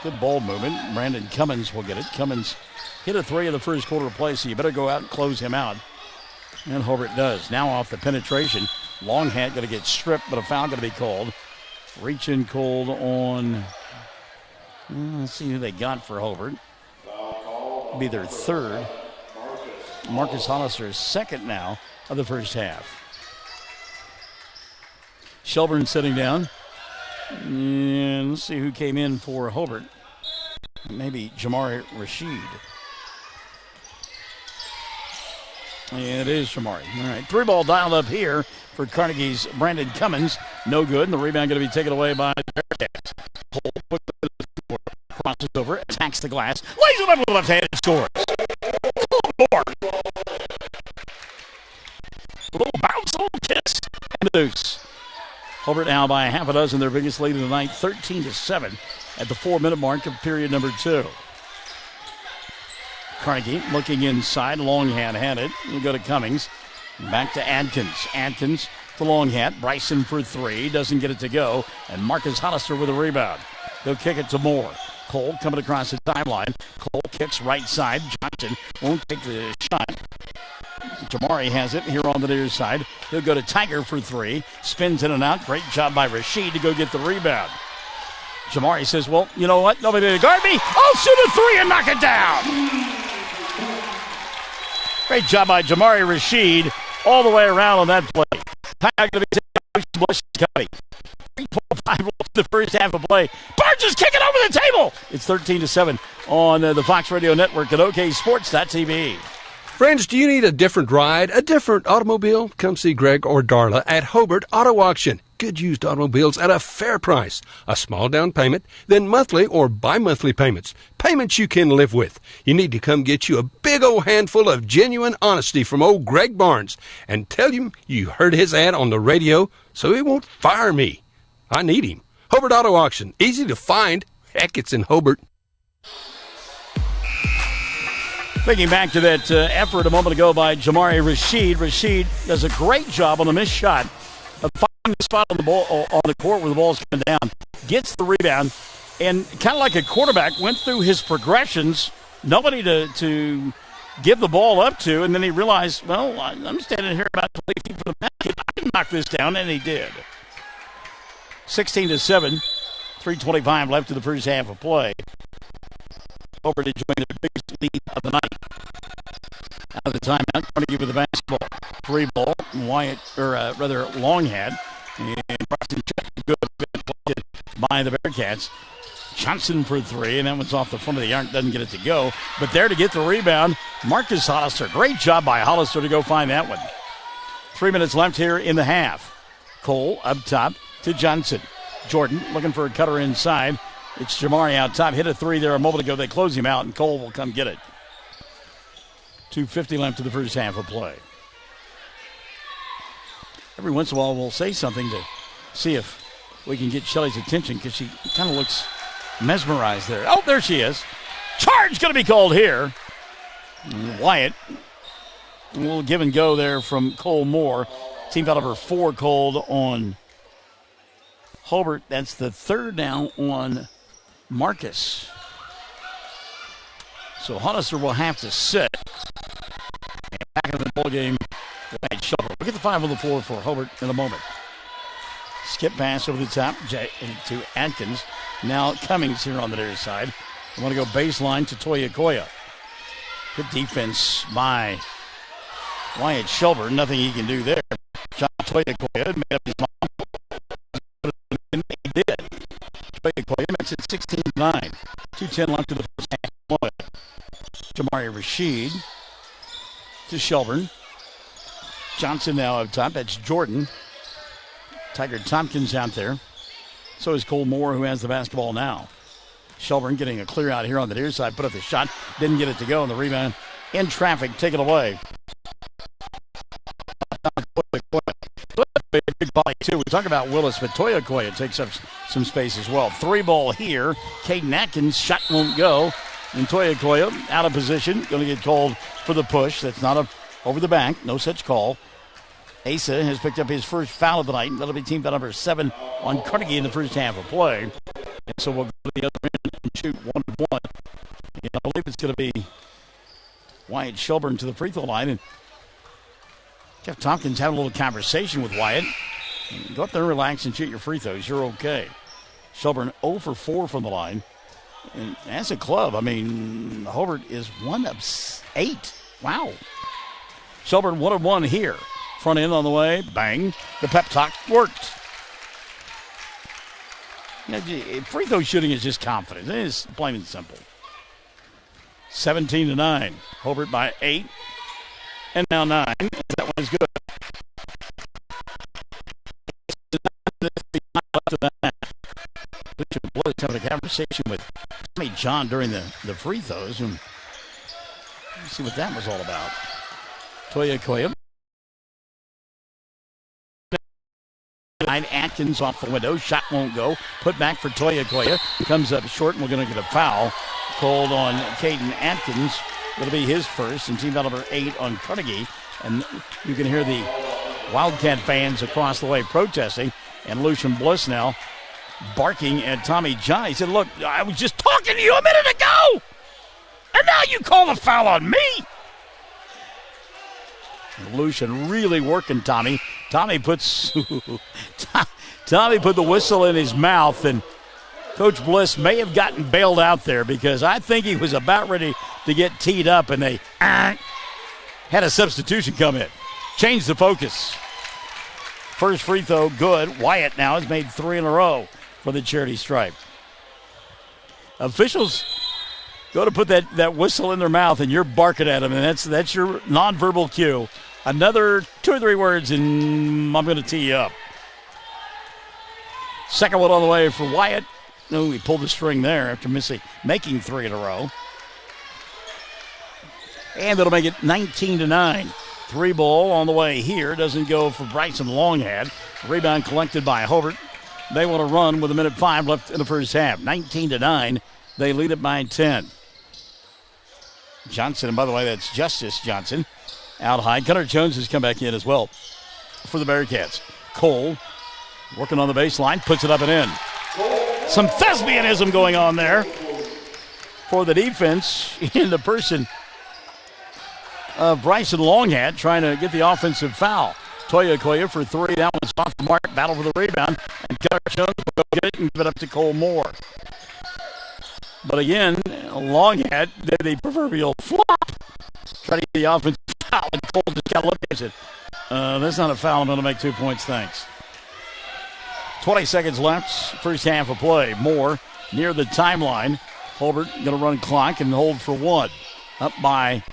Good ball movement. Brandon Cummins will get it. Cummins hit a 3 in the first quarter of play, so you better go out and close him out. And Hobart does. Now off the penetration. Longhat going to get stripped, but a foul going to be called. Reaching cold on, let's see who they got for Hobart. It'll be their third. Marcus Hollister's second now of the first half. Shelburne sitting down. And let's see who came in for Hobart. Maybe Jamari Rashid. And it is Jamari. All right, 3-ball dialed up here for Carnegie's Brandon Cummins. No good, and the rebound going to be taken away by the Bearcats. Crosses over, attacks the glass, lays it up with the left hand and scores. More. A little bounce, a little kiss, and the deuce. Hobart now by a half a dozen, their biggest lead of the night, 13-7 at the 4-minute mark of period number 2. Carnegie looking inside. Longhat had it. We'll go to Cummings. Back to Adkins. Adkins to Longhat. Bryson for 3. Doesn't get it to go. And Marcus Hollister with a rebound. They'll kick it to Moore. Cole coming across the timeline. Cole kicks right side. Johnson won't take the shot. Jamari has it here on the near side. He'll go to Tiger for 3. Spins in and out. Great job by Rashid to go get the rebound. Jamari says, well, you know what? Nobody to guard me. I'll shoot a 3 and knock it down. Great job by Jamari Rashid all the way around on that play. Tiger going to be Bush County. 3:25 left in the first half of play. Barnes is kicking over the table. It's 13-7 on the Fox Radio Network at OKSports.tv. Friends, do you need a different ride, a different automobile? Come see Greg or Darla at Hobart Auto Auction. Good used automobiles at a fair price. A small down payment, then monthly or bi-monthly payments. Payments you can live with. You need to come get you a big old handful of genuine honesty from old Greg Barnes and tell him you heard his ad on the radio so he won't fire me. I need him. Hobart Auto Auction. Easy to find. Heck, it's in Hobart. Thinking back to that effort a moment ago by Jamari Rashid. Rashid does a great job on the missed shot of finding the spot on the ball on the court where the ball's coming down. Gets the rebound, and kind of like a quarterback, went through his progressions. Nobody to give the ball up to, and then he realized, well, I'm standing here about 20 feet from the basket. I can knock this down, and he did. 16-7, 3:25 left in the first half of play. Hobart enjoying their biggest lead of the night. Out of the timeout, Carnegie with the basketball. 3-ball, Wyatt, Longhat. And Boston good by the Bearcats. Johnson for 3, and that one's off the front of the arc. Doesn't get it to go. But there to get the rebound, Marcus Hollister. Great job by Hollister to go find that one. 3 minutes left here in the half. Cole up top to Johnson. Jordan looking for a cutter inside. It's Jamari out top. Hit a 3 there a moment ago. They close him out, and Cole will come get it. 2:50 left to the first half of play. Every once in a while, we'll say something to see if we can get Shelly's attention because she kind of looks mesmerized there. Oh, there she is. Charge going to be called here. And Wyatt. A little give and go there from Cole Moore. Team foul number 4 called on Hobart. That's the third now on Marcus. So Hunnister will have to sit. And back in the ball game, Wyatt Shelburne. We'll get the 5 on the floor for Hobart in a moment. Skip pass over the top to Atkins. Now Cummings here on the near side. I want to go baseline to Toya Koya. Good defense by Wyatt Shelburne. Nothing he can do there. John Toya Koya made up his mind. He did. Toya Koya makes it 16-9. 2:10 left in the first half. Jamari Rashid to Shelburne. Johnson now up top. That's Jordan. Tiger Tompkins out there. So is Cole Moore, who has the basketball now. Shelburne getting a clear out here on the near side. Put up the shot. Didn't get it to go. And the rebound in traffic. Take it away. Big body too. We talk about Willis, but Toya Koya takes up some space as well. 3 ball here. Caden Atkins. Shot won't go. And Toya Koya out of position. Going to get called for the push. That's not over the back. No such call. Asa has picked up his first foul of the night. That'll be team foul number 7 on Carnegie in the first half of play. And so we'll go to the other end and shoot 1-1. And I believe it's going to be Wyatt Shelburne to the free throw line. And Jeff Tompkins having a little conversation with Wyatt. Go up there and relax and shoot your free throws. You're okay. Shelburne 0 for 4 from the line. And as a club, I mean, Hobart is 1 of 8. Wow. Shelburne 1 of 1 here. Front end on the way. Bang. The pep talk worked. You know, free throw shooting is just confidence. It is plain and simple. 17-9. Hobart by 8. And now 9. That one is good. Bliss having a conversation with Tommy John during the free throws. And let's see what that was all about. Toya Koya. Atkins off the window. Shot won't go. Put back for Toya Koya. Comes up short, and we're going to get a foul called on Caden Atkins. It'll be his first, and team foul number 8 on Carnegie. And you can hear the Wildcat fans across the way protesting. And Lucian Bliss now barking at Tommy John. He said, look, I was just talking to you a minute ago, and now you call a foul on me. Lucian really working Tommy. Tommy put the whistle in his mouth, and Coach Bliss may have gotten bailed out there because I think he was about ready to get teed up, and they had a substitution come in. Changed the focus. First free throw, good. Wyatt now has made 3 in a row for the charity stripe. Officials go to put that whistle in their mouth, and you're barking at them, and that's your nonverbal cue. Another 2 or 3 words, and I'm going to tee you up. Second one on the way for Wyatt. No, he pulled the string there after making 3 in a row. And that'll make it 19-9. 3 ball on the way here. Doesn't go for Bryson Longhad. Rebound collected by Hobart. They want to run with 1:05 left in the first half. 19-9. They lead it by 10. Johnson, and by the way, that's Justice Johnson. Out high. Gunnar Jones has come back in as well for the Bearcats. Cole working on the baseline. Puts it up and in. Some thespianism going on there for the defense in the person of Bryson Longhad trying to get the offensive foul. Toya Koya for 3. That one's off the mark. Battle for the rebound. And Gunnar Jones will go get it and give it up to Cole Moore. But again, Longhad did the proverbial flop. Try to get the offensive foul. And Cole just got to look at it. That's not a foul. I'm going to make 2 points. Thanks. 20 seconds left. First half of play. Moore near the timeline. Hobart going to run clock and hold for 1. Up by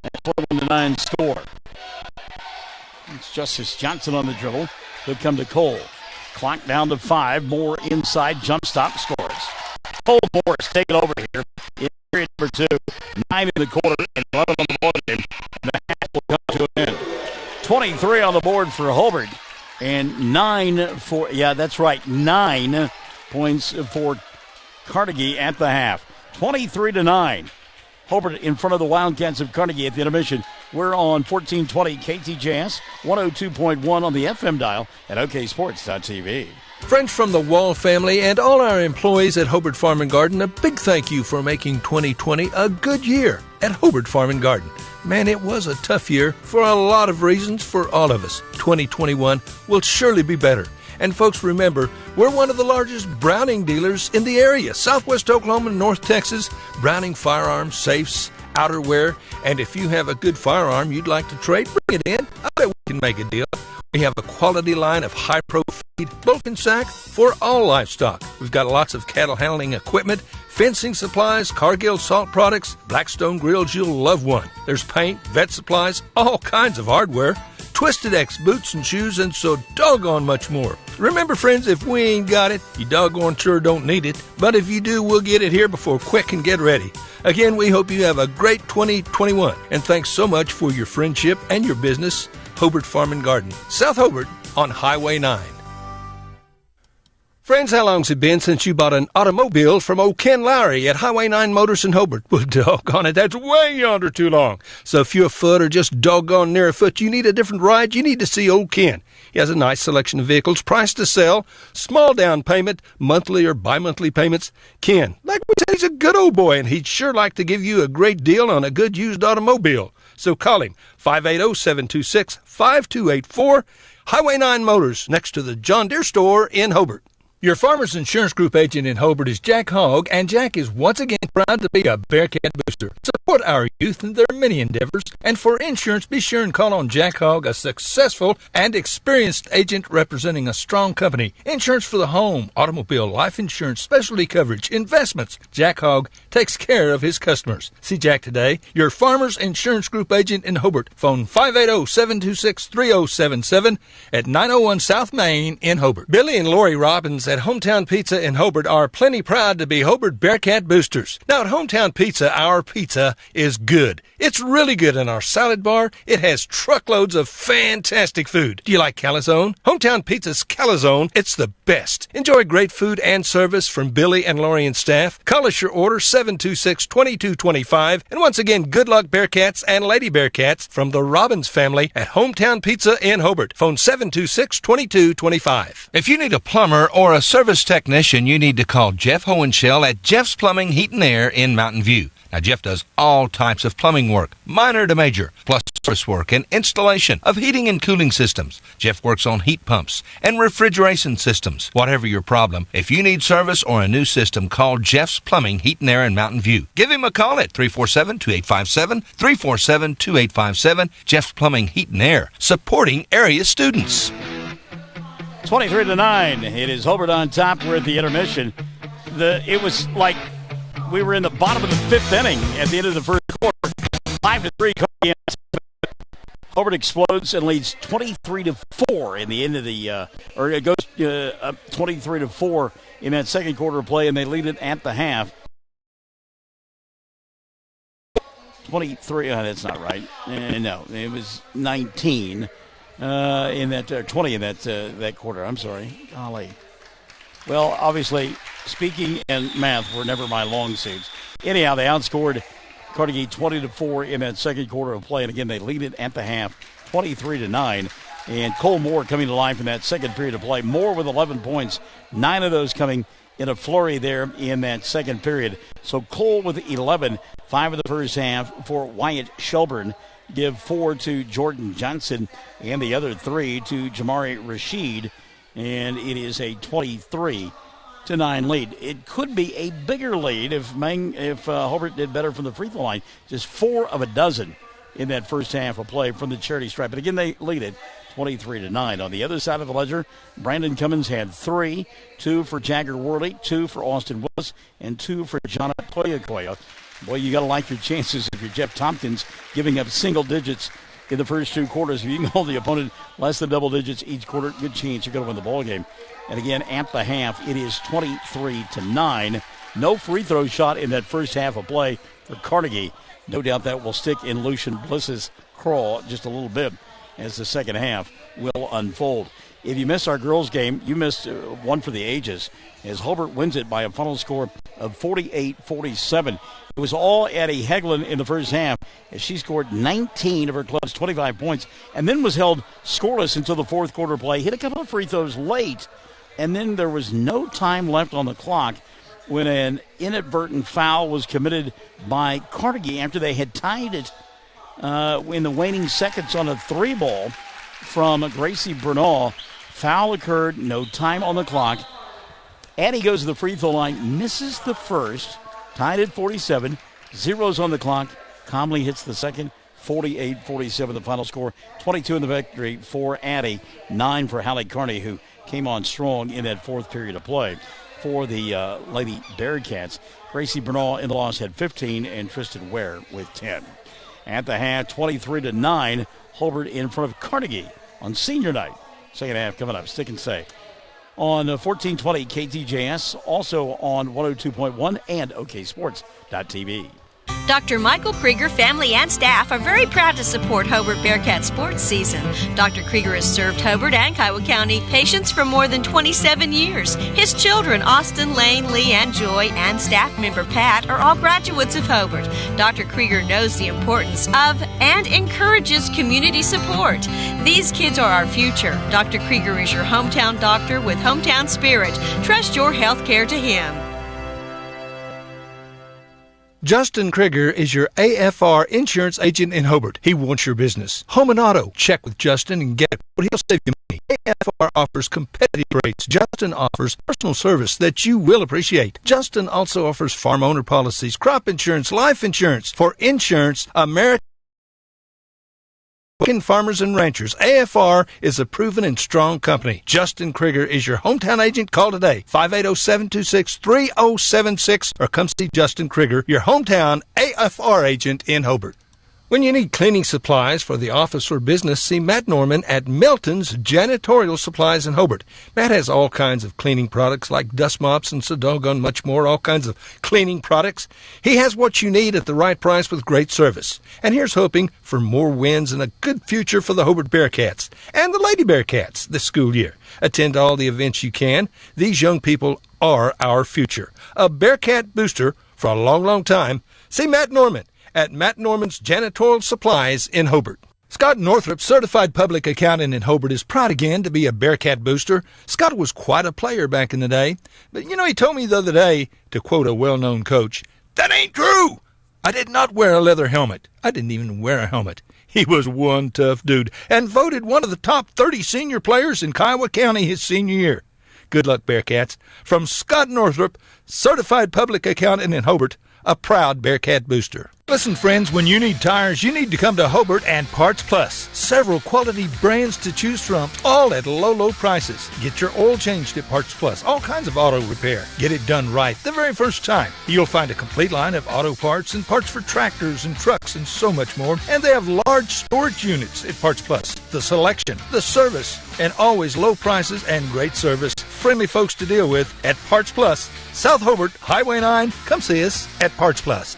a 21-9 score. It's Justice Johnson on the dribble. He'll come to Cole. Clock down to 5. Moore inside. Jump stop. Scores. Cole Morris take it over here in period number 2. 9 in the quarter and 11 on the ball game. And the half will come to an end. 23 on the board for Hobart. And 9 for, 9 points for Carnegie at the half. 23-9. Hobart in front of the Wildcats of Carnegie at the intermission. We're on 1420 KTJS, 102.1 on the FM dial at oksports.tv. Friends from the Wall family and all our employees at Hobart Farm and Garden, a big thank you for making 2020 a good year at Hobart Farm and Garden. Man, it was a tough year for a lot of reasons for all of us. 2021 will surely be better. And folks, remember, we're one of the largest Browning dealers in the area. Southwest Oklahoma and North Texas, Browning firearms, safes, outerwear. And if you have a good firearm you'd like to trade, bring it in. I bet we can make a deal. We have a quality line of high-pro feed, bulk and sack for all livestock. We've got lots of cattle handling equipment, fencing supplies, Cargill salt products, Blackstone grills, you'll love one. There's paint, vet supplies, all kinds of hardware, Twisted X boots and shoes, and so doggone much more. Remember, friends, if we ain't got it, you doggone sure don't need it. But if you do, we'll get it here before quick and get ready. Again, we hope you have a great 2021. And thanks so much for your friendship and your business. Hobart Farm and Garden, South Hobart on Highway 9. Friends, how long's it been since you bought an automobile from old Ken Lowry at Highway 9 Motors in Hobart? Well, doggone it, that's way yonder too long. So if you're afoot or just doggone near afoot, you need a different ride, you need to see old Ken. He has a nice selection of vehicles, priced to sell, small down payment, monthly or bi-monthly payments. Ken, like we said, he's a good old boy, and he'd sure like to give you a great deal on a good used automobile. So call him, 580-726-5284, Highway 9 Motors, next to the John Deere store in Hobart. Your Farmers Insurance Group agent in Hobart is Jack Hogg, and Jack is once again proud to be a Bearcat booster. Support our youth in their many endeavors, and for insurance, be sure and call on Jack Hogg, a successful and experienced agent representing a strong company. Insurance for the home, automobile, life insurance, specialty coverage, investments. Jack Hogg takes care of his customers. See Jack today, your Farmers Insurance Group agent in Hobart. Phone 580-726-3077 at 901 South Main in Hobart. Billy and Lori Robbins at Hometown Pizza in Hobart are plenty proud to be Hobart Bearcat boosters. Now at Hometown Pizza, our pizza is good. It's really good in our salad bar. It has truckloads of fantastic food. Do you like calzone? Hometown Pizza's calzone, it's the best. Enjoy great food and service from Billy and Lori and staff. Call us your order, 726-2225. And once again, good luck Bearcats and Lady Bearcats from the Robbins family at Hometown Pizza in Hobart. Phone 726-2225. If you need a plumber or a service technician, you need to call Jeff Hohenschel at Jeff's Plumbing, Heat and Air in Mountain View. Now, Jeff does all types of plumbing work, minor to major, plus service work and installation of heating and cooling systems. Jeff works on heat pumps and refrigeration systems. Whatever your problem, if you need service or a new system, call Jeff's Plumbing, Heat and Air in Mountain View. Give him a call at 347-2857, 347-2857. Jeff's Plumbing, Heat and Air, supporting area students. 23-9. It is Hobart on top. We're at the intermission. It was like we were in the bottom of the fifth inning at the end of the first quarter. 5-3. Hobart explodes and leads 23-4 in the end of the or it goes up 23-4 in that second quarter of play, and they lead it at the half. 23. That's not right. No, it was 19. In that 20 in that quarter. I'm sorry. Golly. Well, obviously, speaking and math were never my long suits. Anyhow, they outscored Carnegie 20-4 in that second quarter of play, and again, they lead it at the half, 23-9. And Cole Moore coming to life in that second period of play. Moore with 11 points, 9 of those coming in a flurry there in that second period. So Cole with 11, 5 of the first half for Wyatt Shelburne. Give 4 to Jordan Johnson and the other 3 to Jamari Rashid. And it is a 23-9 lead. It could be a bigger lead if Hobart did better from the free throw line. Just 4 of a dozen in that first half of play from the charity stripe. But again, they lead it 23-9. On the other side of the ledger, Brandon Cummins had 3, 2 for Jagger Worley, 2 for Austin Willis, and 2 for Jonathan Koyakoya. Boy, you got to like your chances if you're Jeff Tompkins, giving up single digits in the first 2 quarters. If you can hold the opponent less than double digits each quarter, good chance you're going to win the ball game. And again, at the half, it is 23-9. No free throw shot in that first half of play for Carnegie. No doubt that will stick in Lucian Bliss's craw just a little bit as the second half will unfold. if you miss our girls' game, you missed one for the ages, as Hobart wins it by a final score of 48-47. It was all Addie Heglin in the first half, as she scored 19 of her club's 25 points, and then was held scoreless until the fourth quarter play. Hit a couple of free throws late, and then there was no time left on the clock when an inadvertent foul was committed by Carnegie after they had tied it in the waning seconds on a three ball from Gracie Bernal. Foul occurred, no time on the clock. Addie goes to the free throw line, misses the first, tied at 47, zeros on the clock. Comley hits the second, 48-47 the final score. 22 in the victory for Addie, 9 for Hallie Carney, who came on strong in that fourth period of play. For the Lady Bearcats, Gracie Bernal in the loss had 15, and Tristan Ware with 10. At the half, 23-9, Hobart in front of Carnegie on senior night. Second half coming up. Stick and stay on 1420 KTJS, also on 102.1 and OKSports.tv. Dr. Michael Krieger, family and staff are very proud to support Hobart Bearcat sports season. Dr. Krieger has served Hobart and Kiowa County patients for more than 27 years. His children, Austin, Lane, Lee, and Joy, and staff member Pat, are all graduates of Hobart. Dr. Krieger knows the importance of and encourages community support. These kids are our future. Dr. Krieger is your hometown doctor with hometown spirit. Trust your health care to him. Justin Krieger is your AFR insurance agent in Hobart. He wants your business. Home and auto. Check with Justin and get what he'll save you money. AFR offers competitive rates. Justin offers personal service that you will appreciate. Justin also offers farm owner policies, crop insurance, life insurance. For insurance, American farmers and ranchers, AFR is a proven and strong company. Justin Krieger is your hometown agent. Call today, 580-726-3076, or come see Justin Krieger, your hometown AFR agent in Hobart. When you need cleaning supplies for the office or business, see Matt Norman at Melton's Janitorial Supplies in Hobart. Matt has all kinds of cleaning products like dust mops and so doggone much more, all kinds of cleaning products. He has what you need at the right price with great service. And here's hoping for more wins and a good future for the Hobart Bearcats and the Lady Bearcats this school year. Attend all the events you can. These young people are our future. A Bearcat booster for a long, long time. See Matt Norman at Matt Norman's Janitorial Supplies in Hobart. Scott Northrup, certified public accountant in Hobart, is proud again to be a Bearcat booster. Scott was quite a player back in the day. But, he told me the other day, to quote a well-known coach, "That ain't true! I did not wear a leather helmet. I didn't even wear a helmet." He was one tough dude and voted one of the top 30 senior players in Kiowa County his senior year. Good luck, Bearcats. From Scott Northrup, certified public accountant in Hobart, a proud Bearcat booster. Listen, friends, when you need tires, you need to come to Hobart and Parts Plus. Several quality brands to choose from, all at low, low prices. Get your oil changed at Parts Plus. All kinds of auto repair. Get it done right the very first time. You'll find a complete line of auto parts and parts for tractors and trucks and so much more. And they have large storage units at Parts Plus. The selection, the service, and always low prices and great service. Friendly folks to deal with at Parts Plus. South Hobart, Highway 9. Come see us at Parts Plus.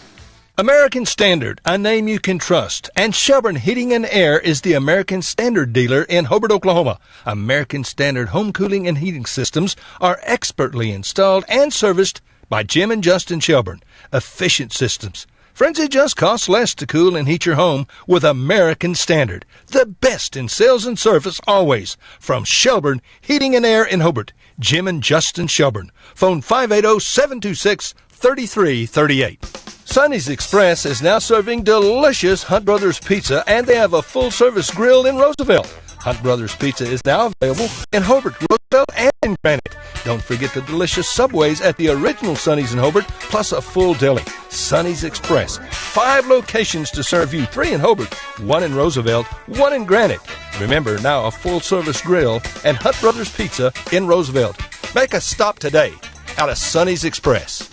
American Standard, a name you can trust. And Shelburne Heating and Air is the American Standard dealer in Hobart, Oklahoma. American Standard home cooling and heating systems are expertly installed and serviced by Jim and Justin Shelburne. Efficient systems. Friends, it just costs less to cool and heat your home with American Standard. The best in sales and service always. From Shelburne Heating and Air in Hobart, Jim and Justin Shelburne. Phone 580-726-3338. Sonny's Express is now serving delicious Hunt Brothers Pizza, and they have a full-service grill in Roosevelt. Hunt Brothers Pizza is now available in Hobart, Roosevelt, and in Granite. Don't forget the delicious Subways at the original Sonny's in Hobart, plus a full deli. Sonny's Express. 5 locations to serve you. 3 in Hobart, 1 in Roosevelt, 1 in Granite. Remember, now a full-service grill and Hunt Brothers Pizza in Roosevelt. Make a stop today out of Sonny's Express.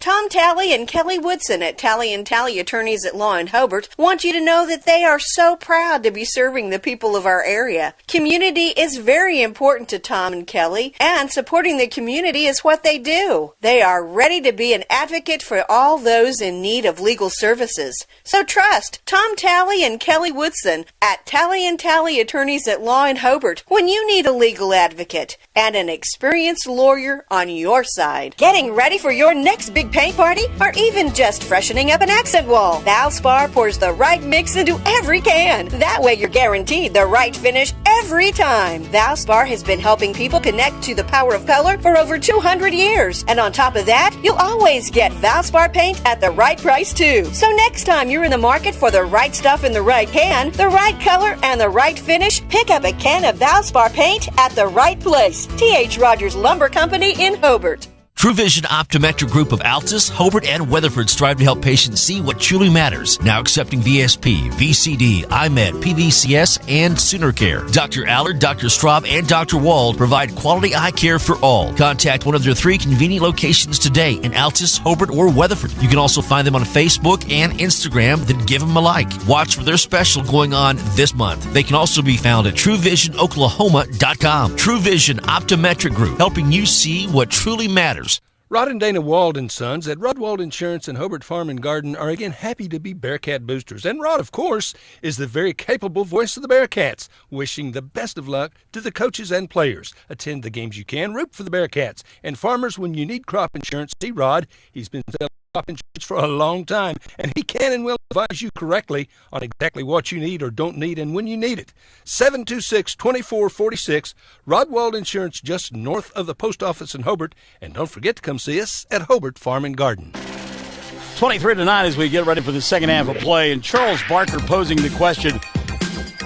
Tom Talley and Kelly Woodson at Talley & Talley Attorneys at Law in Hobart want you to know that they are so proud to be serving the people of our area. Community is very important to Tom and Kelly, and supporting the community is what they do. They are ready to be an advocate for all those in need of legal services. So trust Tom Talley and Kelly Woodson at Talley & Talley Attorneys at Law in Hobart when you need a legal advocate and an experienced lawyer on your side. Getting ready for your next big paint party, or even just freshening up an accent wall? Valspar pours the right mix into every can. That way you're guaranteed the right finish every time. Valspar has been helping people connect to the power of color for over 200 years. And on top of that, you'll always get Valspar paint at the right price too. So next time you're in the market for the right stuff in the right can, the right color, and the right finish, pick up a can of Valspar paint at the right place. T.H. Rogers Lumber Company in Hobart. True Vision Optometric Group of Altus, Hobart, and Weatherford strive to help patients see what truly matters. Now accepting VSP, VCD, IMED, PVCS, and SoonerCare. Dr. Allard, Dr. Straub, and Dr. Wald provide quality eye care for all. Contact one of their 3 convenient locations today in Altus, Hobart, or Weatherford. You can also find them on Facebook and Instagram, then give them a like. Watch for their special going on this month. They can also be found at TrueVisionOklahoma.com. True Vision Optometric Group, helping you see what truly matters. Rod and Dana Wald and Sons at Rod Wald Insurance and Hobart Farm and Garden are again happy to be Bearcat boosters. And Rod, of course, is the very capable voice of the Bearcats, wishing the best of luck to the coaches and players. Attend the games you can, root for the Bearcats. And farmers, when you need crop insurance, see Rod. He's been selling crop insurance for a long time, and he can and will advise you correctly on exactly what you need or don't need and when you need it. 726-2446, Rod Wald Insurance, just north of the post office in Hobart. And don't forget to come see us at Hobart Farm and Garden. 23-9 as we get ready for the second half of play. And Charles Barker posing the question,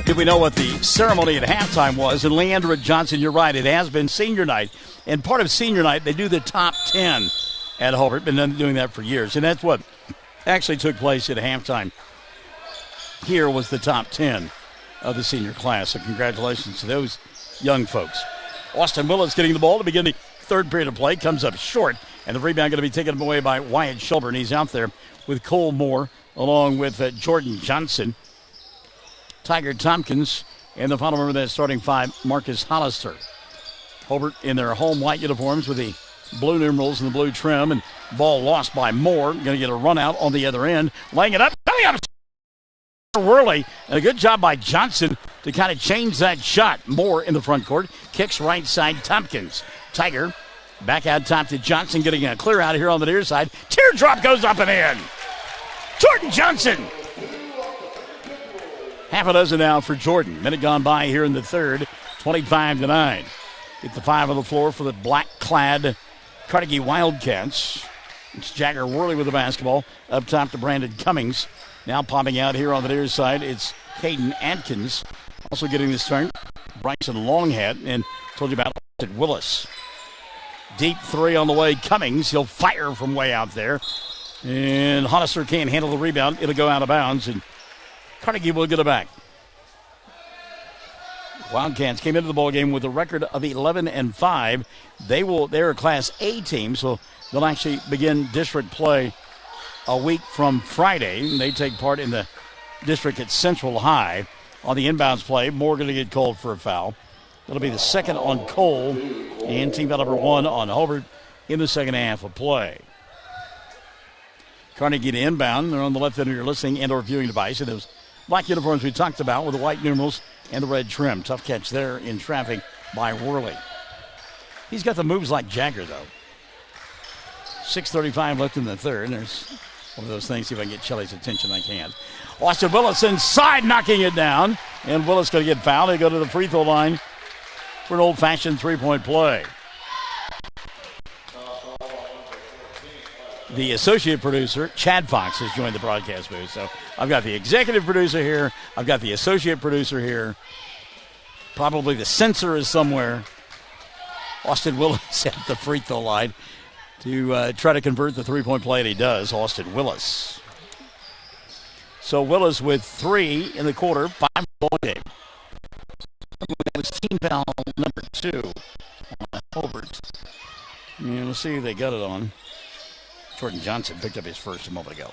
did we know what the ceremony at halftime was? And Leandra Johnson, you're right, it has been senior night. And part of senior night, they do the top 10 at Hobart. Been doing that for years. And that's what actually took place at halftime. Here was the top 10 of the senior class. So congratulations to those young folks. Austin Willis getting the ball to begin the third period of play. Comes up short. And the rebound going to be taken away by Wyatt Shelburne. He's out there with Cole Moore along with Jordan Johnson. Tiger Tompkins and the final member of that starting 5, Marcus Hollister. Hobart in their home white uniforms with the blue numerals and the blue trim. And ball lost by Moore. Going to get a run out on the other end. Laying it up. Worley, and a good job by Johnson to kind of change that shot. Moore in the front court. Kicks right side Tompkins. Tiger back out top to Johnson, getting a clear out here on the near side. Teardrop goes up and in. Jordan Johnson. Half a dozen now for Jordan. Minute gone by here in the third. 25-9. Get the 5 on the floor for the black-clad Carnegie Wildcats. It's Jagger Worley with the basketball. Up top to Brandon Cummings. Now popping out here on the near side, it's Caden Atkins. Also getting the start, Bryson Longhat, and told you about Austin Willis. Deep 3 on the way, Cummings. He'll fire from way out there. And Hollister can't handle the rebound. It'll go out of bounds, and Carnegie will get it back. Wildcats came into the ballgame with a record of 11-5. They're a Class A team, so they'll actually begin district play a week from Friday. They take part in the district at Central High. On the inbounds play, Moore going to get called for a foul. That'll be the second on Cole and team foul number 1 on Hobart in the second half of play. Carnegie to inbound. They're on the left end of your listening and or viewing device. And those black uniforms we talked about with the white numerals and the red trim. Tough catch there in traffic by Worley. He's got the moves like Jagger, though. 6:35 left in the third. There's one of those things. See if I can get Shelley's attention. I can't. Austin Willis inside, knocking it down. And Willis going to get fouled. They go to the free throw line for an old-fashioned three-point play. The associate producer, Chad Fox, has joined the broadcast booth. So I've got the executive producer here. I've got the associate producer here. Probably the censor is somewhere. Austin Willis at the free throw line to try to convert the three-point play, and he does. Austin Willis. So Willis with 3 in the quarter, 5 ball game. That was team foul number 2 on Hobart. And we'll see if they got it on. Jordan Johnson picked up his first a moment ago.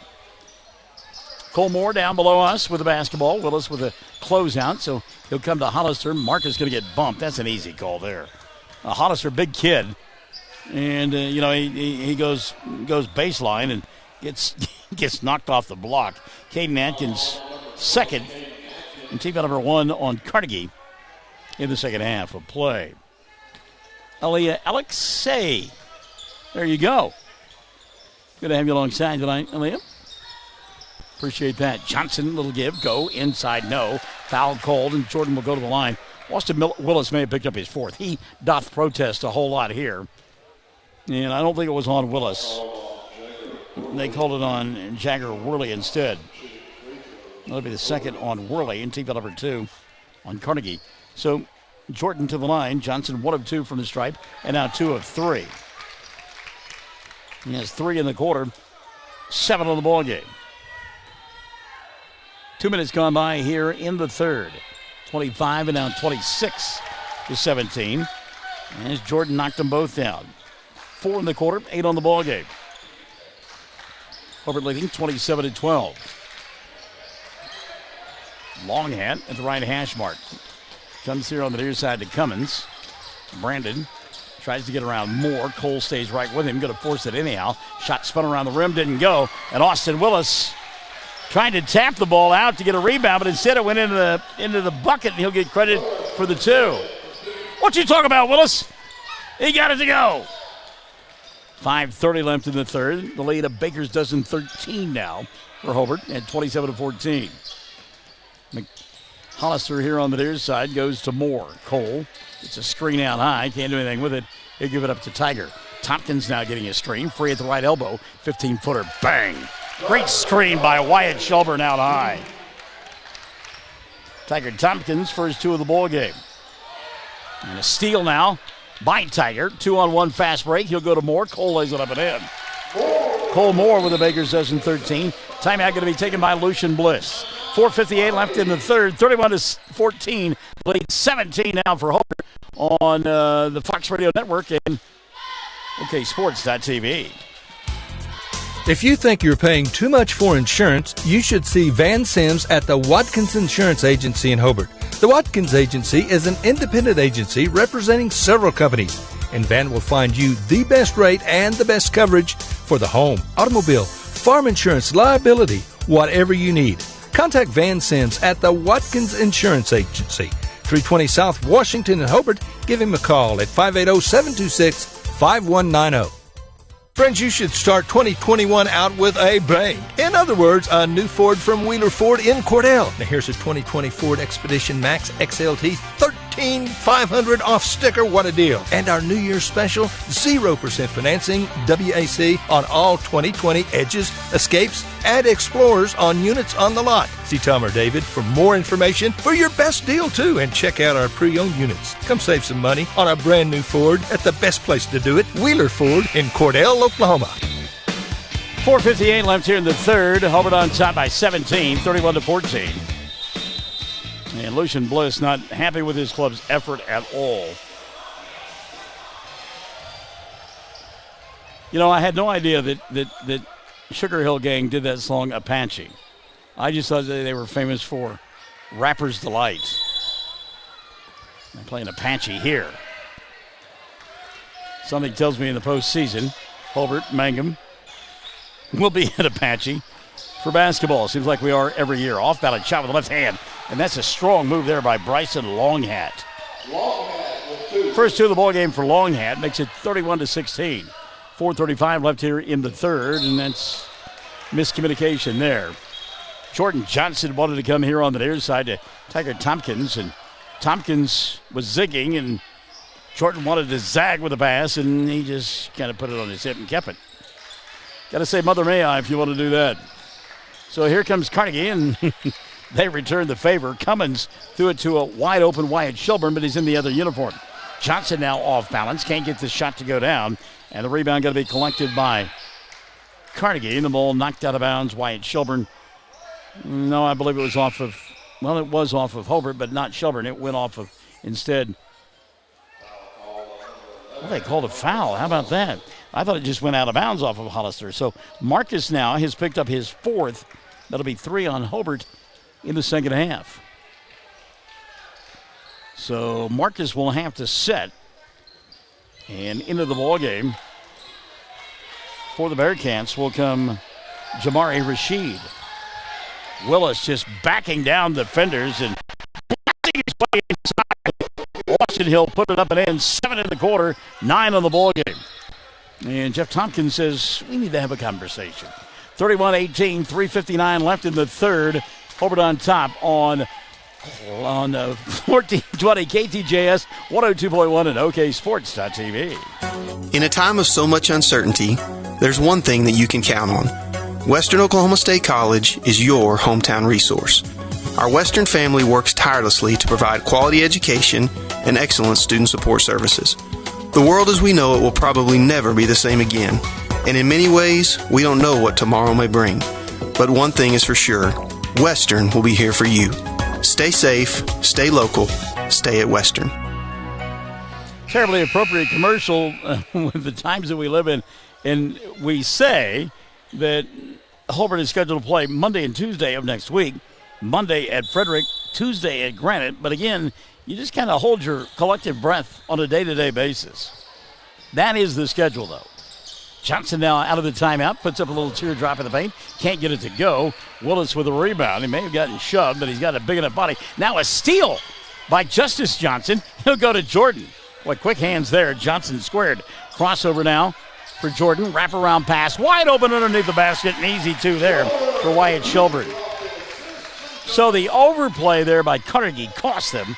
Cole Moore down below us with the basketball. Willis with a closeout, so he'll come to Hollister. Marcus going to get bumped. That's an easy call there. Hollister, big kid, and he goes baseline and gets knocked off the block. Caden Atkins second, and team number 1 on Carnegie in the second half of play. Aaliyah Alexei, there you go. Good to have you alongside tonight, Aaliyah. Appreciate that. Johnson, little give, go inside, no. Foul called, and Jordan will go to the line. Austin Willis may have picked up his fourth. He doth protest a whole lot here, and I don't think it was on Willis. They called it on Jagger Worley instead. That'll be the second on Worley, and team number 2 on Carnegie. So Jordan to the line. Johnson 1 of 2 from the stripe, and now 2 of 3. He has 3 in the quarter, 7 on the ball game. 2 minutes gone by here in the third. 25 and now 26-17. As Jordan knocked them both down. 4 in the quarter, 8 on the ball game. Hobart leading 27-12. Longhat at the right hash mark. Comes here on the near side to Cummins. Brandon tries to get around Moore. Cole stays right with him. Going to force it anyhow. Shot spun around the rim, didn't go. And Austin Willis trying to tap the ball out to get a rebound, but instead it went into the bucket, and he'll get credit for the 2. What you talking about, Willis? He got it to go. 5:30 left in the third. The lead of Baker's dozen 13 now for Hobart at 27-14. Hollister here on the near side goes to Moore. Cole, it's a screen out high. Can't do anything with it. He'll give it up to Tiger. Tompkins now getting a screen. Free at the right elbow. 15-footer. Bang. Great screen by Wyatt Shelburne out high. Tiger Tompkins first 2 of the ball game. And a steal now by Tiger. 2-on-1 fast break. He'll go to Moore. Cole lays it up and in. Cole Moore with the Baker's dozen 13. Timeout going to be taken by Lucian Bliss. 4:58 left in the third. 31-14. Lead 17 now for Hobart on the Fox Radio Network and OKSports.tv. If you think you're paying too much for insurance, you should see Van Sims at the Watkins Insurance Agency in Hobart. The Watkins Agency is an independent agency representing several companies, and Van will find you the best rate and the best coverage for the home, automobile, farm insurance, liability, whatever you need. Contact Van Sims at the Watkins Insurance Agency, 320 South Washington in Hobart. Give him a call at 580-726-5190. Friends, you should start 2021 out with a bang. In other words, a new Ford from Wheeler Ford in Cordell. Now here's a 2020 Ford Expedition Max XLT, $13,500 off sticker. What a deal. And our New Year's special, 0% financing, WAC on all 2020 Edges, Escapes, and Explorers on units on the lot. See Tom or David for more information for your best deal, too. And check out our pre-owned units. Come save some money on a brand new Ford at the best place to do it, Wheeler Ford in Cordell, Oklahoma. 4:58 left here in the third. Hobart on top by 17, 31-14. And Lucian Bliss not happy with his club's effort at all. You know, I had no idea that Sugar Hill Gang did that song Apache. I just thought that they were famous for Rapper's Delight. They're playing Apache here. Something tells me in the postseason, Hobart, Mangum will be at Apache for basketball. Seems like we are every year. Off balance shot with the left hand. And that's a strong move there by Bryson Longhat. First 2 of the ball game for Longhat makes it 31-16. 4:35 left here in the third, and that's miscommunication there. Jordan Johnson wanted to come here on the near side to Tiger Tompkins, and Tompkins was zigging, and Jordan wanted to zag with a pass, and he just kind of put it on his hip and kept it. Got to say Mother May I if you want to do that. So here comes Carnegie, and they return the favor. Cummins threw it to a wide-open Wyatt Shelburne, but he's in the other uniform. Johnson now off balance, can't get the shot to go down, and the rebound got to be collected by Carnegie. And the ball knocked out of bounds. Wyatt Shelburne. No, I believe it was off of, well, it was off of Hobart, but not Shelburne. It went off of, instead, well, they called a foul. How about that? I thought it just went out of bounds off of Hollister. So Marcus now has picked up his 4th. That'll be 3 on Hobart in the second half. So Marcus will have to set. And into the ball game for the Bearcats will come Jamari Rashid. Willis just backing down defenders and his way inside. Washington Hill put it up and in. 7 in the quarter, 9 on the ball game. And Jeff Tompkins says we need to have a conversation. 31-18, 3:59 left in the third. Hobart on top on 1420 KTJS 102.1 and OKSports.tv. In a time of so much uncertainty, there's one thing that you can count on. Western Oklahoma State College is your hometown resource. Our Western family works tirelessly to provide quality education and excellent student support services. The world as we know it will probably never be the same again, and in many ways, we don't know what tomorrow may bring. But one thing is for sure, Western will be here for you. Stay safe, stay local, stay at Western. Terribly appropriate commercial with the times that we live in. And we say that Hobart is scheduled to play Monday and Tuesday of next week. Monday at Frederick, Tuesday at Granite. But again, you just kind of hold your collective breath on a day-to-day basis. That is the schedule, though. Johnson now out of the timeout, puts up a little teardrop in the paint. Can't get it to go. Willis with a rebound. He may have gotten shoved, but he's got a big enough body. Now a steal by Justice Johnson. He'll go to Jordan. Boy, quick hands there. Johnson squared. Crossover now for Jordan. Wraparound pass. Wide open underneath the basket. An easy 2 there for Wyatt Shelburne. So the overplay there by Carnegie cost them.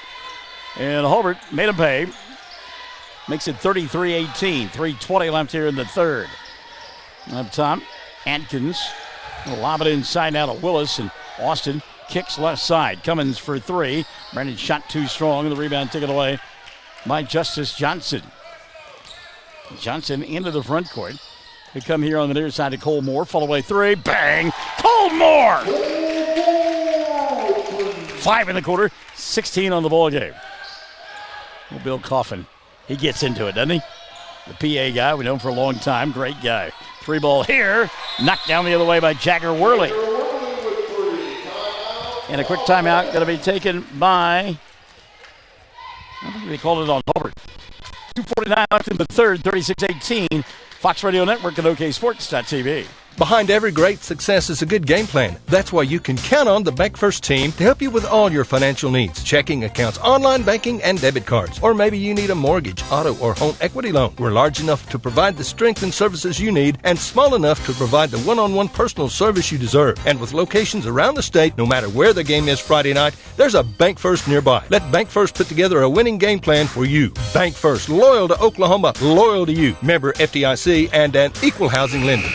And Hobart made him pay. Makes it 33-18. 3:20 left here in the third. Up top, Atkins will lob it inside now to Willis, and Austin kicks left side. Cummins for 3. Brandon shot too strong, and the rebound taken away by Justice Johnson. Johnson into the front court. They come here on the near side to Cole Moore. Fall away 3. Bang! Cole Moore! 5 in the quarter. 16 on the ball game. Well, Bill Coffin. He gets into it, doesn't he? The PA guy, we know him for a long time. Great guy. 3 ball here. Knocked down the other way by Jagger Worley. And a quick timeout going to be taken by, I think they called it on Hobart. 2:49 left in the third, 36-18. Fox Radio Network at OKSports.tv. Behind every great success is a good game plan. That's why you can count on the Bank First team to help you with all your financial needs. Checking accounts, online banking, and debit cards. Or maybe you need a mortgage, auto, or home equity loan. We're large enough to provide the strength and services you need and small enough to provide the one-on-one personal service you deserve. And with locations around the state, no matter where the game is Friday night, there's a Bank First nearby. Let Bank First put together a winning game plan for you. Bank First, loyal to Oklahoma, loyal to you. Member FDIC and an equal housing lender.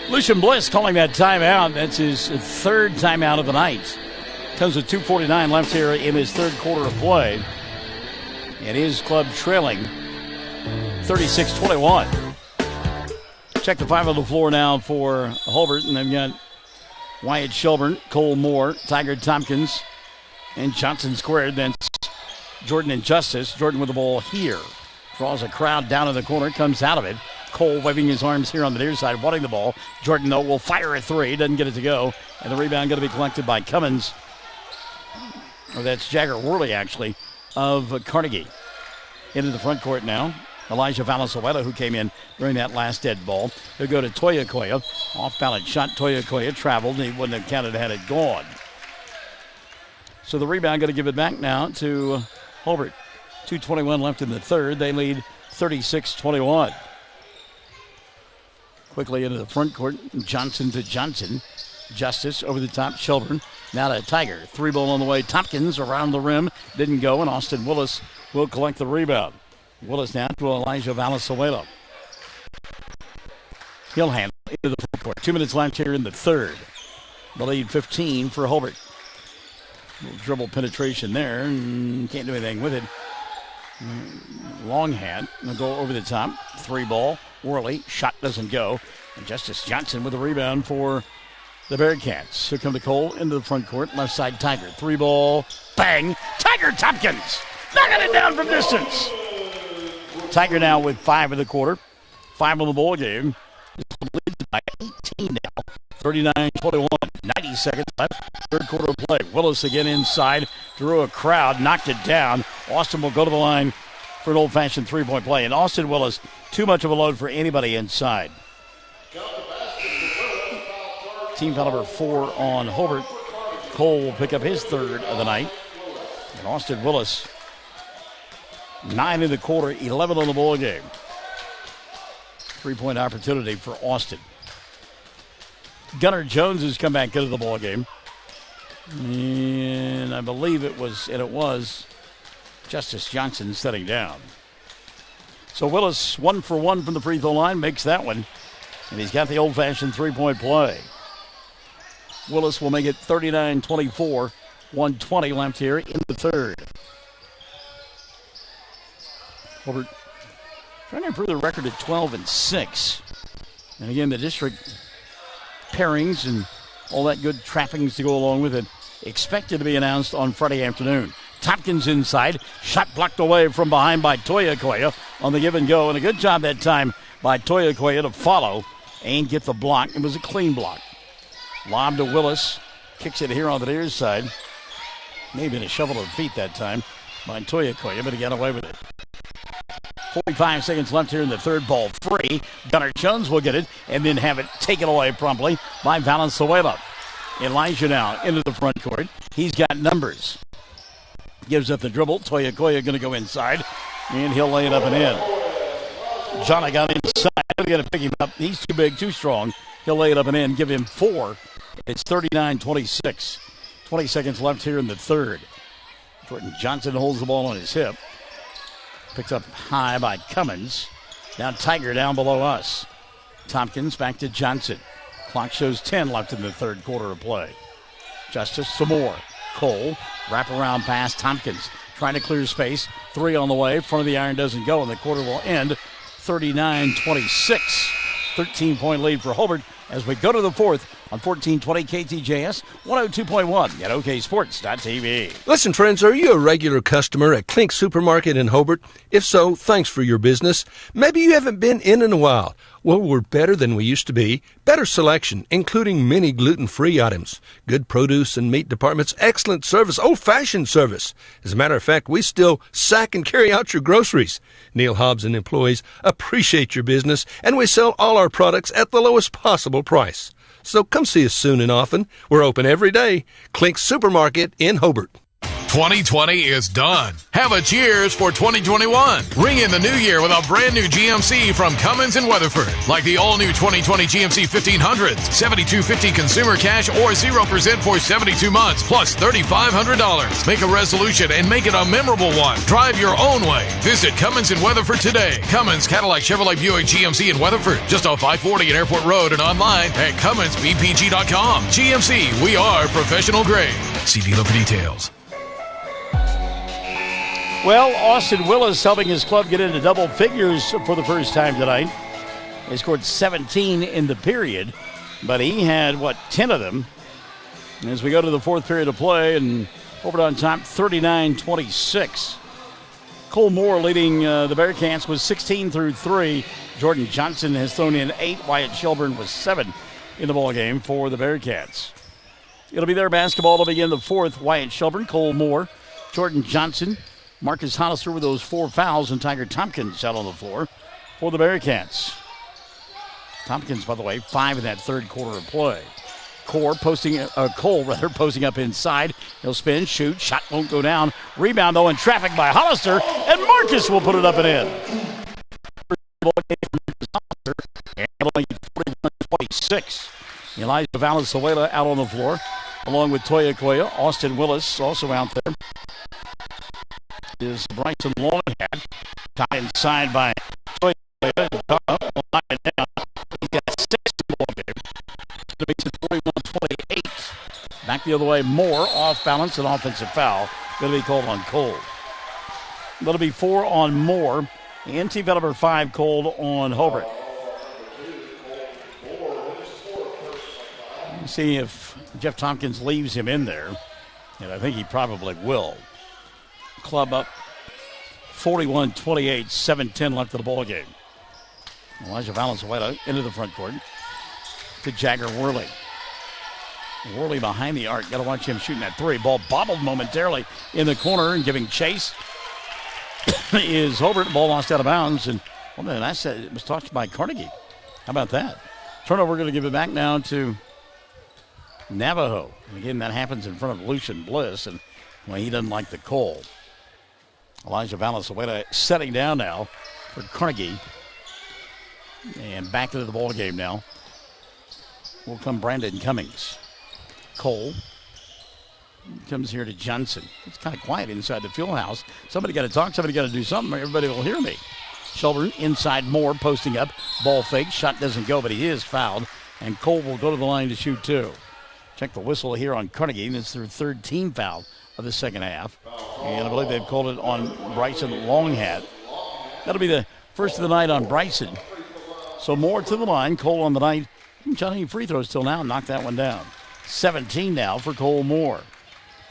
Lucian Bliss calling that timeout. That's his third timeout of the night. Comes with 2:49 left here in his third quarter of play. And his club trailing 36-21. Check the 5 on the floor now for Hobart. And they've got Wyatt Shelburne, Cole Moore, Tiger Tompkins, and Johnson squared. Then Jordan and Justice. Jordan with the ball here. Draws a crowd down in the corner, comes out of it. Cole waving his arms here on the near side, wanting the ball. Jordan, though, will fire a 3. Doesn't get it to go. And the rebound going to be collected by Cummins. Or that's Jagger Worley, actually, of Carnegie. Into the front court now. Elijah Valenzuela, who came in during that last dead ball. He'll go to Toya Koya. Off-balance shot. Toya Koya traveled, and he wouldn't have counted had it gone. So the rebound going to give it back now to Hobart. 2:21 left in the third. They lead 36-21. Quickly into the front court. Johnson to Johnson. Justice over the top. Shelburne. Now to Tiger. 3 ball on the way. Tompkins around the rim. Didn't go, and Austin Willis will collect the rebound. Willis now to Elijah Valenzuela. He'll handle into the front court. 2 minutes left here in the third. The lead 15 for Hobart. Little dribble penetration there. Can't do anything with it. Long hand. They'll go over the top. 3 ball. Worley. Shot doesn't go. And Justice Johnson with the rebound for the Bearcats. Here come to Cole into the front court. Left side Tiger. 3 ball. Bang. Tiger Tompkins. Knocking it down from distance. Tiger now with 5 in the quarter. 5 on the ball game. Leads by 18 now. 39-21. 90 seconds left. Third quarter of play. Willis again inside. Drew a crowd. Knocked it down. Austin will go to the line for an old-fashioned three-point play. And Austin Willis, too much of a load for anybody inside. Team foul number 4 on Hobart. Cole will pick up his third of the night. And Austin Willis, 9 in the quarter, 11 on the ball game. Three-point opportunity for Austin. Gunnar Jones has come back into the ball game. And I believe it was Justice Johnson setting down. So Willis, 1 for 1 from the free throw line, makes that one. And he's got the old-fashioned three-point play. Willis will make it 39-24, 1:20 left here in the third. Hobart trying to improve the record to 12-6. And again, the district pairings and all that good trappings to go along with it expected to be announced on Friday afternoon. Tompkins inside, shot blocked away from behind by Toya Koya on the give and go, and a good job that time by Toya Koya to follow and get the block. It was a clean block. Lob to Willis, kicks it here on the near side. Maybe in a shovel of feet that time by Toya Koya, but he got away with it. 45 seconds left here in the third. Ball free. Gunnar Jones will get it and then have it taken away promptly by Valenzuela. Elijah now into the front court. He's got numbers. Gives up the dribble. Toya Koya going to go inside, and he'll lay it up and in. Johnny got inside. They're going to pick him up. He's too big, too strong. He'll lay it up and in. Give him 4. It's 39-26. 20 seconds left here in the third. Jordan Johnson holds the ball on his hip. Picked up high by Cummins. Now Tiger down below us. Tompkins back to Johnson. Clock shows 10 left in the third quarter of play. Justice some more. Cole, wraparound pass. Tompkins trying to clear space. 3 on the way. Front of the iron doesn't go, and the quarter will end 39-26. 13-point lead for Hobart as we go to the fourth on 1420 KTJS, 102.1 at OKSports.tv. Listen, friends, are you a regular customer at Clink Supermarket in Hobart? If so, thanks for your business. Maybe you haven't been in a while. Well, we're better than we used to be. Better selection, including many gluten-free items. Good produce and meat departments, excellent service, old-fashioned service. As a matter of fact, we still sack and carry out your groceries. Neil Hobbs and employees appreciate your business, and we sell all our products at the lowest possible price. So come see us soon and often. We're open every day. Clink Supermarket in Hobart. 2020 is done. Have a cheers for 2021. Ring in the new year with a brand new GMC from Cummins and Weatherford. Like the all-new 2020 GMC 1500s, $7,250 consumer cash or 0% for 72 months, plus $3,500. Make a resolution and make it a memorable one. Drive your own way. Visit Cummins and Weatherford today. Cummins, Cadillac, Chevrolet, Buick, GMC in Weatherford. Just off I-40 at Airport Road and online at CumminsBPG.com. GMC, we are professional grade. See dealer for details. Well, Austin Willis helping his club get into double figures for the first time tonight. They scored 17 in the period, but he had, 10 of them. As we go to the fourth period of play, and Hobart on top, 39-26. Cole Moore leading the Bearcats with 16 through 3. Jordan Johnson has thrown in 8. Wyatt Shelburne was 7 in the ballgame for the Bearcats. It'll be their basketball to begin the fourth. Wyatt Shelburne, Cole Moore, Jordan Johnson, Marcus Hollister with those 4 fouls, and Tiger Tompkins out on the floor for the Bearcats. Tompkins, by the way, 5 in that third quarter of play. Cole posting up inside. He'll spin, shoot, shot won't go down. Rebound, though, in traffic by Hollister, and Marcus will put it up and in. Handling 41-26. Elijah Valenzuela out on the floor, along with Toya Koya. Austin Willis also out there. Is Bryson Longhat, tied inside by Toya Koya. He's got 6 in the ball game. It makes it 41-28. Back the other way, Moore off balance, an offensive foul. Going to be called on Cole. That'll be 4 on Moore. And team foul number 5 called on Hobart. See if Jeff Tompkins leaves him in there, and I think he probably will. Club up 41-28, 7:10 left of the ball game. Elijah Valenzuela into the front court to Jagger Worley. Worley behind the arc. Got to watch him shooting that three. Ball bobbled momentarily in the corner and giving chase is Hobart. Ball lost out of bounds. And I said it was touched by Carnegie. How about that? Turnover, we're going to give it back now to Navajo. And again, that happens in front of Lucian Bliss. And he doesn't like the call. Elijah Valenzuela setting down now for Carnegie. And back into the ball game now will come Brandon Cummings. Cole comes here to Johnson. It's kind of quiet inside the field house. Somebody got to talk. Somebody got to do something. Everybody will hear me. Shelburne inside Moore posting up. Ball fake. Shot doesn't go, but he is fouled. And Cole will go to the line to shoot two. Check the whistle here on Carnegie. It's their third team foul of the second half. And I believe they've called it on Bryson Longhat. That'll be the first of the night on Bryson. So Moore to the line. Cole on the night. Shot any free throws till now. Knocked that one down. 17 now for Cole Moore.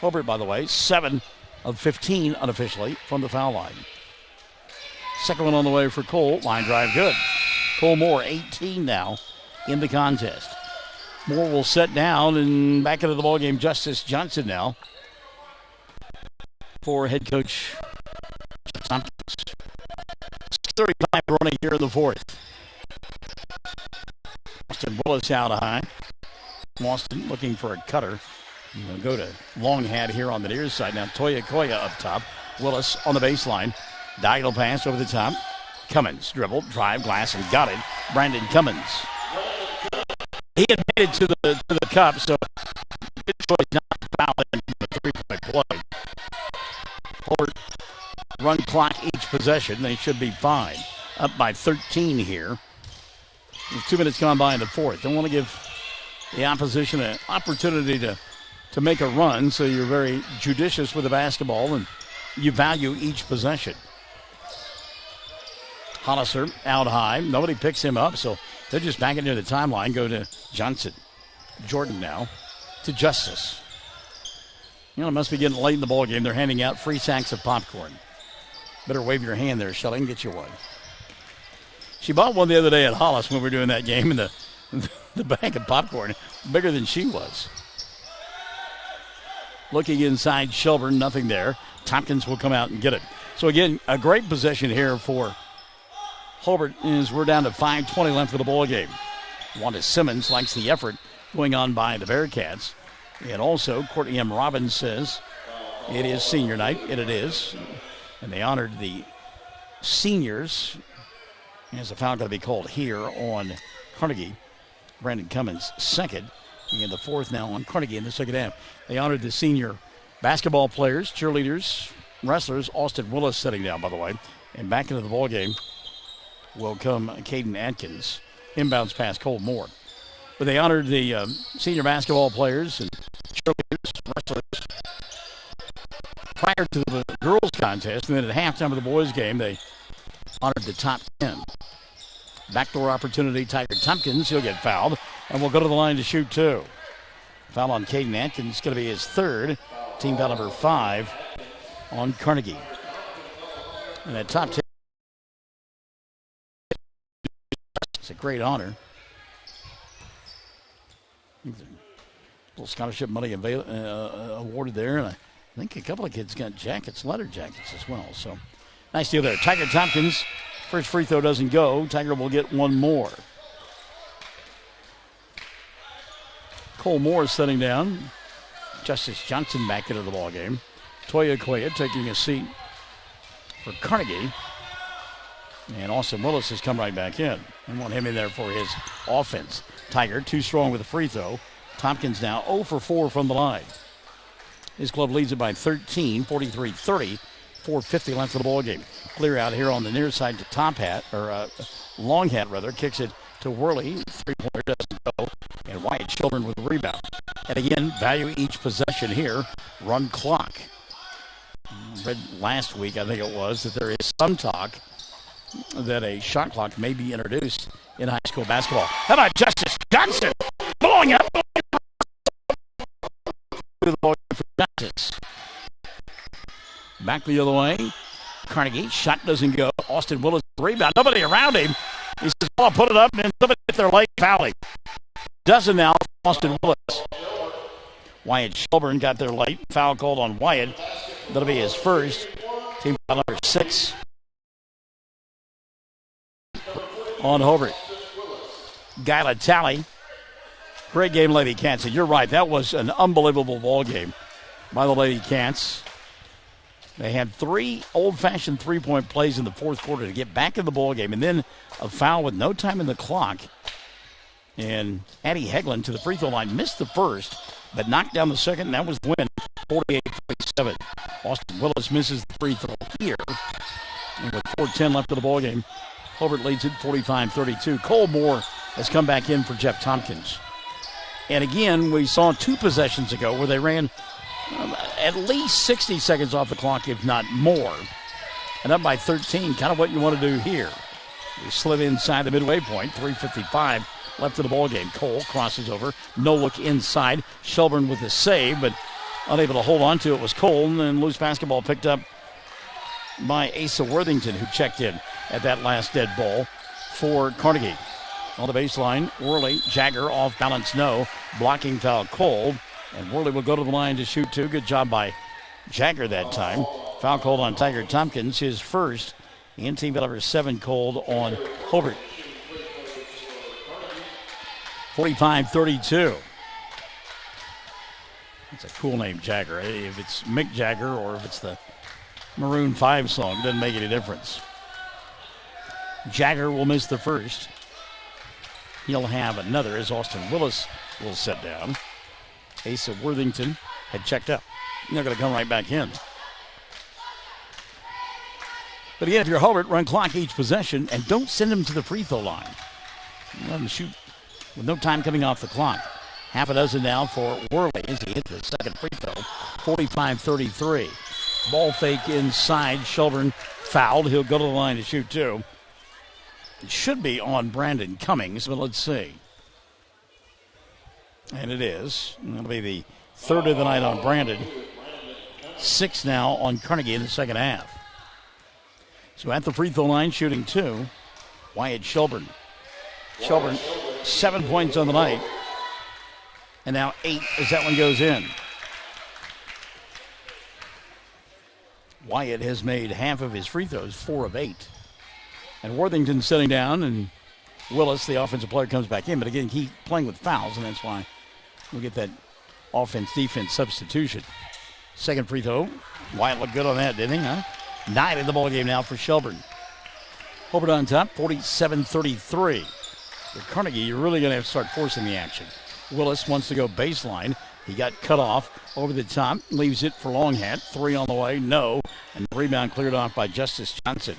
Hobart, by the way, 7 of 15 unofficially from the foul line. Second one on the way for Cole. Line drive good. Cole Moore, 18 now in the contest. Moore will set down and back into the ballgame. Justice Johnson now for head coach Tompkins. 35 running here in the fourth. Austin Willis out high. Austin looking for a cutter. We'll go to Longhat here on the near side. Now Toya Koya up top. Willis on the baseline. Diagonal pass over the top. Cummins dribbled, drive, glass, and got it. Brandon Cummins. He had made it to the cup, so good choice not to foul in the three-point play. Hobart run clock each possession. They should be fine. Up by 13 here. With 2 minutes gone by in the fourth. Don't want to give the opposition an opportunity to make a run, so you're very judicious with the basketball and you value each possession. Hollister out high. Nobody picks him up, so they're just backing into the timeline. Go to Johnson. Jordan now to Justice. It must be getting late in the ball game. They're handing out free sacks of popcorn. Better wave your hand there, Shelly, and get you one. She bought one the other day at Hollis when we were doing that game, and the bag of popcorn bigger than she was. Looking inside Shelburne, nothing there. Tompkins will come out and get it. So again, a great possession here for Hobart as we're down to 5:20 left of the ball game. Wanda Simmons likes the effort going on by the Bearcats. And also, Courtney M. Robbins says it is senior night, and it is. And they honored the seniors. There's a foul going to be called here on Carnegie. Brandon Cummins second. And the fourth now on Carnegie in the second half. They honored the senior basketball players, cheerleaders, wrestlers. Austin Willis sitting down, by the way. And back into the ball game will come Caden Atkins. Inbounds past Cole Moore. But they honored the senior basketball players and cheerleaders, wrestlers prior to the girls' contest. And then at halftime of the boys' game, they honored the top 10. Backdoor opportunity, Tiger Tompkins. He'll get fouled, and we'll go to the line to shoot two. Foul on Caden Atkins. Going to be his third. Team foul number 5 on Carnegie. And that top 10. It's a great honor. A little scholarship money awarded there, and I think a couple of kids got jackets, leather jackets as well. So nice deal there. Tiger Tompkins, first free throw doesn't go. Tiger will get one more. Cole Moore is sitting down. Justice Johnson back into the ballgame. Toya Koya taking a seat for Carnegie. And Austin Willis has come right back in. I want him in there for his offense. Tiger too strong with a free throw. Tompkins now 0 for 4 from the line. His club leads it by 13, 43-30, 4:50 left of the ball game. Clear out here on the near side to Longhat rather. Kicks it to Worley. Three-pointer doesn't go. And Wyatt Children with the rebound. And again, value each possession here. Run clock. Read last week, I think it was, that there is some talk that a shot clock may be introduced in high school basketball. How about Justice Johnson blowing up the ball for Justice. Back the other way. Carnegie. Shot doesn't go. Austin Willis rebound. Nobody around him. He says, well, I'll put it up, and then somebody hit their leg fouling. Doesn't now. Austin Willis. Wyatt Shelburne got there late. Foul called on Wyatt. That'll be his first. Team foul number 6 on Hobart. Guyla Talley. Great game, Lady Cats. And you're right, that was an unbelievable ball game by the Lady Cats. They had 3 old-fashioned three-point plays in the fourth quarter to get back in the ball game, and then a foul with no time in the clock. And Addie Hegland to the free throw line missed the first, but knocked down the second, and that was the win, 48-47. Austin Willis misses the free throw here. And with 4:10 left of the ball game, Hobart leads it 45-32. Cole Moore has come back in for Jeff Tompkins. And again, we saw 2 possessions ago where they ran at least 60 seconds off the clock, if not more. And up by 13, kind of what you want to do here. We slid inside the midway point, 3:55 left of the ball game. Cole crosses over, no look inside. Shelburne with the save, but unable to hold on to it was Cole. And then loose basketball picked up by Asa Worthington, who checked in at that last dead ball for Carnegie. On the baseline, Worley, Jagger off balance, no. Blocking foul, Cole. And Worley will go to the line to shoot 2. Good job by Jagger that time. Foul called on Tiger Tompkins, his first. And team foul number 7 called on Hobart. 45-32. It's a cool name, Jagger. If it's Mick Jagger or if it's the Maroon 5 song, it doesn't make any difference. Jagger will miss the first. He'll have another as Austin Willis will sit down. Asa Worthington had checked out. They're going to come right back in. But again, if you're Hobart, run clock each possession and don't send them to the free throw line. Let them shoot with no time coming off the clock. Half a dozen now for Worley as he hits the second free throw. 45-33. Ball fake inside. Shelburne fouled. He'll go to the line to shoot 2. It should be on Brandon Cummings, but let's see. And it is. That'll be the third of the night on Brandon. 6 now on Carnegie in the second half. So at the free throw line, shooting 2, Wyatt Shelburne. Shelburne, 7 points on the night. And now 8 as that one goes in. Wyatt has made half of his free throws, 4 of 8. And Worthington sitting down, and Willis, the offensive player, comes back in. But again, he's playing with fouls, and that's why we'll get that offense-defense substitution. Second free throw. Wyatt looked good on that, didn't he? Huh? 9 in the ballgame now for Shelburne. Hobart on top, 47-33. For Carnegie, you're really going to have to start forcing the action. Willis wants to go baseline. He got cut off over the top, leaves it for Longhat. 3 on the way, no. And the rebound cleared off by Justice Johnson.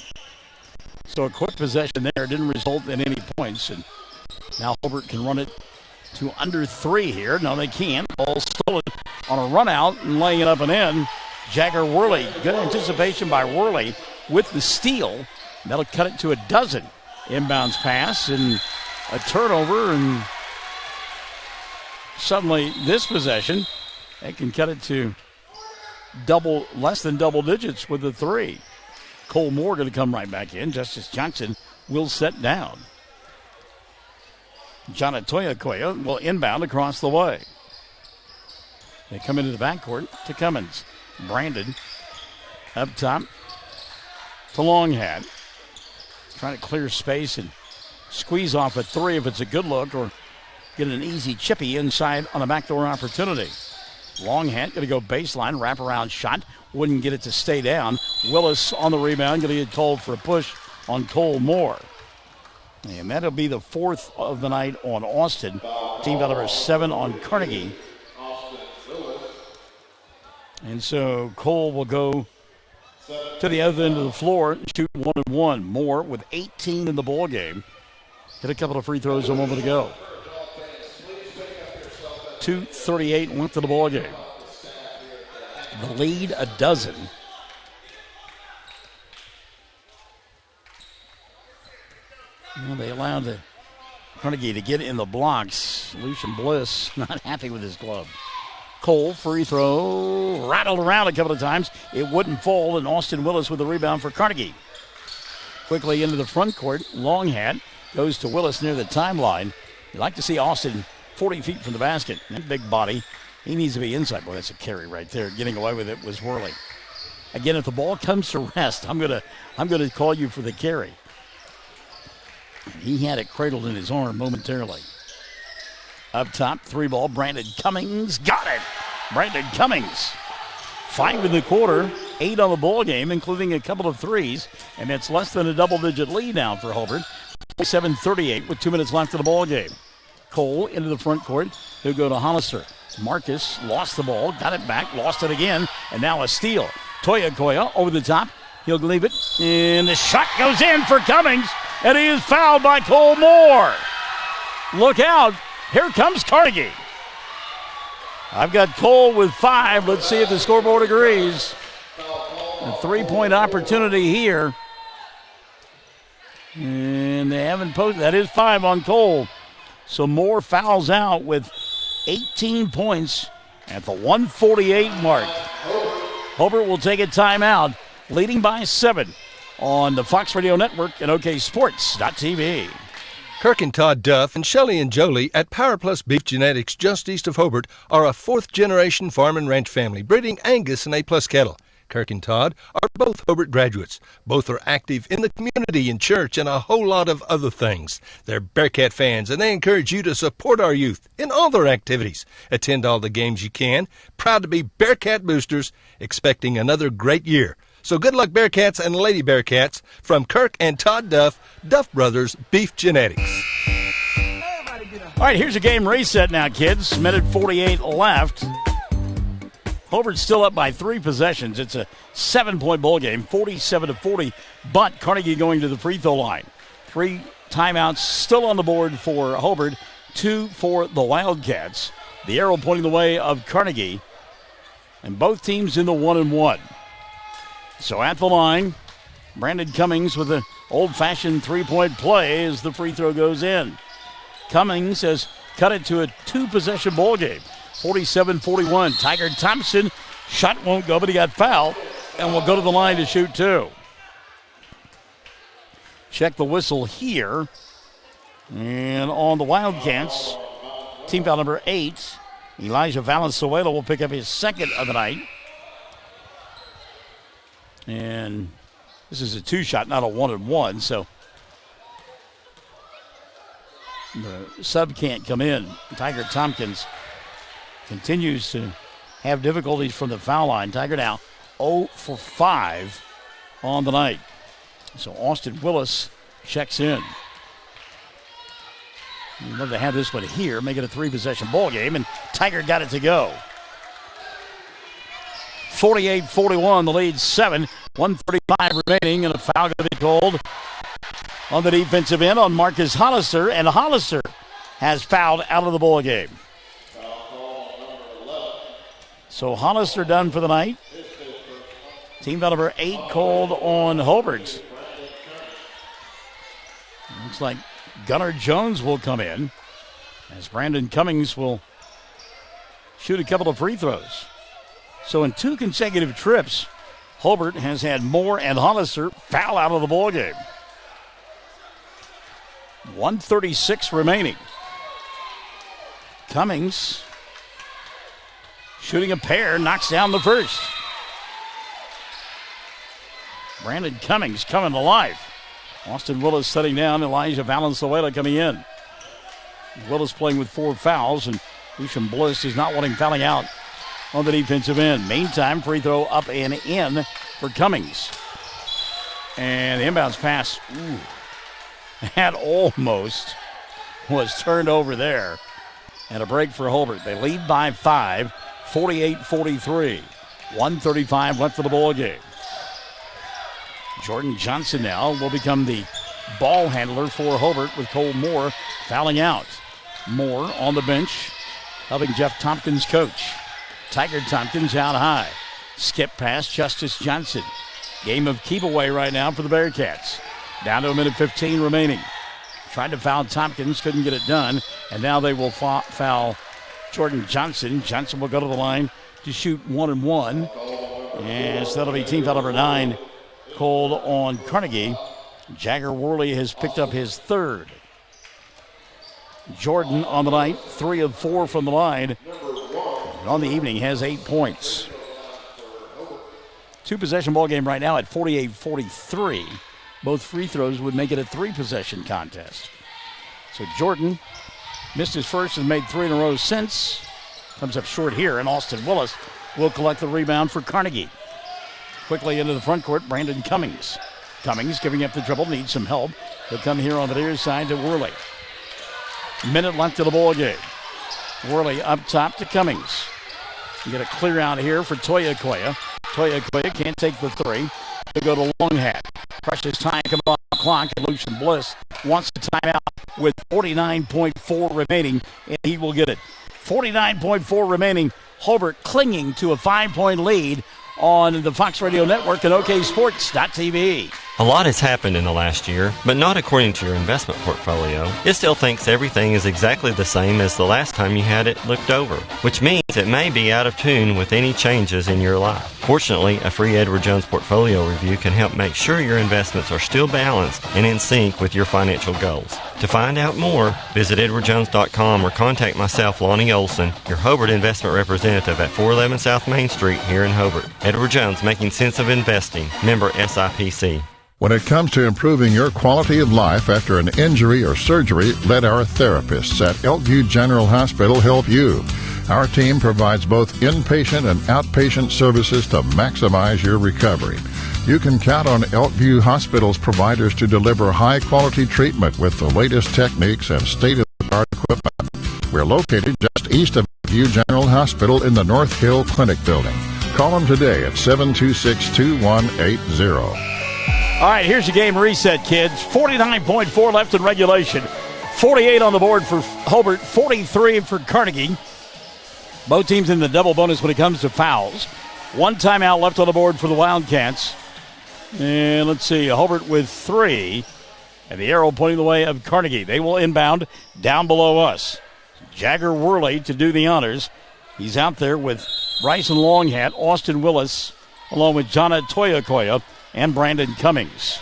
So a quick possession there didn't result in any points. And now Hobart can run it to under 3 here. No, they can't. Ball stolen on a run out and laying it up and in. Jagger Worley. Good anticipation by Worley with the steal. That'll cut it to a dozen. Inbounds pass and a turnover, and suddenly this possession, they can cut it to less than double digits with the 3. Cole Moore going to come right back in. Justice Johnson will set down. Jonatoya Koya will inbound across the way. They come into the backcourt to Cummins. Brandon up top to Longhat. Trying to clear space and squeeze off a 3 if it's a good look, or get an easy chippy inside on a backdoor opportunity. Longhat going to go baseline, wraparound shot. Wouldn't get it to stay down. Willis on the rebound, going to get called for a push on Cole Moore. And that'll be the 4th of the night on Austin. Team foul number 7 on Carnegie. And so Cole will go to the other end of the floor and shoot 1-1. Moore with 18 in the ball game. Hit a couple of free throws a moment ago. 2:38 went to the ball game. The lead a dozen. Well, they allowed the Carnegie to get in the blocks. Lucian Bliss not happy with his club. Cole, free throw, rattled around a couple of times. It wouldn't fall, and Austin Willis with the rebound for Carnegie. Quickly into the front court. Long hat goes to Willis near the timeline. You like to see Austin 40 feet from the basket. That big body, he needs to be inside. Boy, that's a carry right there. Getting away with it was Worley. Again, if the ball comes to rest, I'm gonna call you for the carry. He had it cradled in his arm momentarily. Up top, 3-ball, Brandon Cummings got it. Brandon Cummings, 5 in the quarter, 8 on the ball game, including a couple of threes, and it's less than a double-digit lead now for Hobart. 7:38 with 2 minutes left in the ball game. Cole into the front court. He'll go to Hollister. Marcus lost the ball, got it back, lost it again, and now a steal. Toya Koya over the top. He'll leave it, and the shot goes in for Cummings, and he is fouled by Cole Moore. Look out. Here comes Carnegie. I've got Cole with 5. Let's see if the scoreboard agrees. A 3-point opportunity here. And they haven't posted. That is 5 on Cole. So Moore fouls out with 18 points at the 148 mark. Hobart will take a timeout, leading by 7 on the Fox Radio Network and OKSports.tv. Kirk and Todd Duff and Shelley and Jolie at Power Plus Beef Genetics just east of Hobart are a 4th-generation farm and ranch family breeding Angus and A-plus cattle. Kirk and Todd are both Hobart graduates. Both are active in the community, in church, and a whole lot of other things. They're Bearcat fans, and they encourage you to support our youth in all their activities. Attend all the games you can. Proud to be Bearcat boosters, expecting another great year. So good luck, Bearcats and Lady Bearcats, from Kirk and Todd Duff, Duff Brothers Beef Genetics. All right, here's a game reset now, kids. Minute 48 left. Hobart's still up by 3 possessions. It's a 7-point ball game, 47-40, but Carnegie going to the free throw line. 3 timeouts still on the board for Hobart, 2 for the Wildcats. The arrow pointing the way of Carnegie, and both teams in the 1-1. So at the line, Brandon Cummings with an old-fashioned 3-point play as the free throw goes in. Cummings has cut it to a 2-possession ball game, 47-41. Tiger Thompson, shot won't go, but he got fouled, and will go to the line to shoot 2. Check the whistle here. And on the Wildcats, team foul number 8, Elijah Valenzuela will pick up his 2nd of the night. And this is a 2-shot, not a 1-and-1, so the sub can't come in. Tiger Tompkins continues to have difficulties from the foul line. Tiger now 0 for 5 on the night. So Austin Willis checks in. We'd love to have this one here, make it a 3-possession ball game, and Tiger got it to go. 48-41, the lead 7, 1:35 remaining, and a foul going to be called on the defensive end on Marcus Hollister, and Hollister has fouled out of the ball game. So Hollister done for the night. Team foul number 8 called on Hobart. Looks like Gunnar Jones will come in as Brandon Cummings will shoot a couple of free throws. So in 2 consecutive trips, Hobart has had Moore and Hollister foul out of the ball game. 1:36 remaining. Cummings shooting a pair, knocks down the first. Brandon Cummings coming alive. Austin Willis setting down, Elijah Valenzuela coming in. Willis playing with 4 fouls, and Lucian Bliss is not wanting fouling out on the defensive end. Meantime, free throw up and in for Cummings. And the inbounds pass, that almost was turned over there. And a break for Hobart. They lead by 5, 48-43. 1:35 left of the ball game. Jordan Johnson now will become the ball handler for Hobart with Cole Moore fouling out. Moore on the bench, helping Jeff Tompkins coach. Tiger Tompkins out high. Skip pass, Justice Johnson. Game of keep away right now for the Bearcats. Down to a minute 15 remaining. Tried to foul Tompkins, couldn't get it done. And now they will foul Jordan Johnson. Johnson will go to the line to shoot 1-1. And so that'll be team foul number 9 called on Carnegie. Jagger Worley has picked up his third. Jordan on the night, 3 of 4 from the line. And on the evening has 8 points. 2-possession ball game right now at 48-43. Both free throws would make it a 3-possession contest. So Jordan missed his first and made 3 in a row since. Comes up short here, and Austin Willis will collect the rebound for Carnegie. Quickly into the front court, Brandon Cummings. Cummings giving up the dribble, needs some help. He'll come here on the near side to Worley. Minute left of the ball game. Worley up top to Cummings. You get a clear out here for Toya Koya. Toya Koya can't take the 3. He'll go to Longhat. Precious time coming off the clock, and Lucian Bliss wants a timeout with 49.4 remaining, and he will get it. 49.4 remaining. Hobart clinging to a 5-point lead on the Fox Radio Network and OKSports.tv. A lot has happened in the last year, but not according to your investment portfolio. It still thinks everything is exactly the same as the last time you had it looked over, which means it may be out of tune with any changes in your life. Fortunately, a free Edward Jones portfolio review can help make sure your investments are still balanced and in sync with your financial goals. To find out more, visit edwardjones.com or contact myself, Lonnie Olson, your Hobart investment representative at 411 South Main Street here in Hobart. Edward Jones, making sense of investing. Member SIPC. When it comes to improving your quality of life after an injury or surgery, let our therapists at Elkview General Hospital help you. Our team provides both inpatient and outpatient services to maximize your recovery. You can count on Elkview Hospital's providers to deliver high-quality treatment with the latest techniques and state-of-the-art equipment. We're located just east of Elkview General Hospital in the North Hill Clinic building. Call them today at 726-2180. All right, here's your game reset, kids. 49.4 left in regulation. 48 on the board for Hobart, 43 for Carnegie. Both teams in the double bonus when it comes to fouls. 1 timeout left on the board for the Wildcats. And let's see, Hobart with 3. And the arrow pointing the way of Carnegie. They will inbound down below us. Jagger Worley to do the honors. He's out there with Bryson Longhat, Austin Willis, along with Jana Toyakoya and Brandon Cummings.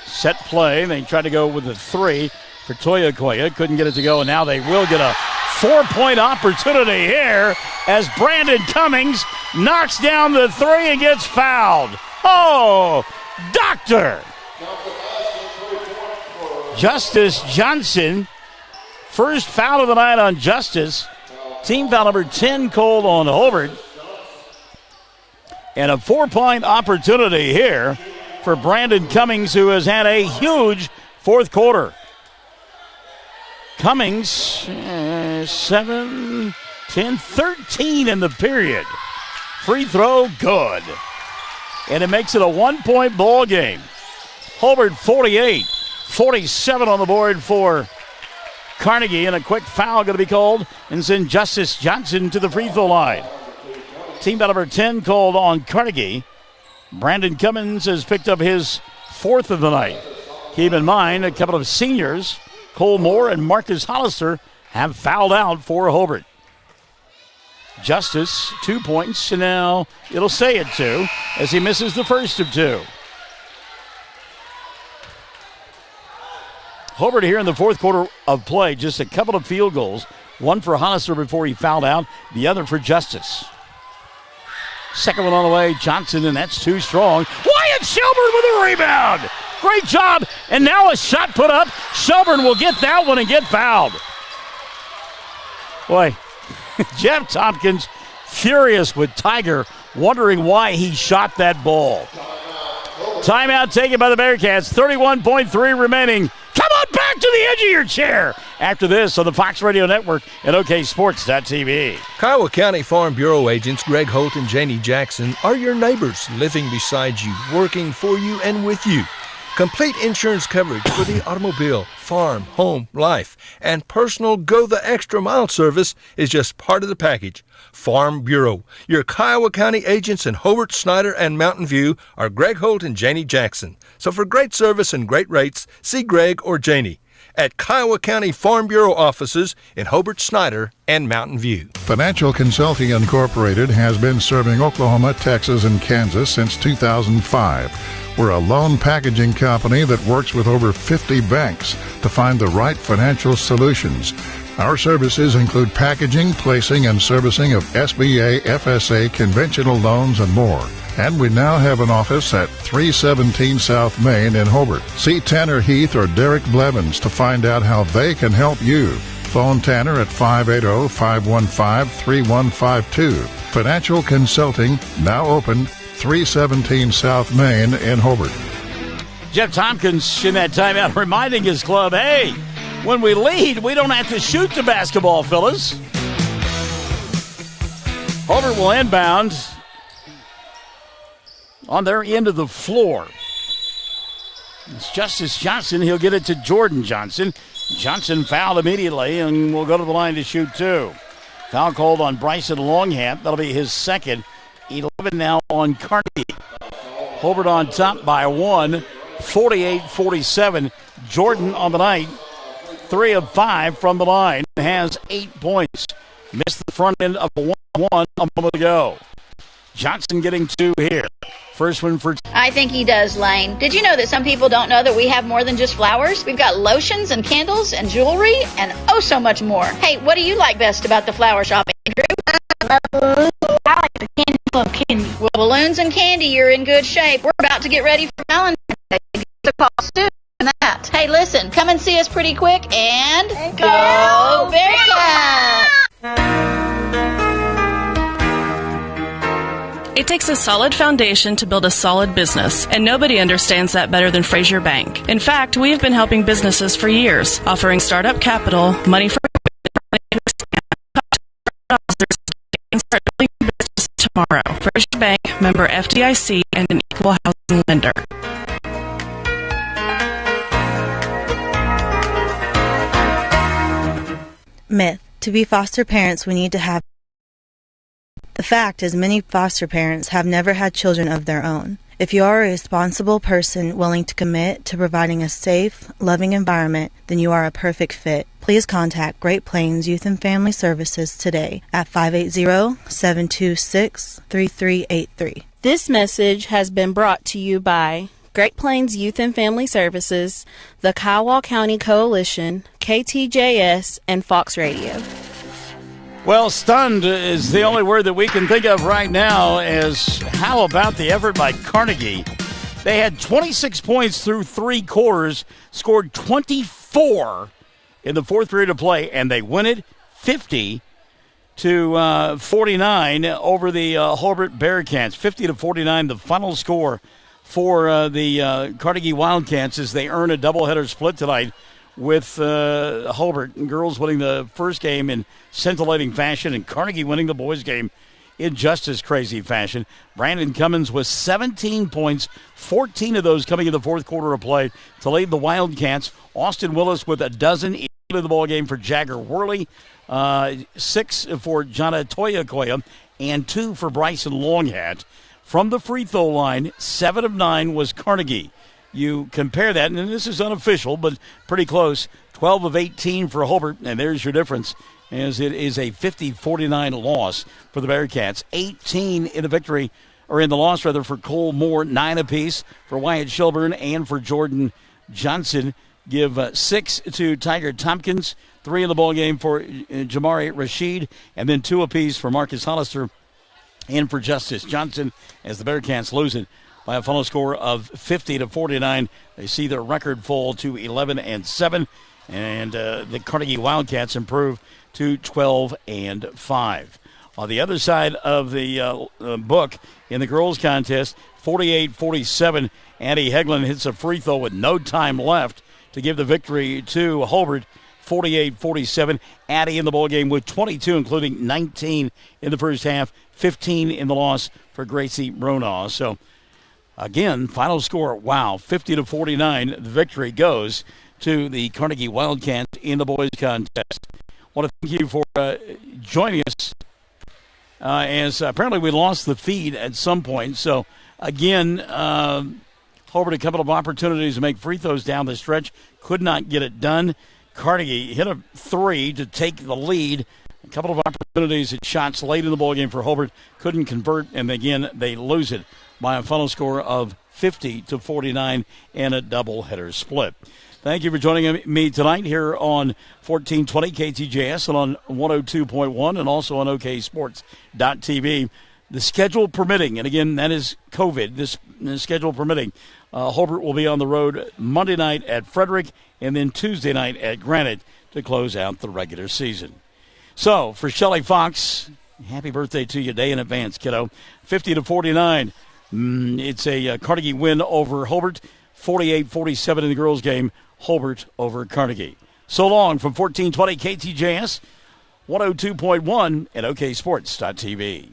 Set play. They tried to go with a 3 for Toyakoya. Couldn't get it to go, and now they will get a 4-point opportunity here as Brandon Cummings knocks down the 3 and gets fouled. Oh, doctor! Justice Johnson. First foul of the night on Justice. Team foul number 10 called on Hobart. And a 4-point opportunity here for Brandon Cummings, who has had a huge fourth quarter. Cummings, 7, 10, 13 in the period. Free throw, good. And it makes it a 1-point ball game. Hobart 48, 47 on the board for Carnegie, and a quick foul going to be called and send Justice Johnson to the free throw line. Team foul number 10 called on Carnegie. Brandon Cummins has picked up his 4th of the night. Keep in mind, a couple of seniors, Cole Moore and Marcus Hollister, have fouled out for Hobart. Justice, 2 points, and now it'll stay at 2 as he misses the first of 2. Hobart here in the fourth quarter of play, just a couple of field goals. One for Hollister before he fouled out, the other for Justice. Second one on the way, Johnson, and that's too strong. Wyatt Shelburne with a rebound. Great job, and now a shot put up. Shelburne will get that one and get fouled. Boy, Jeff Tompkins furious with Tiger, wondering why he shot that ball. Timeout taken by the Bearcats, 31.3 remaining. Come on back to the edge of your chair after this on the Fox Radio Network and OKSports.tv. Kiowa County Farm Bureau agents Greg Holt and Janie Jackson are your neighbors, living beside you, working for you and with you. Complete insurance coverage for the automobile, farm, home, life, and personal Go the Extra Mile service is just part of the package. Farm Bureau. Your Kiowa County agents in Hobart, Snyder, and Mountain View are Greg Holt and Janie Jackson. So for great service and great rates, see Greg or Janie. at Kiowa County Farm Bureau offices in Hobart, Snyder, and Mountain View. Financial Consulting Incorporated has been serving Oklahoma, Texas, and Kansas since 2005. We're a loan packaging company that works with over 50 banks to find the right financial solutions. Our services include packaging, placing, and servicing of SBA, FSA, conventional loans, and more. And we now have an office at 317 South Main in Hobart. See Tanner Heath or Derek Blevins to find out how they can help you. Phone Tanner at 580-515-3152. Financial Consulting, now open, 317 South Main in Hobart. Jeff Tompkins in that timeout reminding his club, hey, when we lead, we don't have to shoot the basketball, fellas. Hobart will inbound on their end of the floor. It's Justice Johnson. He'll get it to Jordan Johnson. Johnson fouled immediately and will go to the line to shoot two. Foul called on Bryson Longhat. That'll be his second. 11 now on Carnegie. Hobart on top by one, 48-47. Jordan on the night, 3 of 5 from the line, has 8 points. Missed the front end of a 1-1 a moment ago. Johnson getting 2 here. First one for... I think he does, Lane. Did you know that some people don't know that we have more than just flowers? We've got lotions and candles and jewelry and oh so much more. Hey, what do you like best about the flower shop, Andrew? I like the Candy Club candy. Well, balloons and candy, you're in good shape. We're about to get ready for Valentine's Day. Give us a call soon on that. Hey, listen, come and see us pretty quick and go Bearcats! It takes a solid foundation to build a solid business, and nobody understands that better than Frazier Bank. In fact, we have been helping businesses for years, offering startup capital, money for and start building your business tomorrow. Frazier Bank, member FDIC, and an equal housing lender. Myth. To be foster parents, we need to have... The fact is, many foster parents have never had children of their own. If you are a responsible person willing to commit to providing a safe, loving environment, then you are a perfect fit. Please contact Great Plains Youth and Family Services today at 580-726-3383. This message has been brought to you by Great Plains Youth and Family Services, the Kiowa County Coalition, KTJS, and Fox Radio. Well, stunned is the only word that we can think of right now. As how about the effort by Carnegie? They had 26 points through 3 quarters, scored 24 in the fourth period of play, and they win it 50-49 over the Hobart Bearcats. 50-49, the final score for the Carnegie Wildcats as they earn a doubleheader split tonight with Hobart and girls winning the first game in scintillating fashion and Carnegie winning the boys game in just as crazy fashion. Brandon Cummins with 17 points, 14 of those coming in the fourth quarter of play to lead the Wildcats. Austin Willis with a dozen in the ball game for Jagger Worley, 6 for Jana Toyakoya, and 2 for Bryson Longhat. From the free throw line, 7 of 9 was Carnegie. You compare that, and this is unofficial, but pretty close. 12 of 18 for Hobart, and there's your difference, as it is a 50-49 loss for the Bearcats. 18 in the victory, or in the loss, rather, for Cole Moore. 9 apiece for Wyatt Shelburne and for Jordan Johnson. Give 6 to Tiger Tompkins, 3 in the ball game for Jamari Rashid, and then 2 apiece for Marcus Hollister and for Justice Johnson, as the Bearcats lose it by a final score of 50-49. They see their record fall to 11-7, and the Carnegie Wildcats improve to 12-5. On the other side of the book, in the girls' contest, 48-47, Addie Hegland hits a free throw with no time left to give the victory to Hobart. 48-47. Addie in the ballgame with 22, including 19 in the first half, 15 in the loss for Gracie Bronaugh. So, again, final score, wow, 50-49. The victory goes to the Carnegie Wildcats in the boys' contest. I want to thank you for joining us, as apparently we lost the feed at some point. So, again, Hobart a couple of opportunities to make free throws down the stretch. Could not get it done. Carnegie hit a three to take the lead. A couple of opportunities at shots late in the ballgame for Hobart. Couldn't convert, and again, they lose it by a final score of 50-49 in a doubleheader split. Thank you for joining me tonight here on 1420 KTJS and on 102.1 and also on OKSports.tv. The schedule permitting, and again, that is COVID, this schedule permitting, Hobart will be on the road Monday night at Frederick and then Tuesday night at Granite to close out the regular season. So, for Shelley Fox, happy birthday to you, day in advance, kiddo. 50-49. It's a Carnegie win over Hobart. 48-47 in the girls' game. Hobart over Carnegie. So long from 1420 KTJS, 102.1 at OKSports.tv.